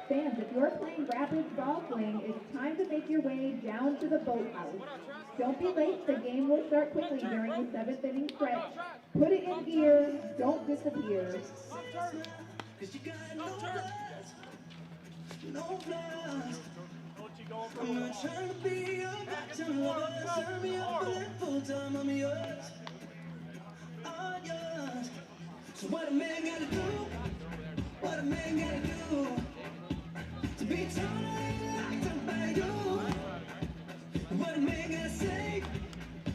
Fans, if you're playing Rapids golf swing, it's time to make your way down to the boathouse. Don't be late, the game will start quickly during the 7th inning stretch. Put it in gear, don't disappear. 'cause you got no flaws, no flaws. I'm not trying to be your part-time lover. Sign me up for that full-time, I'm yours, all yours. So what a man gotta do, what a man gotta do, to be totally locked up by you. What a man gotta say,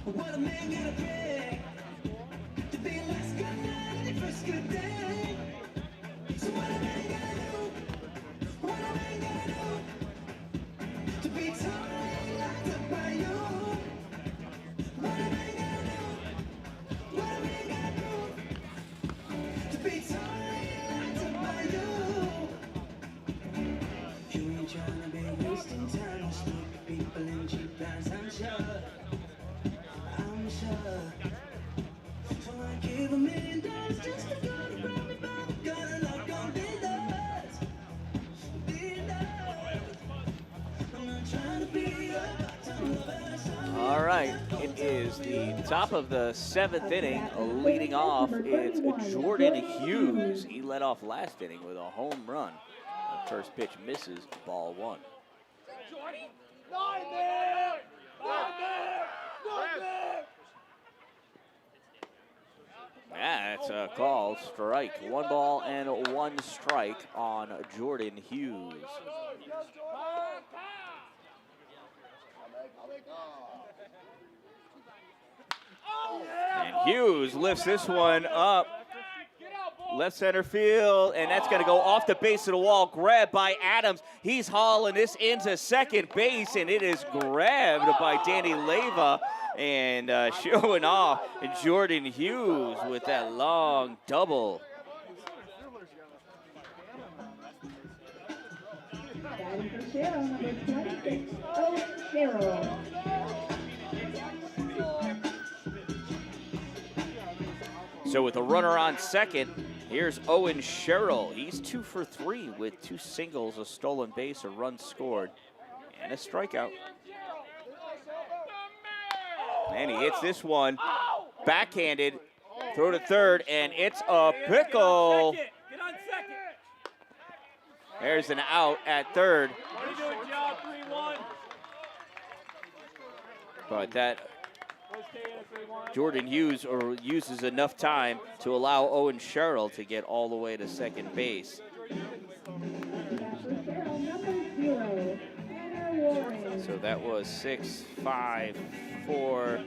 what a man gotta pray, to be your last good night and your first good day. So what a man gotta do, what a man gotta do, to be totally locked up by you. What a man gotta do, what a man gotta do, to be totally locked up by you. You ain't trying to be wasting time with stupid people and cheap guys, I'm sure, I'm sure. So I gave $1 million just to go to grab me by the collar, like on dealers, dealers. I'm not trying to be a bottom lover, so All right, it is the top of the 7th inning. Leading off, it's Jordan Hughes. He led off last inning with a home run. The first pitch misses, ball 1. Not there! Not there! Not there! Yeah, that's a call, strike. 1 ball and 1 strike on Jordan Hughes. And Hughes lifts this one up. Left center field, and that's going to go off the base of the wall. Grabbed by Adams. He's hauling this into second base, and it is grabbed by Danny Leyva. And showing off Jordan Hughes with that long double. Batting for Sherrill, number 26, Owen Sherrill. So with a runner on second, here's Owen Sherrill. He's 2 for 3 with 2 singles, a stolen base, a run scored, and a strikeout. And he hits this one, backhanded, throw to third, and it's a pickle. Get on second. There's an out at third. What are you doing, job? 3-1. But that Jordan Hughes uses enough time to allow Owen Sherrill to get all the way to second base. So that was 6, 5, 4,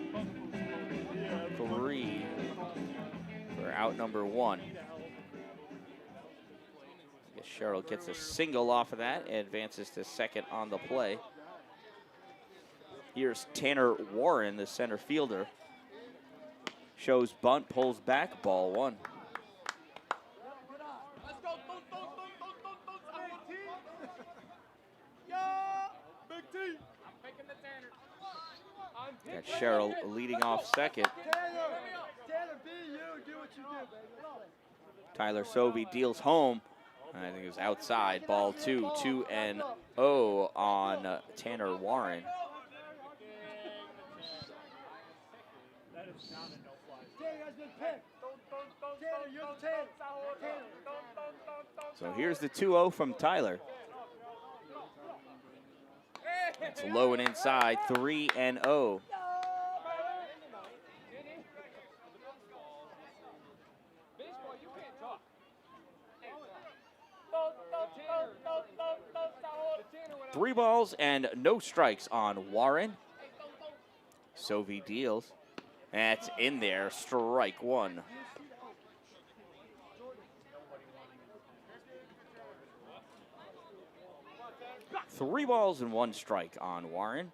3 for out number 1. I guess Sherrill gets a single off of that and advances to second on the play. Here's Tanner Warren, the center fielder. Shows bunt, pulls back, ball 1. Got Sherrill leading off second. Tyler Sovey deals home. I think it was outside, ball 2, 2-0 on Tanner Warren. So here's the 2-0 from Tyler. It's low and inside, 3-0. Three balls and no strikes on Warren. Sovey deals. That's in there, strike 1. Three balls and 1 strike on Warren.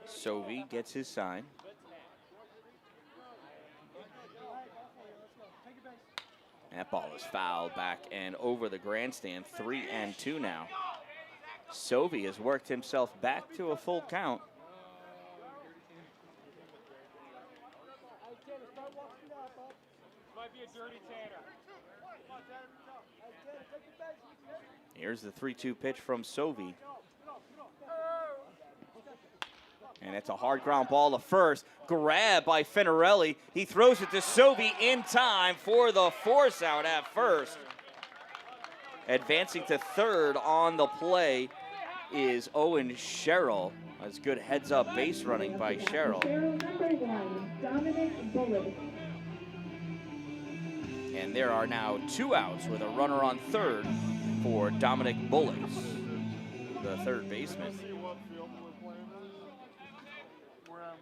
Sovey gets his sign. That ball is fouled back and over the grandstand, 3-2 now. Sovey has worked himself back to a full count. Might be a dirty Tanner. Here's the 3-2 pitch from Sovey. And it's a hard ground ball to first. Grab by Finarelli. He throws it to Sovey in time for the force out at first. Advancing to third on the play is Owen Sherrill. That's good heads-up base running by Sherrill. Sherrill number 1, Dominic Bullock. And there are now 2 outs with a runner on third for Dominic Bullock, the third baseman. See what field we're playing. Where I'm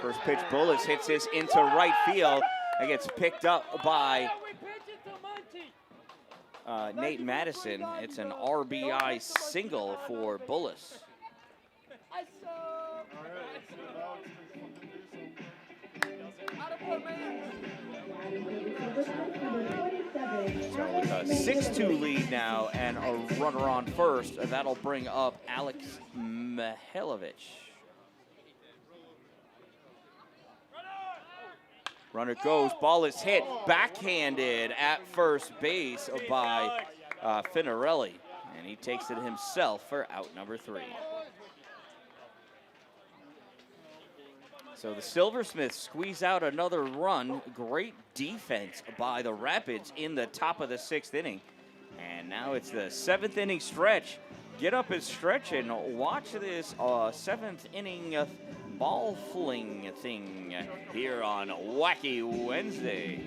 First pitch, Bullis hits this into right field. It gets picked up by Nate Madison. It's an RBI single for Bullis. So with a 6-2 lead now and a runner on first, that'll bring up Alex Mihailovic. Runner goes, ball is hit, backhanded at first base by Finarelli, and he takes it himself for out number 3. So the Silversmiths squeeze out another run. Great defense by the Rapids in the top of the 6th inning. And now it's the 7th inning stretch. Get up and stretch and watch this 7th inning ball fling thing here on Wacky Wednesday.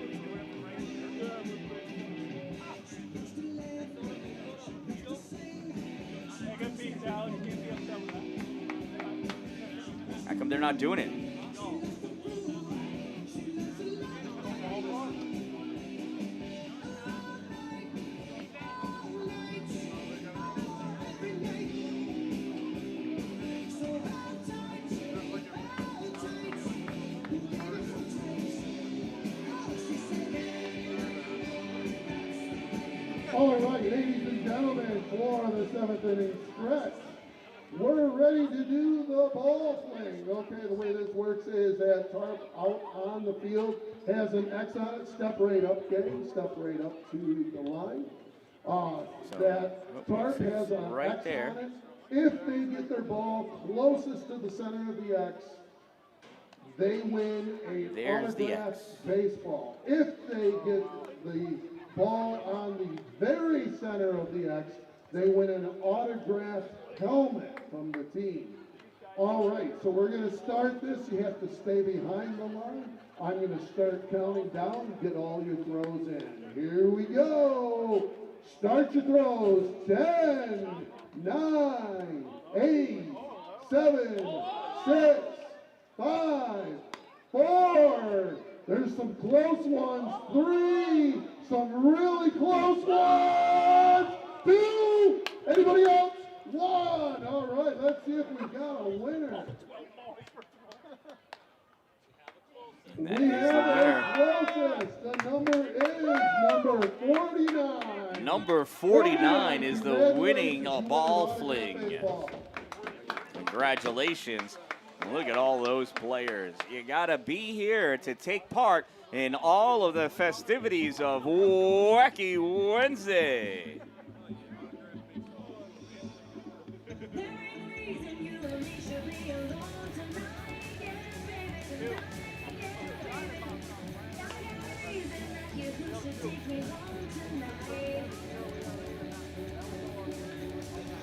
How come they're not doing it? All right, ladies and gentlemen, for the 7th inning stretch, we're ready to do the ball fling. Okay, the way this works is that tarp out on the field has an X on it. Step right up, gang. Step right up to the line. That tarp has an right X there. on it. If they get their ball closest to the center of the X, they win a There's the autographed X. baseball. If they get the ball on the very center of the X, they win an autographed helmet from the team. All right, so we're going to start this. You have to stay behind the line. I'm going to start counting down. Get all your throws in. Here we go. Start your throws. 10, 9, 8, 7, 6, 5, 4. There's some close ones. 3. Some really close ones. 2. Anybody else? 1. All right, let's see if we got a winner. And that We is the have winner. the closest. The number is number 49. Number 49 is the winning ball fling. Congratulations. And look at all those players. You gotta be here to take part in all of the festivities of Wacky Wednesday.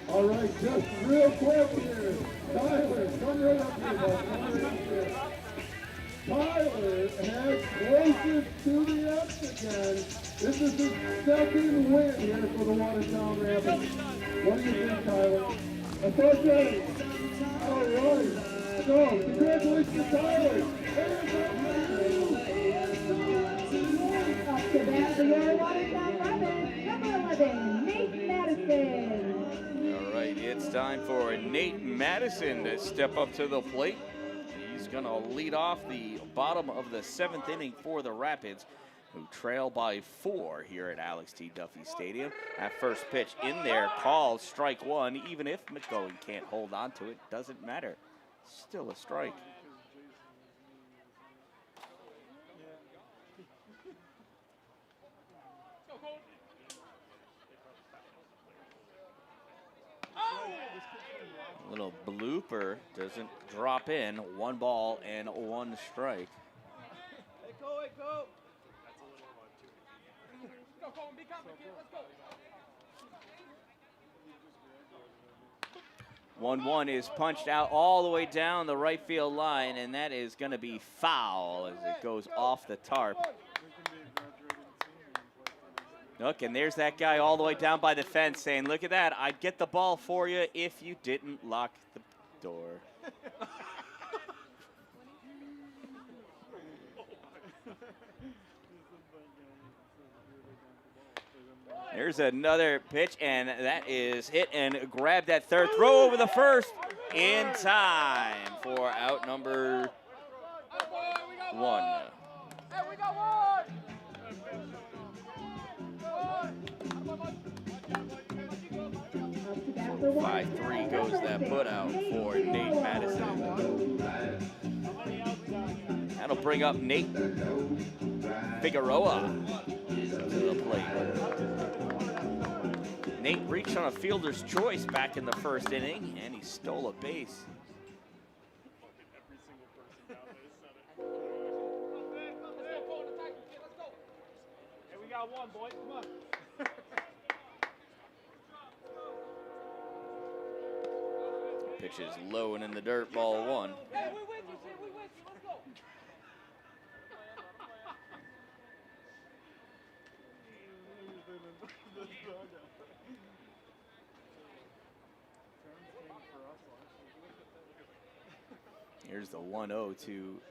All right, just real quick here. Tyler, come right up here, bud. Come right up here. Tyler has closest to the X again. This is his 2nd win here for the Watertown Rapids. What do you think, Tyler? That's okay. All right. So, congratulations to Tyler. Up to bat for your Watertown Rapids, number 11, Nate Madison. All right, it's time for Nate Madison to step up to the plate. He's going to lead off the bottom of the 7th inning for the Rapids, who trail by 4 here at Alex T. Duffy Stadium. That first pitch in there, called strike 1. Even if McGowan can't hold on to it, doesn't matter. Still a strike. Little blooper doesn't drop in. 1 ball and 1 strike. Hey, go, hey, go. That's a little too. Let's go, Colin. Be confident, kid. Let's go. 1-1 is punched out all the way down the right field line, and that is going to be foul as it goes off the tarp. Look, and there's that guy all the way down by the fence saying, look at that, I'd get the ball for you if you didn't lock the door. There's another pitch, and that is hit and grabbed at third. Throw over the first in time for out number 1. Hey, we got one. 5-3 goes that put out for Nate Madison. That'll bring up Nate Figueroa to the plate. Nate reached on a fielder's choice back in the first inning, and he stole a base. Hey, we got one, boys. Come on. Pitch is low and in the dirt, ball 1. Hey, we with you, kid. We with you. Let's go. Here's the 1-0 to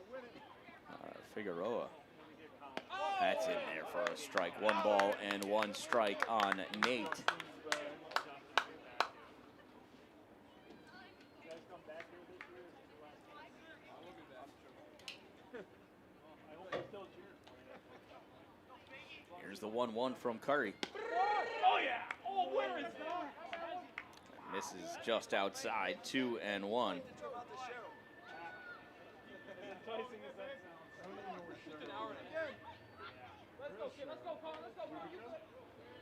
Figueroa. That's in there for a strike. 1 ball and 1 strike on Nate. Here's the 1-1 from Curry. Oh, yeah. Oh, where is that? Misses just outside. 2-1. Let's go, kid. Let's go, Colin. Let's go, Colin.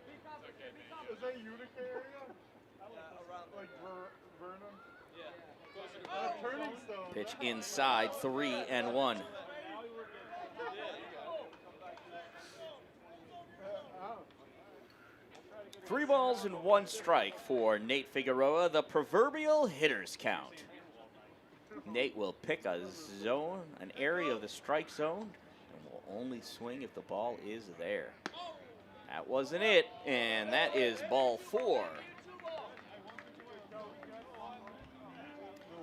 Be confident, kid. Be confident. Is that Utica area? Yeah, around Like Vernon? Yeah. Turning Stone. Pitch inside. 3-1. 3 balls and 1 strike for Nate Figueroa, the proverbial hitter's count. Nate will pick a zone, an area of the strike zone, and will only swing if the ball is there. That wasn't it, and that is ball 4.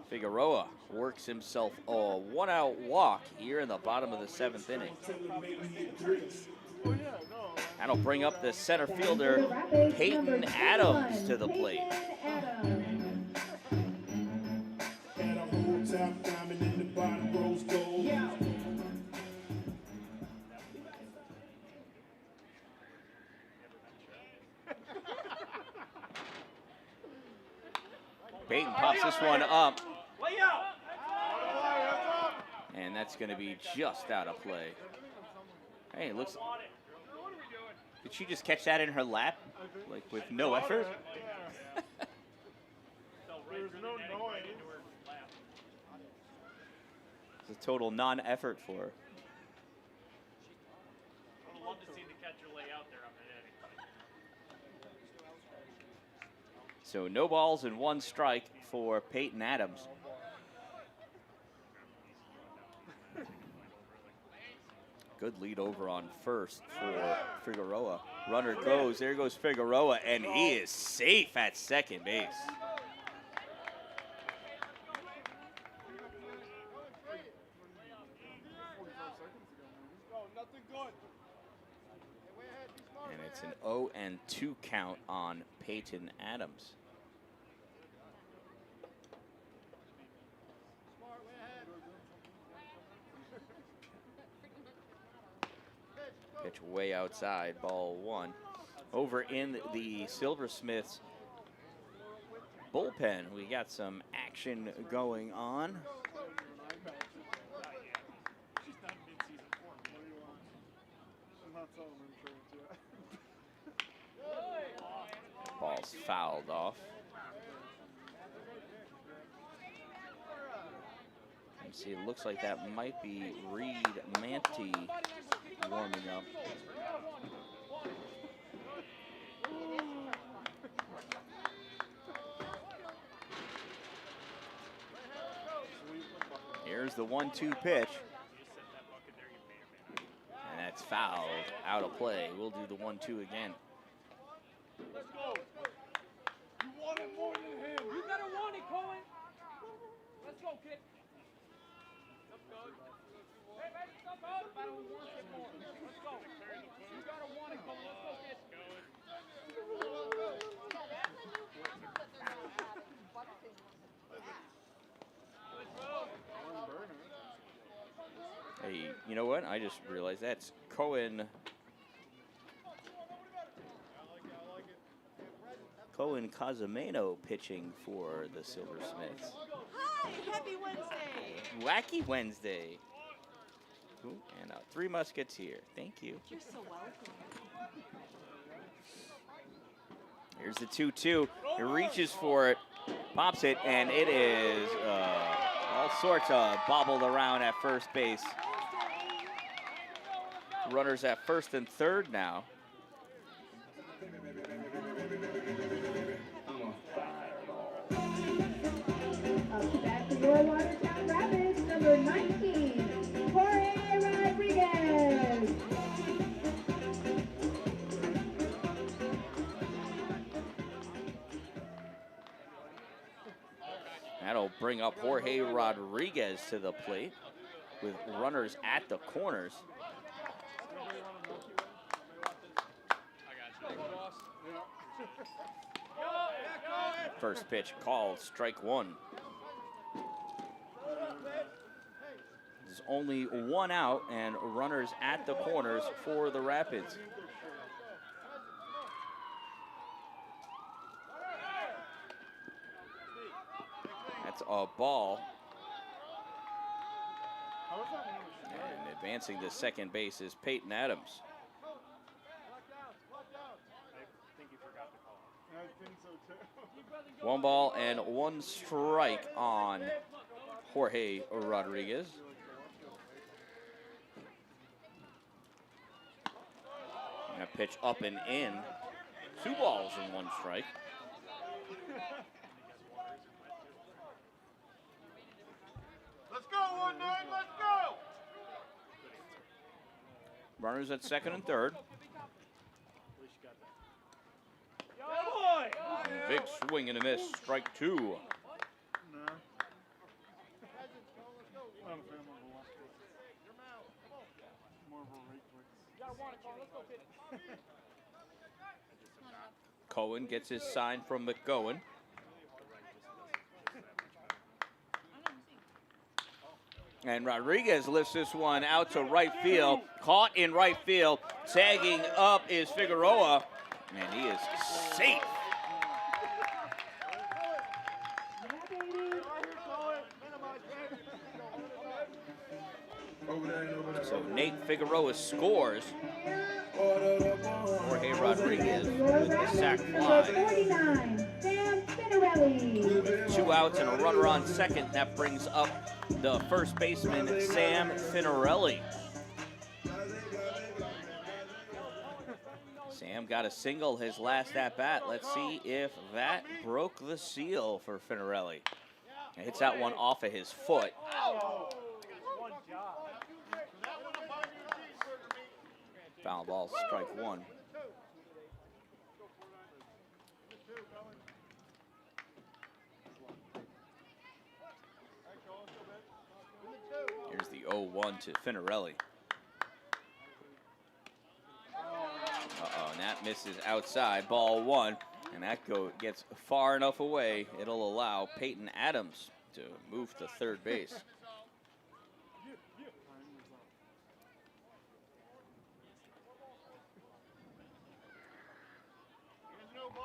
Figueroa works himself a 1-out walk here in the bottom of the 7th inning. That'll bring up the center fielder, Peyton Adams, to the plate. Peyton pops this one up. And that's going to be just out of play. Hey, it looks... Did she just catch that in her lap? Like, with no effort? There's no noise. It's a total non-effort for her. I would love to see the catcher lay out there on the head. So no balls and 1 strike for Peyton Adams. Good lead over on first for Figueroa. Runner goes, there goes Figueroa, and he is safe at second base. And it's an 0-2 count on Peyton Adams. Pitch way outside, ball 1. Over in the Silversmiths bullpen, we got some action going on. Ball's fouled off. Let's see, it looks like that might be Reed Manti warming up. Here's the 1-2 pitch. And that's fouled, out of play. We'll do the 1-2 again. Let's go. You want it more than him. You gotta want it, Cohen. Let's go, kid. Let's go. Hey, baby, stop out. If I don't want it more. Let's go. You gotta want it, Cohen. Let's go, kid. Hey, you know what? I just realized that's Cohen Cozumeno pitching for the Silversmiths. Hi, happy Wednesday. Wacky Wednesday. Ooh, and 3 Musketeer. Thank you. You're so welcome. Here's the 2-2. He reaches for it, pops it, and it is all sorts of bobbled around at first base. Runners at first and third now. Up to bat for your Watertown Rapids, number 19, Jorge Rodriguez. That'll bring up Jorge Rodriguez to the plate with runners at the corners. First pitch called, strike one. There's only 1 out and runners at the corners for the Rapids. That's a ball. And advancing to second base is Peyton Adams. I think so too. 1 ball and 1 strike on Jorge Rodriguez. And a pitch up and in. 2 balls and 1 strike. Let's go, 1-9. Let's go. Runners at second and third. Big swing and a miss. Strike 2. No. I'm a fan of the left foot. More of a right foot. You gotta want it, Cohen. Let's go, kid. Cohen gets his sign from McGowan. And Rodriguez lifts this one out to right field. Caught in right field. Tagging up is Figueroa. And he is safe. So Nate Figueroa scores. Jorge Rodriguez with the sac fly. 49, Sam Finarelli. 2 outs and a runner on second. That brings up the first baseman, Sam Finarelli. Sam got a single his last at-bat. Let's see if that broke the seal for Finarelli. He hits that one off of his foot. Foul ball, strike 1. Here's the 0-1 to Finarelli. And that misses outside, ball 1. And that gets far enough away, it'll allow Peyton Adams to move to third base.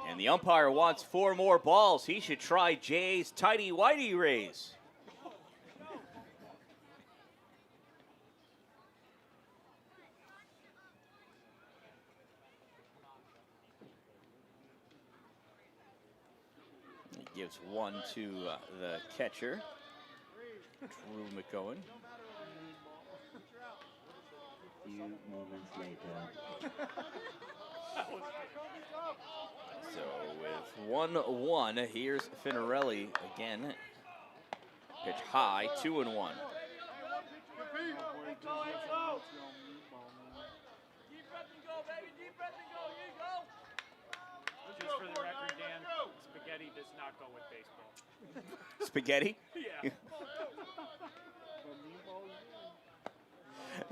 And the umpire wants 4 more balls. He should try Jay's tighty-whitey raise. He gives 1 to the catcher. Drew McCohen. Few moments later. So with 1-1, here's Finarelli again. Pitch high, 2-1. Deep breath and go, baby. Deep breath and go. Here you go. Just for the record, Dan, spaghetti does not go with baseball. Spaghetti? Yeah.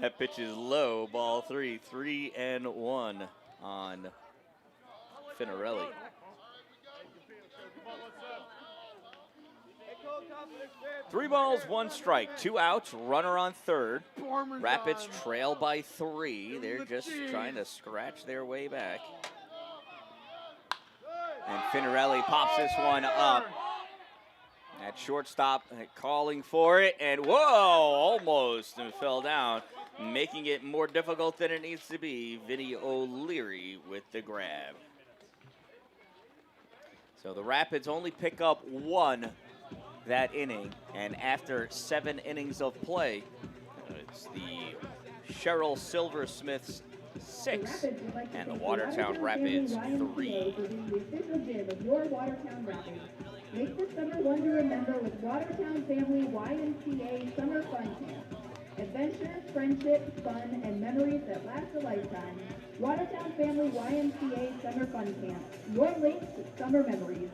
That pitch is low, ball 3, 3-1 on Finarelli. 3 balls, 1 strike, 2 outs, runner on third. Rapids trail by 3. They're just trying to scratch their way back. And Finarelli pops this one up. At shortstop, calling for it, and whoa, almost fell down, making it more difficult than it needs to be. Vinny O'Leary with the grab. So the Rapids only pick up 1 that inning, and after 7 innings of play, it's the Sherrill Silversmiths 6 and the Watertown Rapids 3. Your Watertown Rapids. Make this summer one to remember with Watertown Family YMCA Summer Fun Camp. Adventure, friendship, fun, and memories that last a lifetime. Watertown Family YMCA Summer Fun Camp. Your link to summer memories.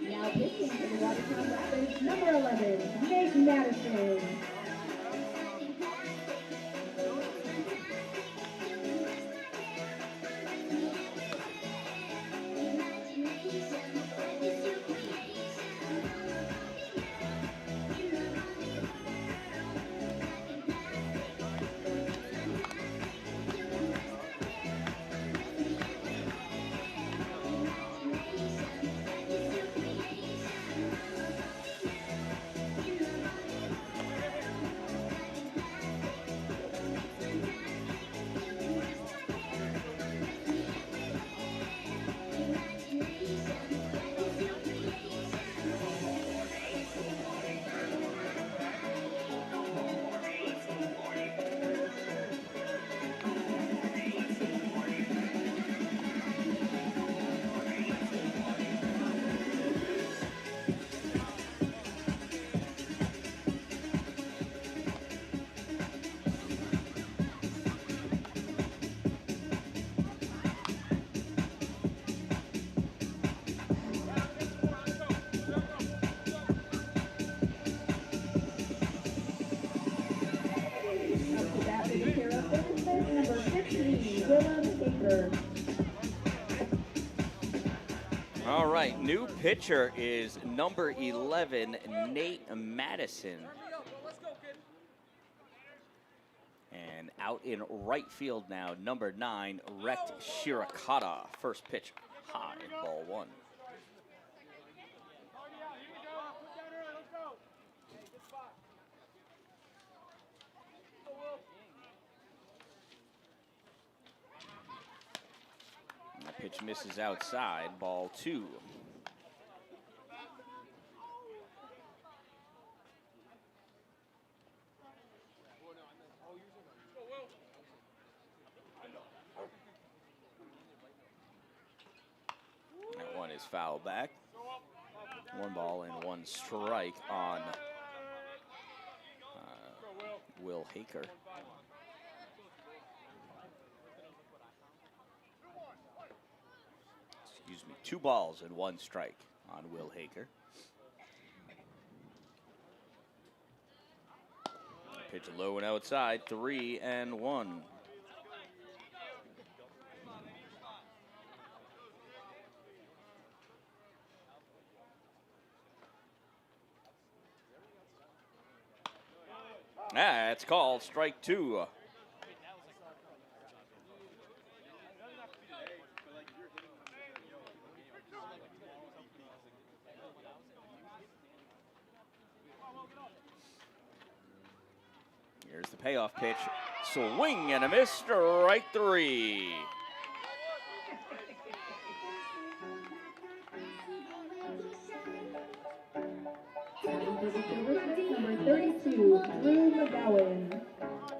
Now pitching for the Watertown Rapids, number 11, Nate Madison. All right, new pitcher is number 11, Nate Madison. And out in right field now, number 9, Rhett Shirokata. First pitch high, ball 1. The pitch misses outside, ball 2. That one is fouled back. 1 ball and 1 strike on Will Haker. Excuse me, 2 balls and 1 strike on Will Haker. Pitch low and outside, 3-1. That's called strike 2. Here's the payoff pitch. Swing and a miss, strike 3. Number 32, Drew McGowan.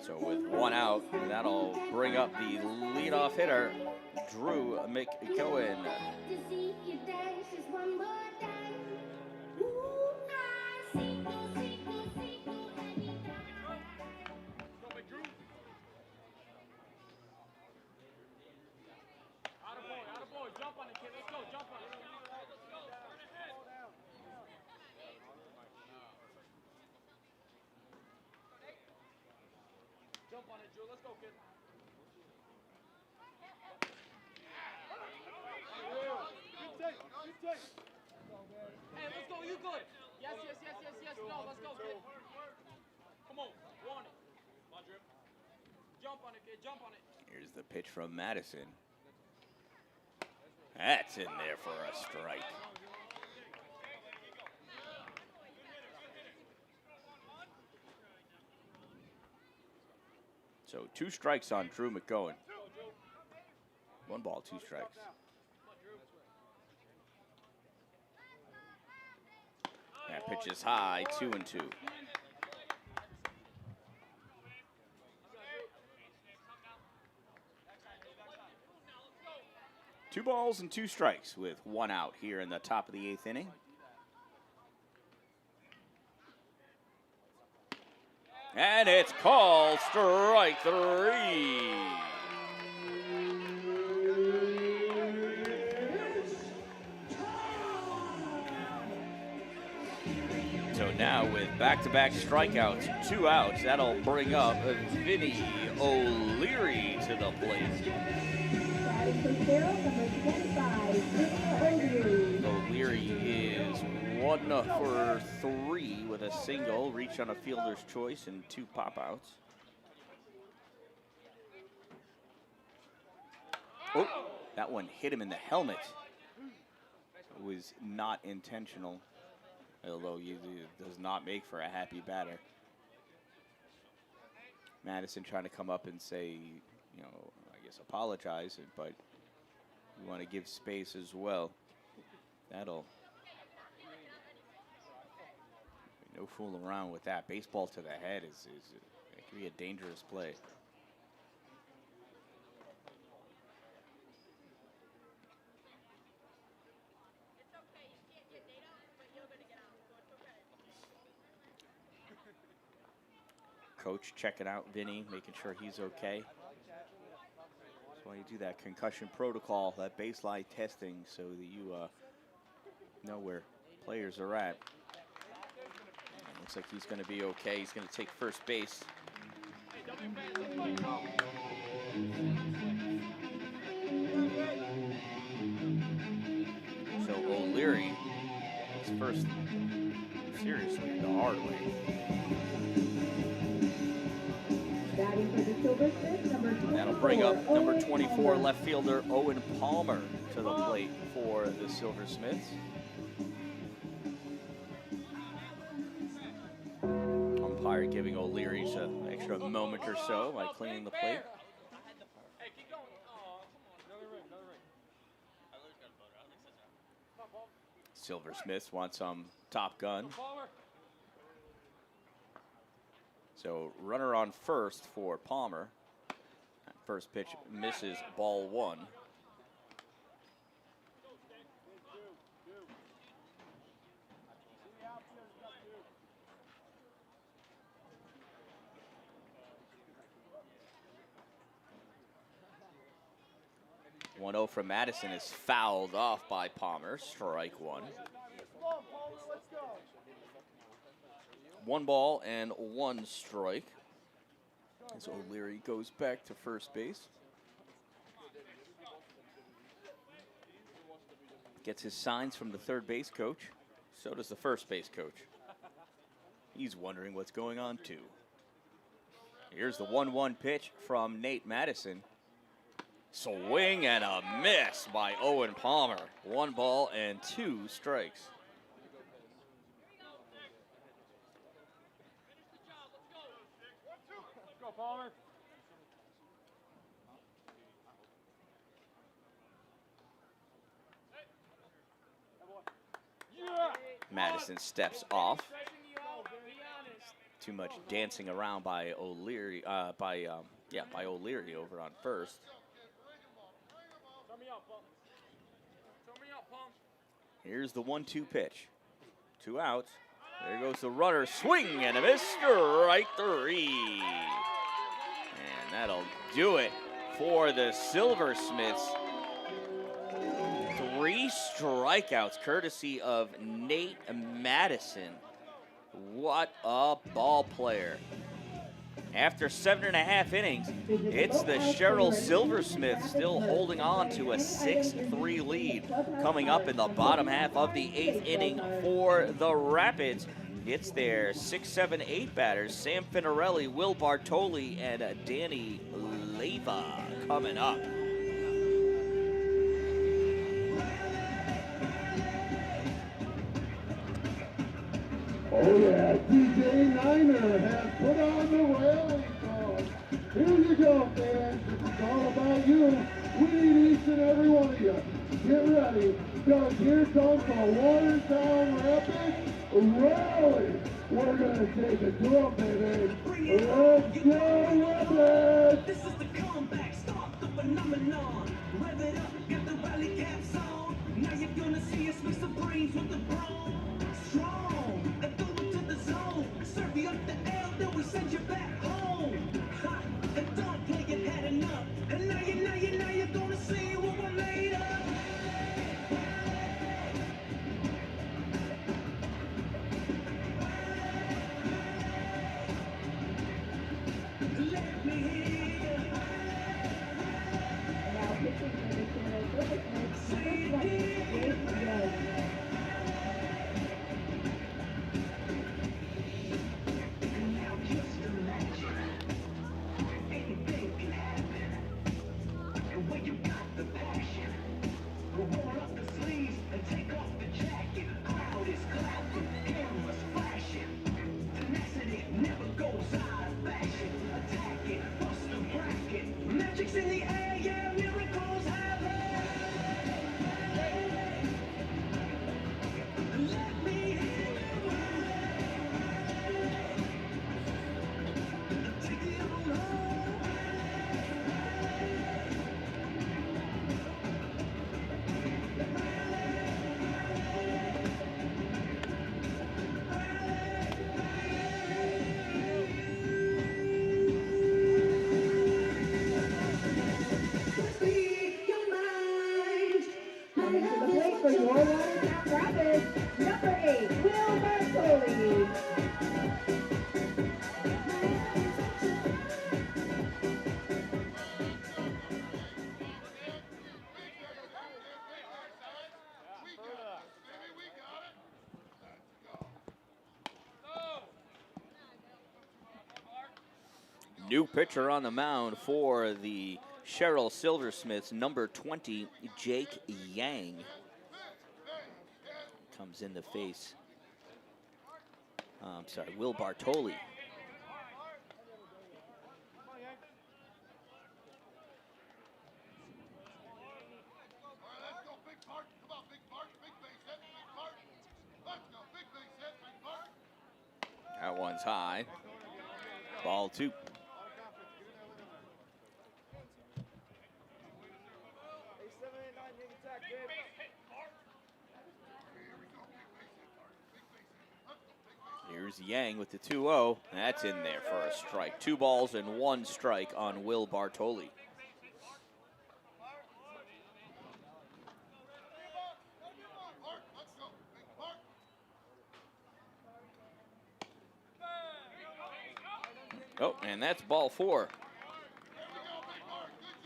So with 1 out, that'll bring up the leadoff hitter, Drew McGowan. Jump on it, kid. Let's go. Jump on it. Jump on it, Drew. Let's go, kid. Hey, let's go. You good? Yes. No, let's go, kid. Come on. Want it. Come on, Drew. Jump on it, kid. Jump on it. Here's the pitch from Madison. That's in there for a strike. So 2 strikes on Drew McGowan. 1 ball, 2 strikes. That pitch is high, 2-2. Two balls and 2 strikes with 1 out here in the top of the 8th inning. And it's called strike 3. So now with back-to-back strikeouts, 2 outs, that'll bring up Vinny O'Leary to the plate. O'Leary is 1 for 3 with a single, reach on a fielder's choice, and 2 pop-outs. Oh, that one hit him in the helmet. It was not intentional, although it does not make for a happy batter. Madison trying to come up and say, you know, I guess apologize, but you want to give space as well. That'll no fooling around with that. Baseball to the head it can be a dangerous play. Coach checking out Vinny, making sure he's okay. That's why you do that concussion protocol, that baseline testing, so that you know where players are at. Looks like he's going to be okay. He's going to take first base. So O'Leary is first, seriously, the hard way. That'll bring up number 24 left fielder Owen Palmer to the plate for the Silversmiths. Umpire giving O'Leary an extra moment or so by cleaning the plate. Silversmiths want some Top Gun. So runner on first for Palmer. That first pitch misses, ball 1. One-0 from Madison is fouled off by Palmer. Strike 1. 1 ball and 1 strike. As O'Leary goes back to first base. Gets his signs from the third base coach. So does the first base coach. He's wondering what's going on too. Here's the 1-1 pitch from Nate Madison. Swing and a miss by Owen Palmer. 1 ball and 2 strikes. Let's go, Palmer. Madison steps off. Too much dancing around by O'Leary, by O'Leary over on first. Here's the 1-2 pitch. 2 outs. There goes the runner. Swing and a miss. Strike 3. And that'll do it for the Silversmiths. 3 strikeouts courtesy of Nate Madison. What a ball player. After 7.5 innings, it's the Sherrill Silversmiths still holding on to a 6-3 lead. Coming up in the bottom half of the 8th inning for the Rapids, it's their 6, 7, 8 batters, Sam Finarelli, Will Bartoli, and Danny Leyva coming up. Oh yeah, DJ Niner has put on the rally song. Here you go, fans. This is all about you. We need each and every one of you. Get ready, because here comes the Watertown Rapids rally. We're gonna take it to them, baby. Let's go, Rapids! This is the comeback, start the phenomenon. Rev it up, get the rally caps on. Now you're gonna see us mix the brains with the brawn. Strong, and throw it to the zone. Serve you up the L, then we send you back home. Ha, and don't play it had enough. And now you're gonna see what we're made of. Let me hear you. Now pitching for the Sherrill Silversmiths, number 20, Jake Young. Now just imagine, anything can happen. And when you got the passion, we'll roll up the sleeves and take off the jacket. Crowd is clapping, cameras flashing. Tenacity never goes out of fashion. Attack it, bust the bracket. Magic's in the air, yeah, miracles happen. Let me hear you. Take it on home. Speak your mind. Coming to the plate for your Watertown Rapids, number 8, Will Bartoli. New pitcher on the mound for the Sherrill Silversmiths, number 20, Jake Yang. Comes in the face. Will Bartoli. That one's high. Ball 2. Here's Yang with the 2-0. That's in there for a strike. 2 balls and 1 strike on Will Bartoli. Oh, and that's ball 4.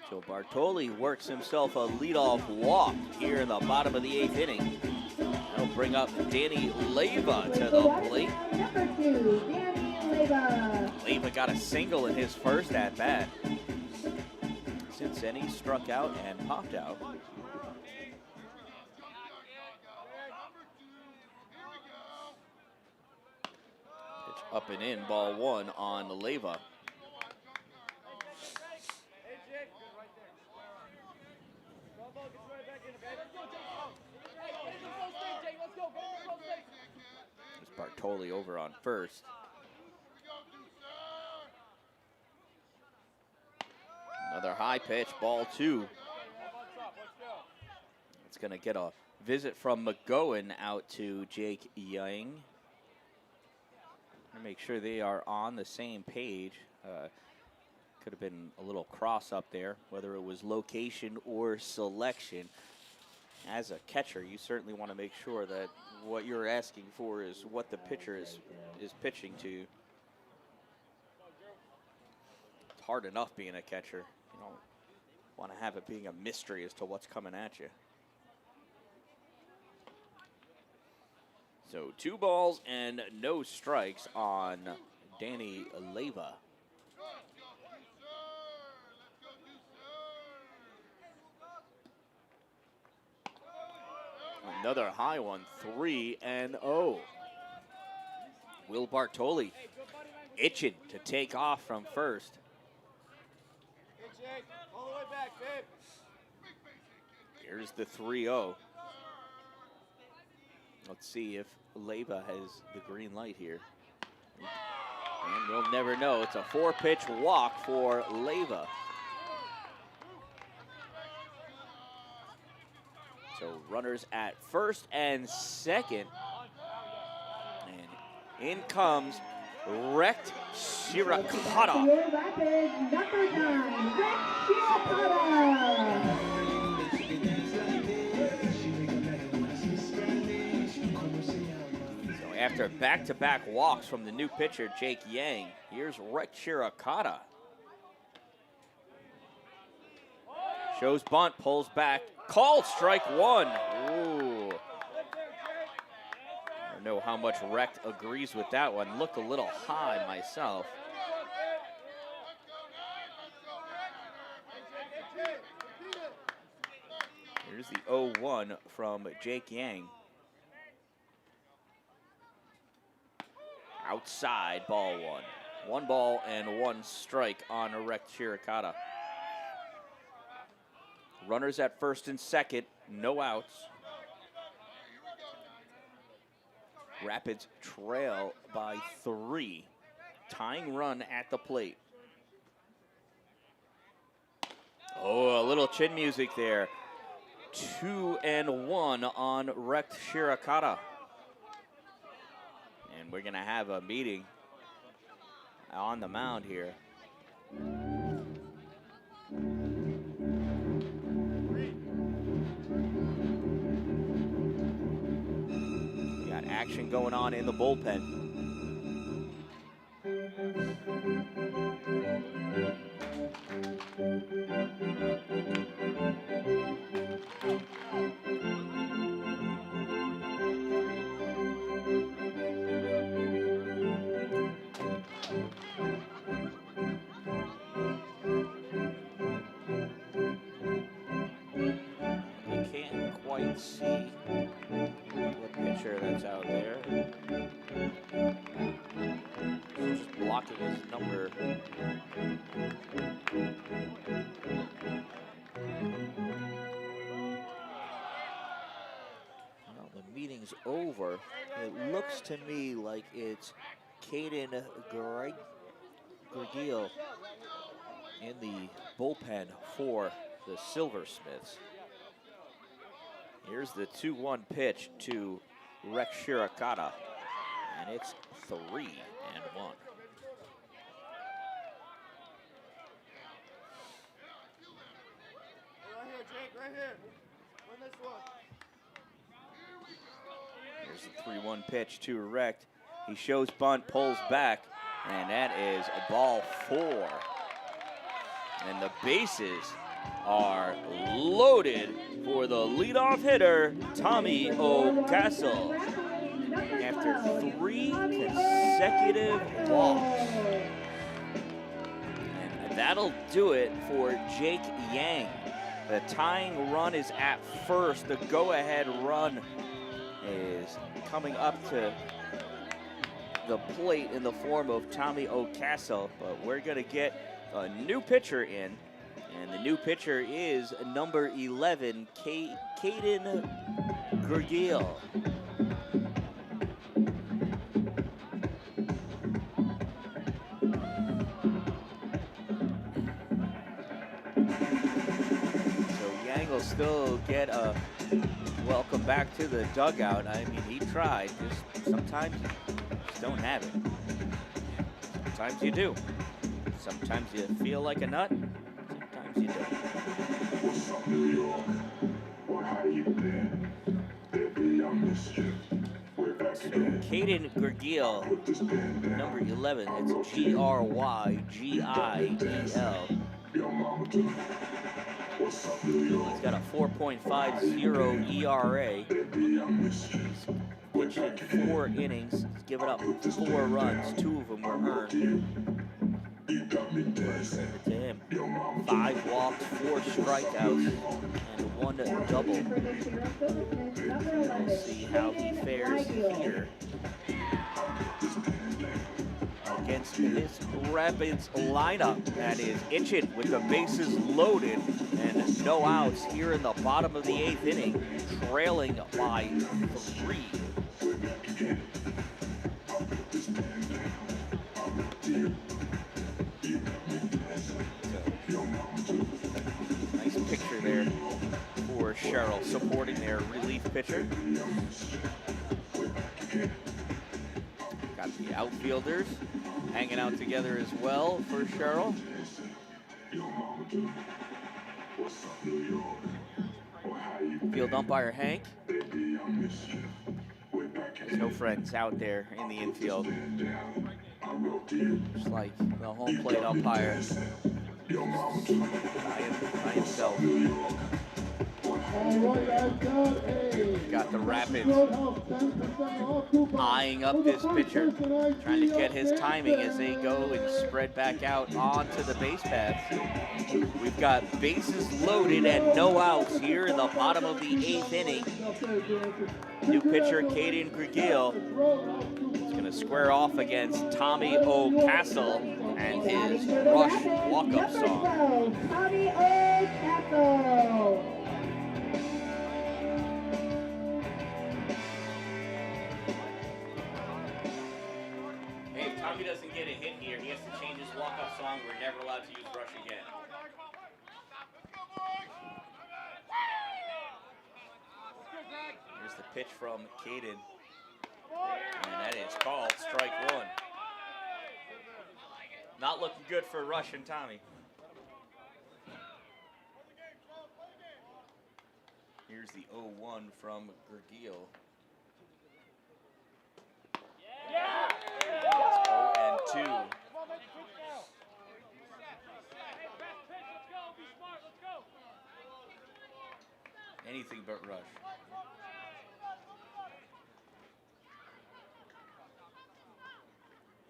So Bartoli works himself a leadoff walk here in the bottom of the 8th inning. That'll bring up Danny Leyva to the plate. Number 2, Danny Leyva. Leyva got a single in his first at-bat. Since then, he struck out and popped out. Pitch up and in, ball 1 on Leyva. Bartoli over on first. Another high pitch, ball 2. It's going to get a visit from McGowan out to Jake Yang. Make sure they are on the same page. Could have been a little cross up there, whether it was location or selection. As a catcher, you certainly want to make sure that what you're asking for is what the pitcher is pitching to. It's hard enough being a catcher. You don't want to have it being a mystery as to what's coming at you. So 2 balls and no strikes on Danny Leyva. Another high one, 3-0. Will Bartoli itching to take off from first. All the way back, babe. Here's the 3-0. Let's see if Leyva has the green light here. And we'll never know. It's a 4-pitch walk for Leyva. So runners at first and second. And in comes Rect Shirakata. Rapids, number 9, Rect Shirakata. So after back-to-back walks from the new pitcher, Jake Yang, here's Rect Shirakata. Shows bunt, pulls back, called strike 1. Ooh. I don't know how much Rect agrees with that one. Looked a little high myself. Here's the 0-1 from Jake Yang. Outside, ball 1. 1 ball and 1 strike on Rect Shirakata. Runners at first and second, no outs. Rapids trail by 3. Tying run at the plate. Oh, a little chin music there. 2-1 on Rect Shirakata. And we're going to have a meeting on the mound here. We got action going on in the bullpen. You can't quite see the pitcher that's out there. Just blocking his number. Well, the meeting's over. It looks to me like it's Caden Gregil in the bullpen for the Silversmiths. Here's the 2-1 pitch to Rect Shirakata, and it's 3-1. Right here, Jake, right here. Run this one. Here's the 3-1 pitch to Rect. He shows bunt, pulls back. And that is ball 4. And the bases are loaded for the leadoff hitter, Tommy O'Castle, after 3 consecutive walks. And that'll do it for Jake Yang. The tying run is at first. The go-ahead run is coming up to the plate in the form of Tommy O'Castle, but we're going to get a new pitcher in, and the new pitcher is number 11, Caden Gurgiel. So Yang will still get a welcome back to the dugout. I mean, he tried. Just sometimes you just don't have it. Sometimes you do. Sometimes you feel like a nut. Sometimes you don't. What's up, New York? Well, how you been? Baby, I missed you. We're back again. Caden Gurgiel, number 11. It's Grygiel. Your mama too. What's up, New York? He's got a 4.50 ERA. Baby, I missed you. Pitched in 4 innings. He's given up 4 runs. 2 of them were earned. You got me dancing. To him, 5 walks, 4 strikeouts, and 1 double. We'll see how he fares here against his Rapids lineup that is itching with the bases loaded and no outs here in the bottom of the 8th inning, trailing by 3. Nice picture there for Sherrill supporting their relief pitcher. Got the outfielders hanging out together as well for Sherrill. Field umpire Hank. There's no friends out there in the infield. Just like the home plate umpire by himself. Got the Rapids eyeing up this pitcher, trying to get his timing as they go and spread back out onto the base paths. We've got bases loaded and no outs here in the bottom of the 8th inning. New pitcher Caden Gurgiel is going to square off against Tommy O'Castle and his Rush walk-up song. Tommy O'Castle. Hey, if Tommy doesn't get a hit here, he has to change his walk-up song. We're never allowed to use Rush again. Here's the pitch from Caden. And that is called strike 1. Not looking good for Rush and Tommy. Here's the 0-1 from Gurgiel. Yeah. It's 0-2. Anything but Rush.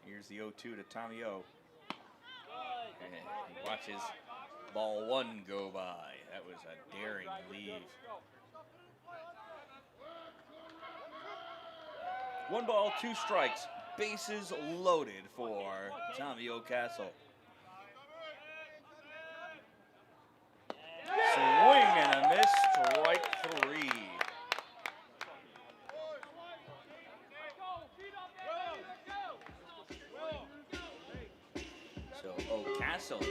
Here's the 0-2 to Tommy O. And he watches ball 1 go by. That was a daring leave. 1 ball, 2 strikes. Bases loaded for Tommy O'Castle. Swing and a miss, strike 3. So O'Castle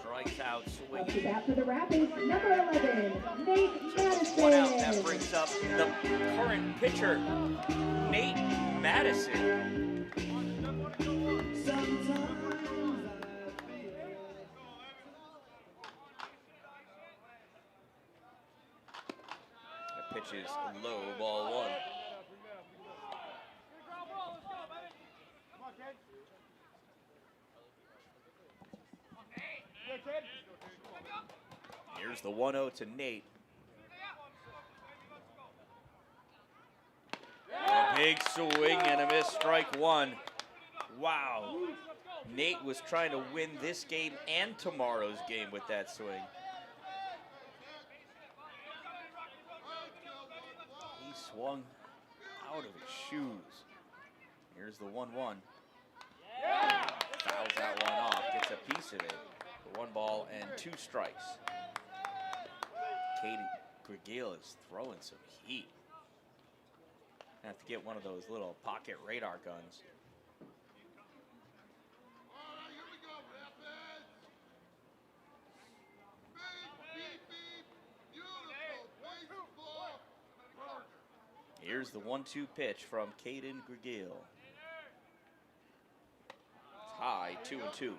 strikes out swinging. After the Rapids, number 11, Nate Madison. 1 out, that brings up the current pitcher, Nate Madison. The pitch is low, ball 1. Come on, kid. Here's the 1-0 to Nate. A big swing and a miss, strike one. Wow. Nate was trying to win this game and tomorrow's game with that swing. He swung out of his shoes. Here's the 1-1. Fouls that one off, gets a piece of it. 1 ball and 2 strikes. Katie Grigil is throwing some heat. Have to get one of those little pocket radar guns. Here's the 1-2 pitch from Caden Grigil. It's high, 2-2.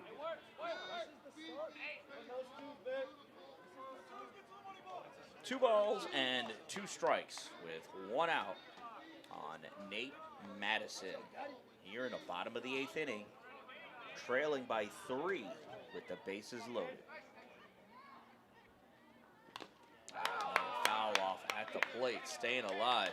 2 balls and 2 strikes with 1 out on Nate Madison. Here in the bottom of the 8th inning, trailing by 3 with the bases loaded. Foul off at the plate, staying alive.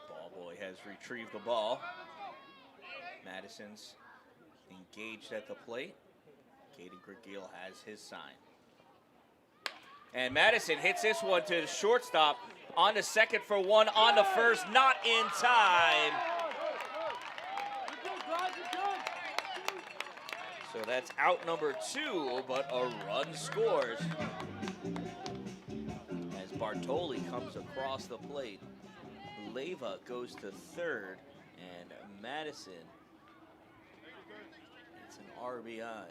Ball boy has retrieved the ball. Madison's engaged at the plate. Katie Grigil has his sign. And Madison hits this one to the shortstop. On to second for 1, on to first, not in time. So that's out number 2, but a run scores. As Bartoli comes across the plate, Leyva goes to third, and Madison, it's an RBI.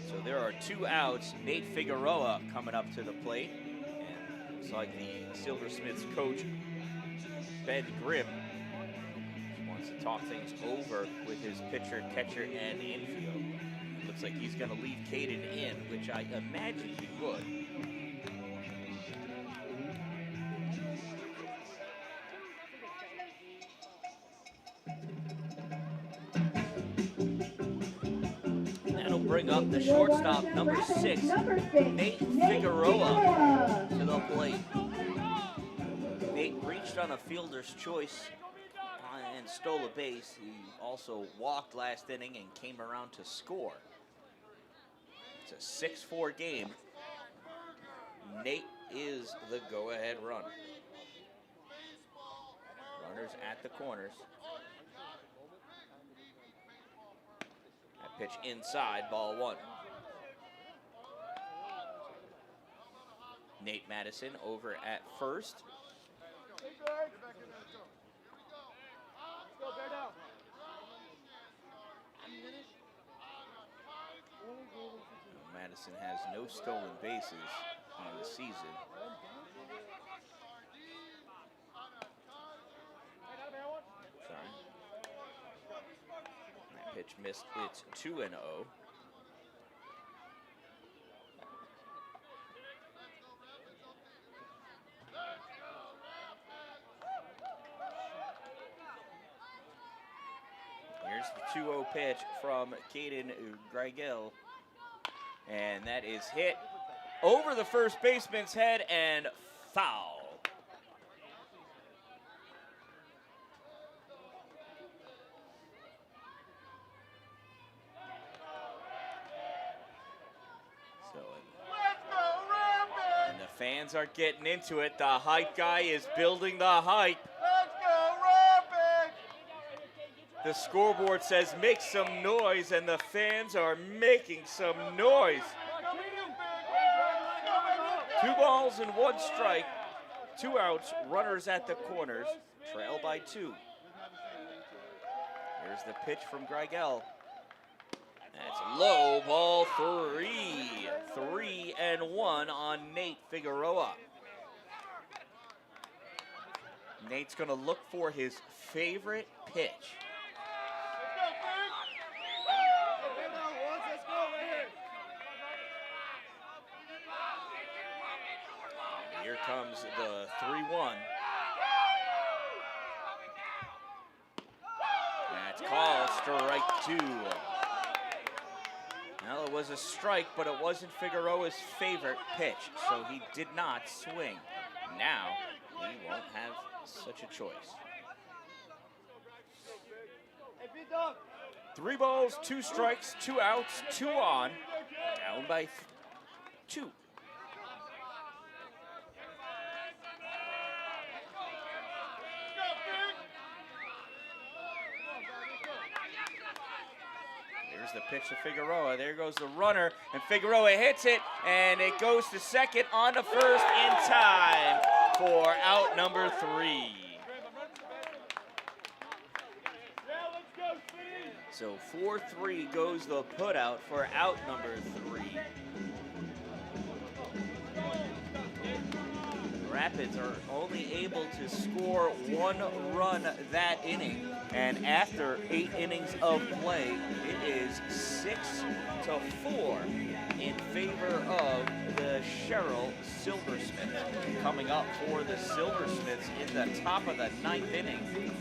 So there are 2 outs. Nate Figueroa coming up to the plate. And looks like the Silversmiths coach, Ben Grimm, wants to talk things over with his pitcher, catcher, and infield. Looks like he's going to leave Caden in, which I imagine he would. That'll bring up the shortstop, number 6, Nate Figueroa, to the plate. Nate reached on a fielder's choice and stole a base. He also walked last inning and came around to score. It's a 6-4 game. Nate is the go-ahead run. Runners at the corners. That pitch inside, ball 1. Nate Madison over at first. Madison has no stolen bases on the season. Sorry. That pitch missed. It's 2-0. Here's the 2-0 pitch from Caden Grigil. And that is hit over the first baseman's head and foul. So, and the fans are getting into it. The hype guy is building the hype. The scoreboard says make some noise, and the fans are making some noise. 2 balls and 1 strike, 2 outs, runners at the corners, trail by 2. Here's the pitch from Greigel. That's low, ball 3. 3-1 on Nate Figueroa. Nate's gonna look for his favorite pitch. Here comes the 3-1. That's called strike 2. Well, it was a strike, but it wasn't Figueroa's favorite pitch, so he did not swing. Now, he won't have such a choice. 3 balls, 2 strikes, 2 outs, 2 on. Down by 2. Here's the pitch to Figueroa. There goes the runner, and Figueroa hits it, and it goes to second, on to first in time for out number 3. So 4-3 goes the putout for out number 3. Rapids are only able to score 1 run that inning, and after 8 innings of play, it is 6-4 in favor of the Sherrill Silversmiths. Coming up for the Silversmiths in the top of the 9th inning,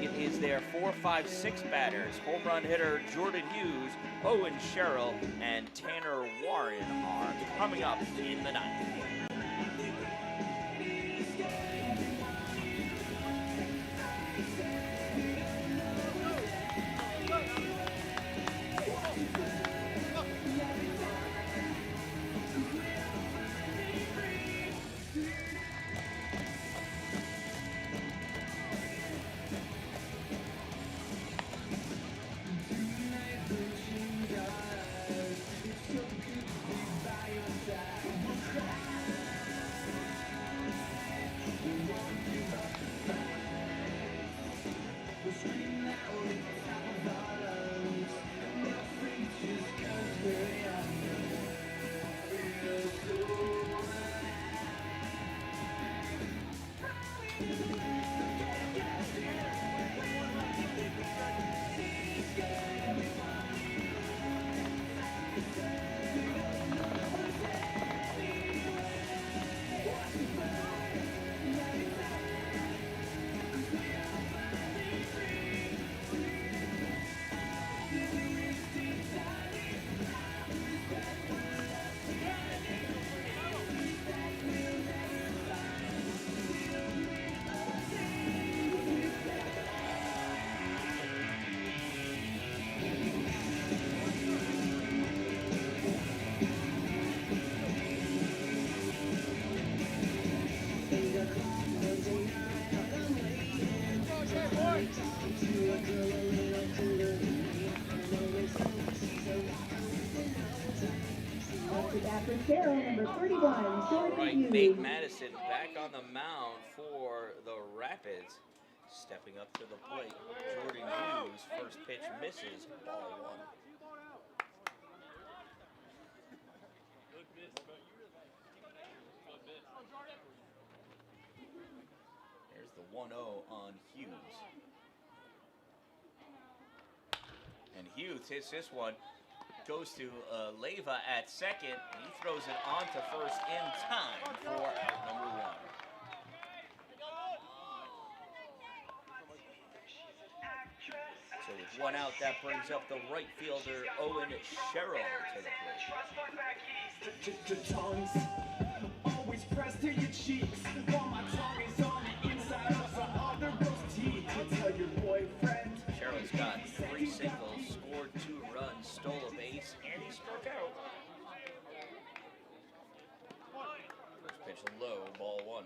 it is their 4, 5, 6 batters. Home run hitter Jordan Hughes, Owen Sherrill, and Tanner Warren are coming up in the 9th. After Sherrill, number 31, Jordan Hughes. Nate Madison back on the mound for the Rapids. Stepping up to the plate, Jordan Hughes. First pitch misses, ball 1. There's the 1-0 on Hughes. And Hughes hits this one. Goes to Leyva at second. He throws it on to first in time for out number 1. So with 1 out, that brings up the right fielder, Owen Sherrill, to the plate. Tongues always pressed to your cheeks, while my tongue is on the inside of the other girl's teeth. Tell your boyfriend. Sherrill's got 3 singles, scored 2 runs, stole a base, and he struck out. First pitch low, ball 1.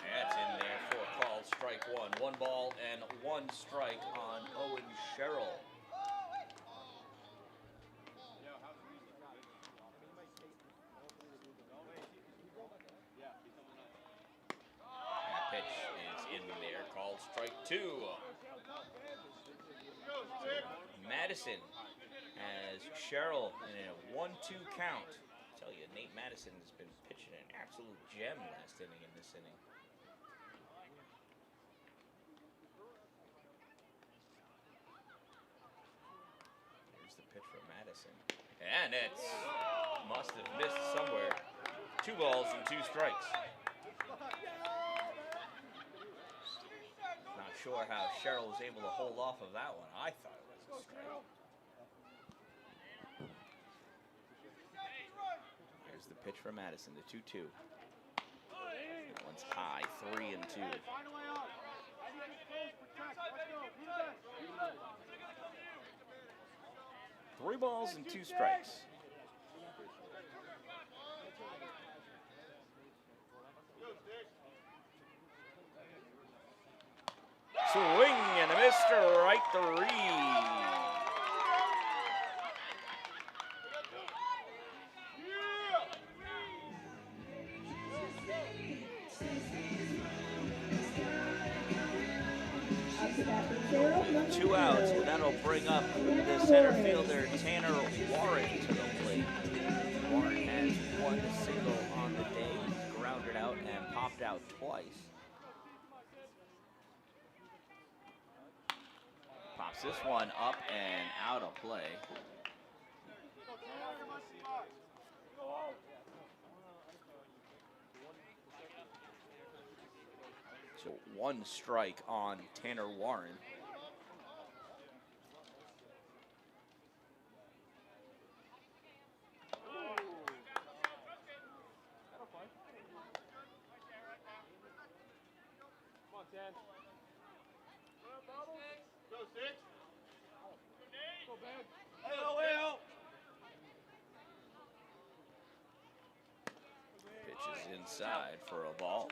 That's in there for a call, strike 1. 1 ball and 1 strike on Owen Sherrill. Strike two. Madison has Sherrill in a 1-2 count. I tell you, Nate Madison has been pitching an absolute gem last inning in this inning. Here's the pitch from Madison. And it must have missed somewhere. 2 balls and 2 strikes. Not sure how Sherrill was able to hold off of that one. I thought it was a strike. Here's the pitch from Madison, the 2-2. That one's high, 3-2. 3 balls and 2 strikes. Swing and a miss to right 3. Two outs, and that'll bring up the center fielder Tanner Warren to the plate. Warren has 1 single on the day, grounded out and popped out twice. Pops this one up and out of play. So 1 strike on Tanner Warren. Pitches inside for a ball.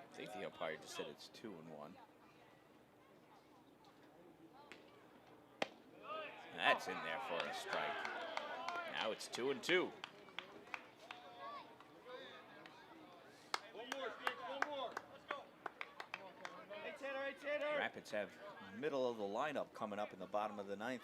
I think the umpire just said it's 2-1. That's in there for a strike. Now it's 2-2. One more, Steve, one more. Let's go. Hey, Tanner. Rapids have middle of the lineup coming up in the bottom of the 9th.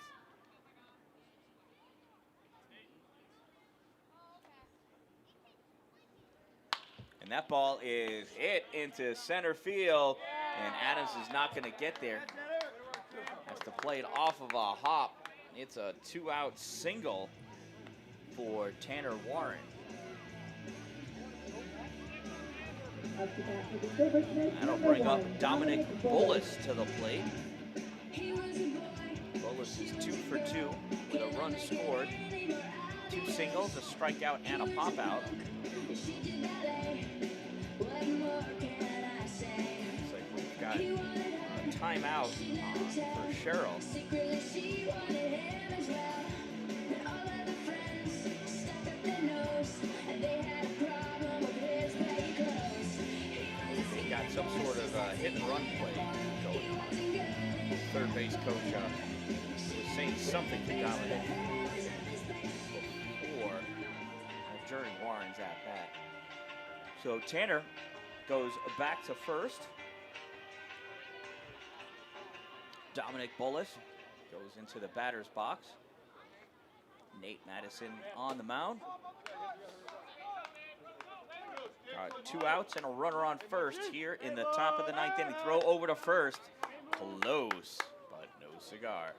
And that ball is hit into center field, and Adams is not going to get there. Has to play it off of a hop. It's a 2-out single for Tanner Warren. That'll bring up Dominic Bullis to the plate. Bullis is 2 for 2 with a run scored. 2 singles, a strikeout, and a pop-out. Looks like we've got a timeout for Sherrill. They got some sort of hit and run play going on. Third base coach was saying something to Dominic before during Warren's at bat. So Tanner goes back to first. Dominic Bullis goes into the batter's box. Nate Madison on the mound. 2 outs and a runner on first here in the top of the 9th inning. Throw over to first. Close, but no cigar.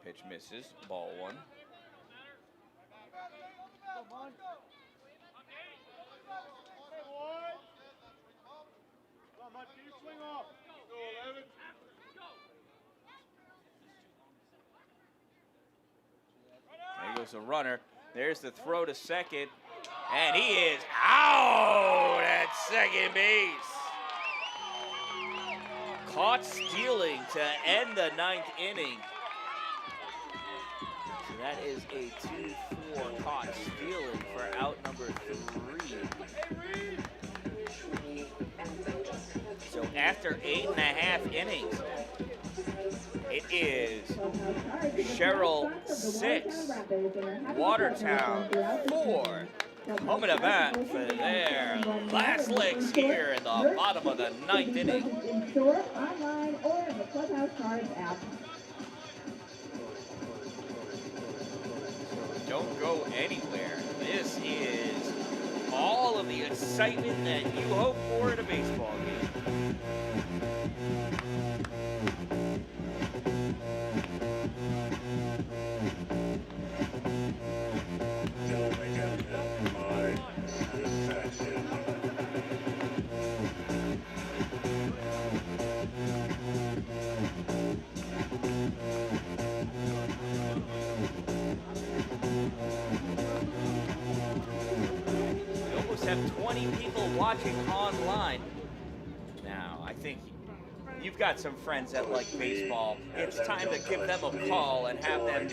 Pitch misses, ball 1. There goes the runner. There's the throw to second. And he is out at second base. Caught stealing to end the 9th inning. So that is a 2-4 caught stealing for out number 3. So after 8.5 innings, it is Sherrill 6, Watertown 4. Coming to bat for their last legs here in the bottom of the 9th inning. In store, online, or in the Clubhouse Cards app. Don't go anywhere. This is all of the excitement that you hope for in a baseball game. We almost have 20 people watching online. Now, I think you've got some friends that like baseball. It's time to give them a call and have them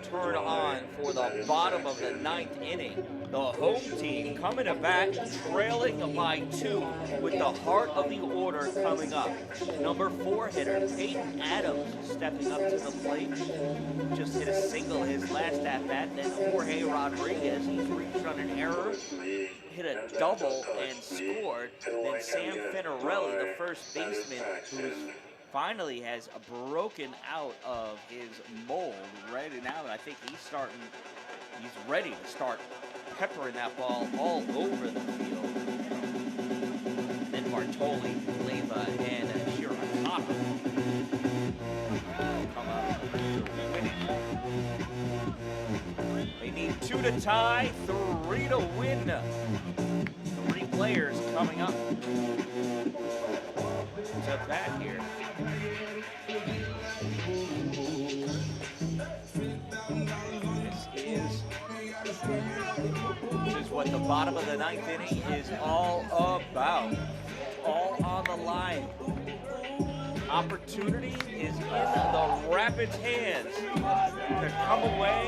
turn on for the bottom of the 9th inning. The home team coming to bat, trailing by 2 with the heart of the order coming up. Number 4 hitter, Peyton Adams, stepping up to the plate. Just hit a single his last at-bat. Then Jorge Rodriguez, he's reached on an error, hit a double and scored. Then Sam Finarelli, the first baseman, who finally has broken out of his mold right now. I think he's ready to start peppering that ball all over the field. And then Bartoli, Leva, and Shirakata come up winning. They need 2 to tie, 3 to win. 3 players coming up to bat here. This is what the bottom of the 9th inning is all about. All on the line. Opportunity is in the Rapids' hands to come away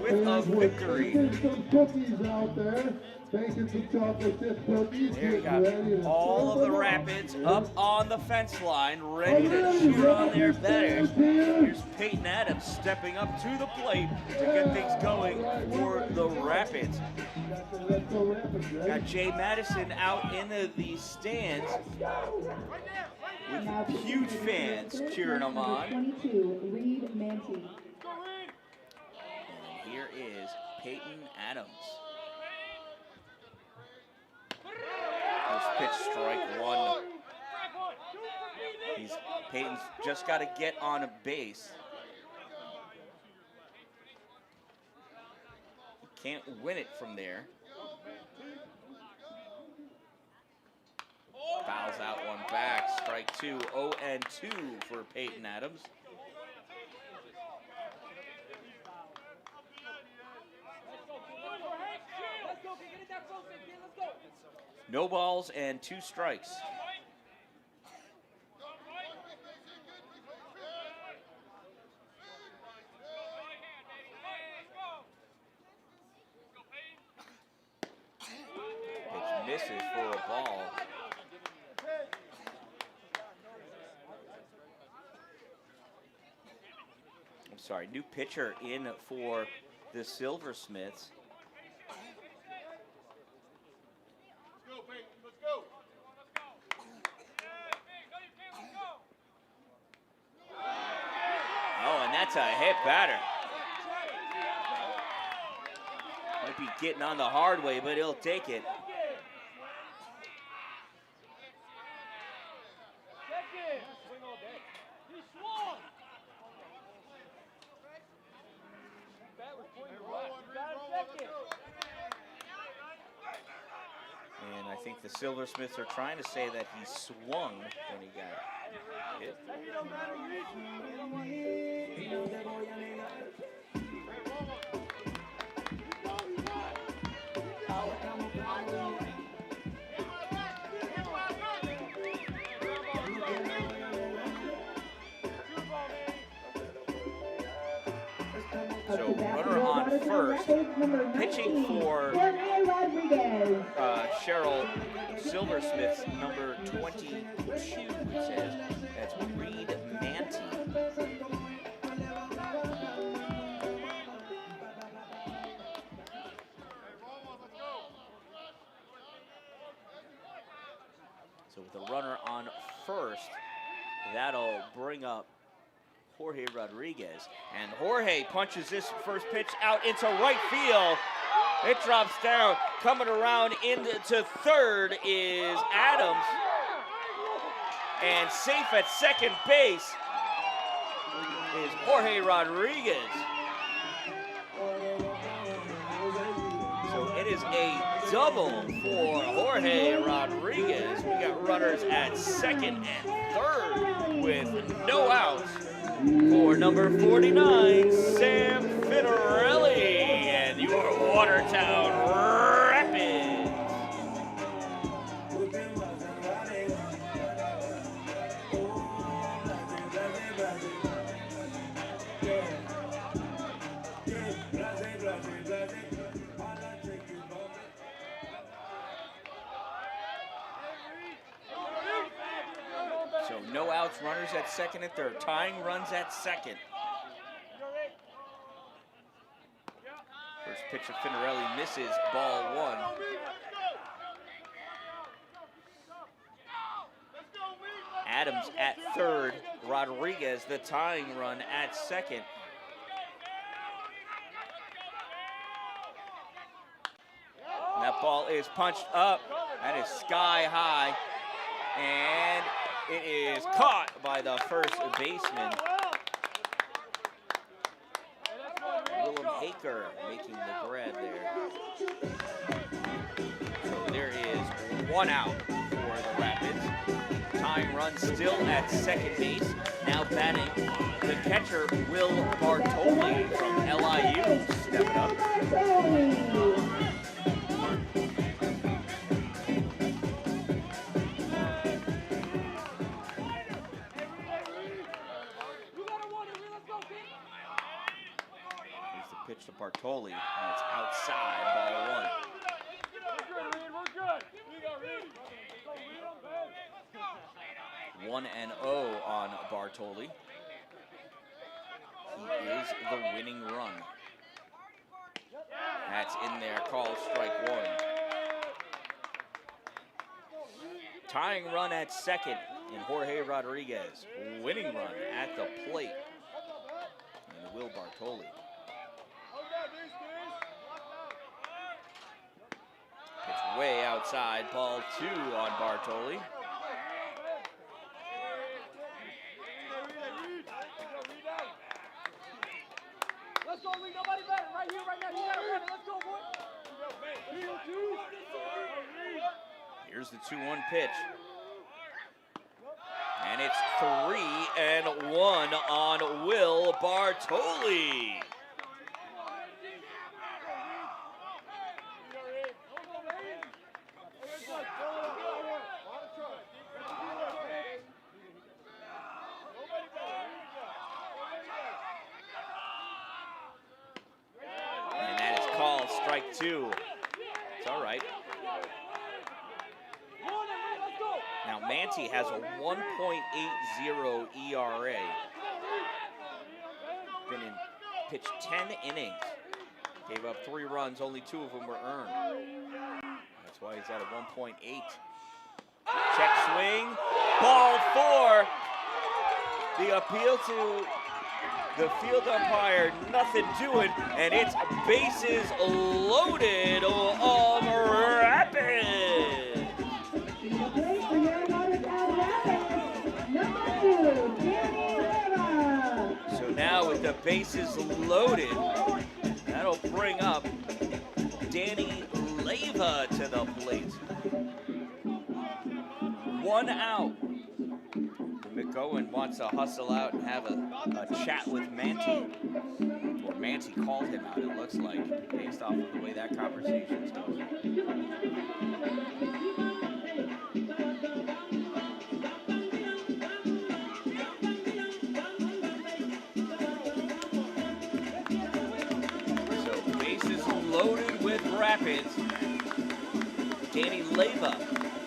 with a victory. Some cookies out there. Baking some chocolate chip cookies. There you go. All of the Rapids up on the fence line, ready to cheer on their betters. Here's Peyton Adams stepping up to the plate to get things going for the Rapids. Got Jay Madison out in the stands with huge fans cheering him on. 22, Reed Manti. And here is Peyton Adams. First pitch, strike 1. Peyton's just got to get on a base. He can't win it from there. Fouls out one back, strike 2, 0-2 for Peyton Adams. No balls and 2 strikes. Pitch misses for a ball. I'm sorry, new pitcher in for the Silversmiths. Oh, and that's a hit batter. Might be getting on the hard way, but he'll take it. And I think the Silversmiths are trying to say that he swung when he got hit. Up So to bat runner for on Watertown first, Rapids, number pitching 19, for Jorge Rodriguez. Sherrill Silversmiths, number 22, it says. That's Reed Manti. So with the runner on first, that'll bring up Jorge Rodriguez. And Jorge punches this first pitch out into right field. It drops down. Coming around into third is Adams. And safe at second base is Jorge Rodriguez. So it is a double for Jorge Rodriguez. We got runners at second and third with no outs for number 49, Sam Finarelli, and your Watertown Rapids. So no outs, runners at second and third. Tying runs at second. First pitch of Finarelli misses, ball one. Adams at third, Rodriguez the tying run at second. And that ball is punched up. That is sky high. And it is caught by the first baseman. Willem Haker making the grab there. So there is one out for the Rapids. Tying run still at second base. Now batting the catcher, Will Bartoli from LIU, stepping up. Here's the pitch to Bartoli, and it's outside, ball one. 1-0 on Bartoli. He is the winning run. That's in there, called strike one. Tying run at second in Jorge Rodriguez. Winning run at the plate in Will Bartoli. Pitch way outside, ball two on Bartoli. Let's go, Lee. Nobody better. Right here, right now. You gotta run it. Let's go, boy. Here's the 2-1 pitch. And it's 3-1 on Will Bartoli. And that is called strike two. It's all right. Now Manti has a 1.80 ERA. Been in pitched 10 innings. Gave up 3 runs, only 2 of them were earned. That's why he's at a 1.8. Check swing, ball 4. The appeal to the field umpire, nothing doing, and it's bases loaded on Rapids. So now with the bases loaded, that'll bring up Danny Leyva to the plate. 1 out. McGowan wants to hustle out and have a chat with Manti. Or Manti called him out, it looks like, based off of the way that conversation's going. Rapids. Danny Leyva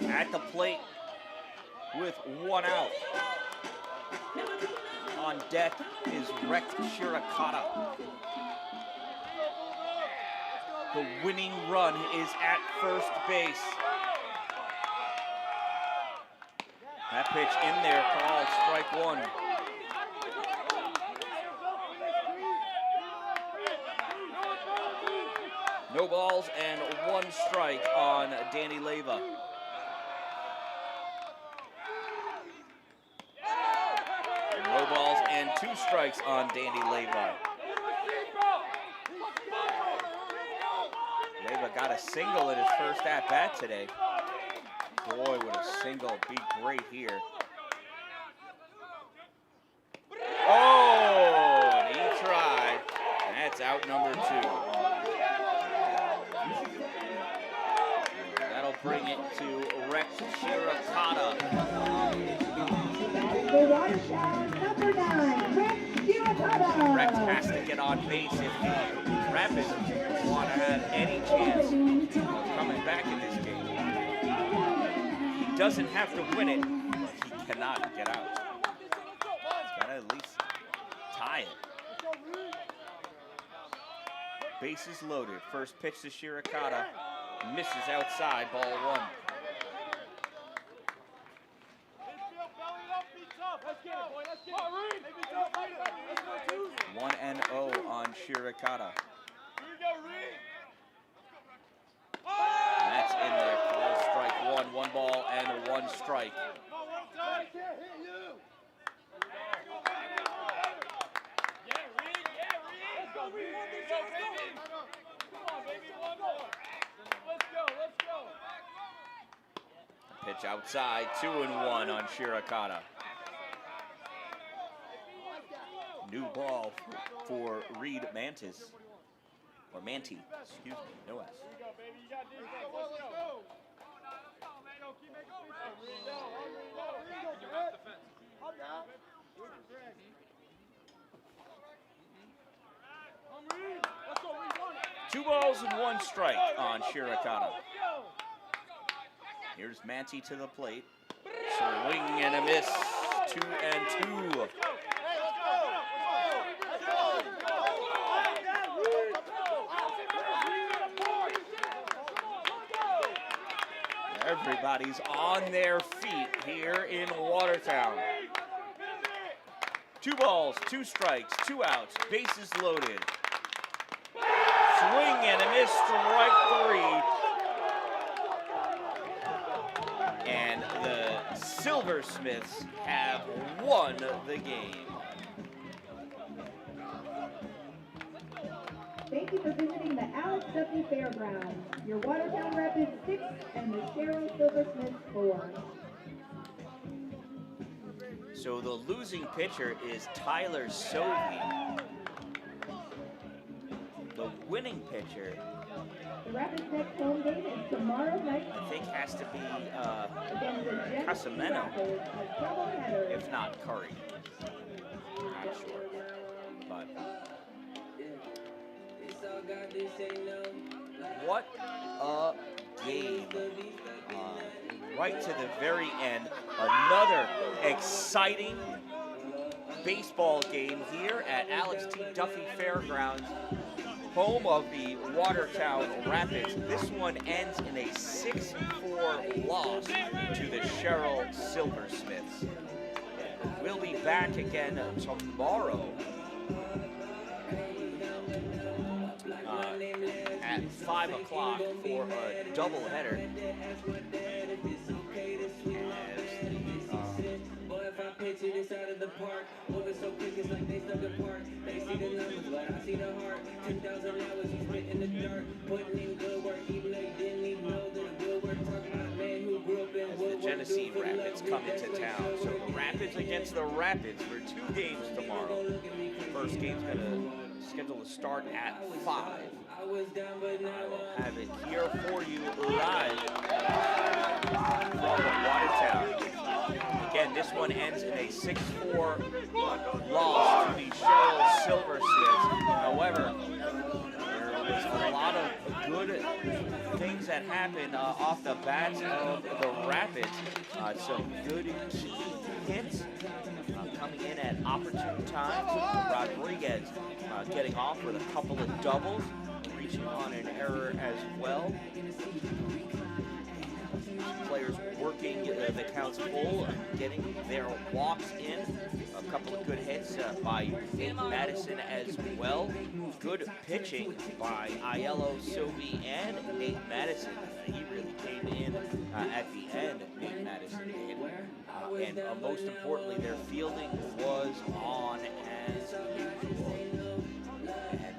at the plate with 1 out. On deck is Rex Shirokata. The winning run is at first base. That pitch in there called strike 1. No balls and 1 strike on Danny Leyva. No balls and 2 strikes on Danny Leyva. Leyva got a single in his first at-bat today. Boy, would a single be great here. Oh, and he tried. That's out number 2. That'll bring it to Rex Shirokata. The Watertown number 9, Rex Shirokata. Rex has to get on base if the Rapids want to have any chance of coming back in this game. He doesn't have to win it, but he cannot get out. He's got to at least tie it. Bases loaded. First pitch to Shirokata. Misses outside, ball 1. One and 0 on Shirokata. That's in there. Called strike 1. 1 ball and 1 strike. Pitch outside, 2-1 on Shirokata. New ball for Reed Mantis. Or Manti, excuse me, no S. Two balls and 1 strike on Shirokata. Here's Manti to the plate. Swing and a miss. 2-2. Everybody's on their feet here in Watertown. 2 balls, 2 strikes, 2 outs, bases loaded. Swing and a miss, strike 3. And the Silversmiths have won the game. Thank you for visiting the Alex W. Fairgrounds. Your Watertown Rapids 6 and the Sherrill Silversmiths 4. So the losing pitcher is Tyler Sovey. The winning pitcher, The Rapids' next home game is tomorrow night I think, has to be against the Jets Casameno, Rapids, a doubleheader. if not Curry. Not sure. But what a game. Right to the very end. Another exciting baseball game here at Alex T. Duffy Fairgrounds, home of the Watertown Rapids. This one ends in a 6-4 loss to the Sherrill Silversmiths. We'll be back again tomorrow at 5 o'clock for a doubleheader. This out of the park, moving so quick it's like they stuck apart. They see the numbers, but I see the heart. 10,000 hours you spent in the dark, putting in good work, even though you didn't even know that good work. Talking about a man who grew up in the Genesee Rapids come into town. So the Rapids against the Rapids for 2 games tomorrow. First game's gonna schedule to start at 5. I will have it here for you live from Watertown. Again, this one ends in a 6-4 loss to the Sherrill Silversmiths. However, there was a lot of good that happen off the bats of the Rapids. Some good key hits coming in at opportune times. Rodriguez getting off with a couple of doubles, reaching on an error as well. Players working the counts full, getting their walks in. A couple of good hits by Nate Madison as well. Good pitching by Aiello, Sylvie, and Nate Madison. He really came in at the end, Nate Madison did. And most importantly, their fielding was on as usual. And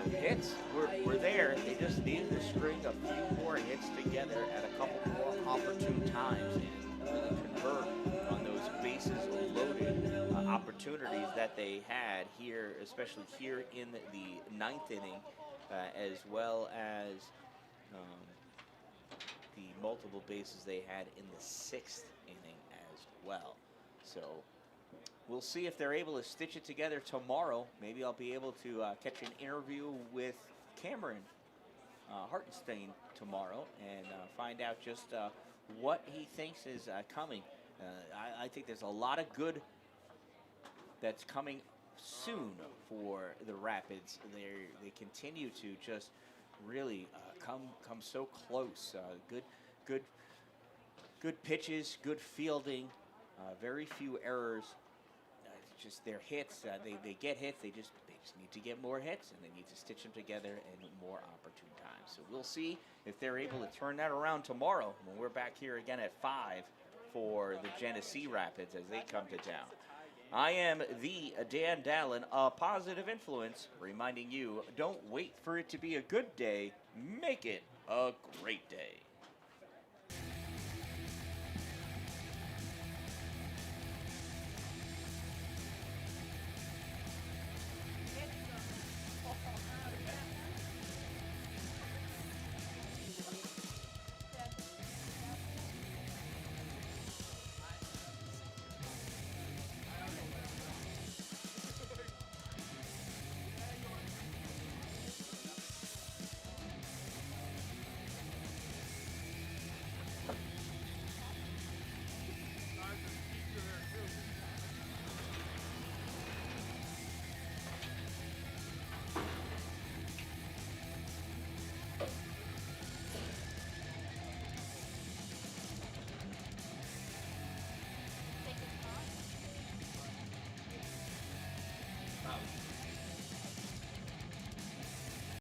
the hits were there. They just needed to string a few more hits together at a couple more opportune times and really convert on those bases loaded opportunities that they had here, especially here in the ninth inning, as well as the multiple bases they had in the sixth inning as well. So we'll see if they're able to stitch it together tomorrow. Maybe I'll be able to catch an interview with Cameron Hartenstein tomorrow and find out just what he thinks is coming. I think there's a lot of good that's coming soon for the Rapids. They continue to just really come so close. Good pitches, good fielding, very few errors. Just their hits, they get hits. They just need to get more hits, and they need to stitch them together in more opportune times. So we'll see if they're able to turn that around tomorrow when we're back here again at 5 for the Genesee Rapids as they come to town. I am the Dan Dallin, a positive influence, reminding you, don't wait for it to be a good day, make it a great day. Wow.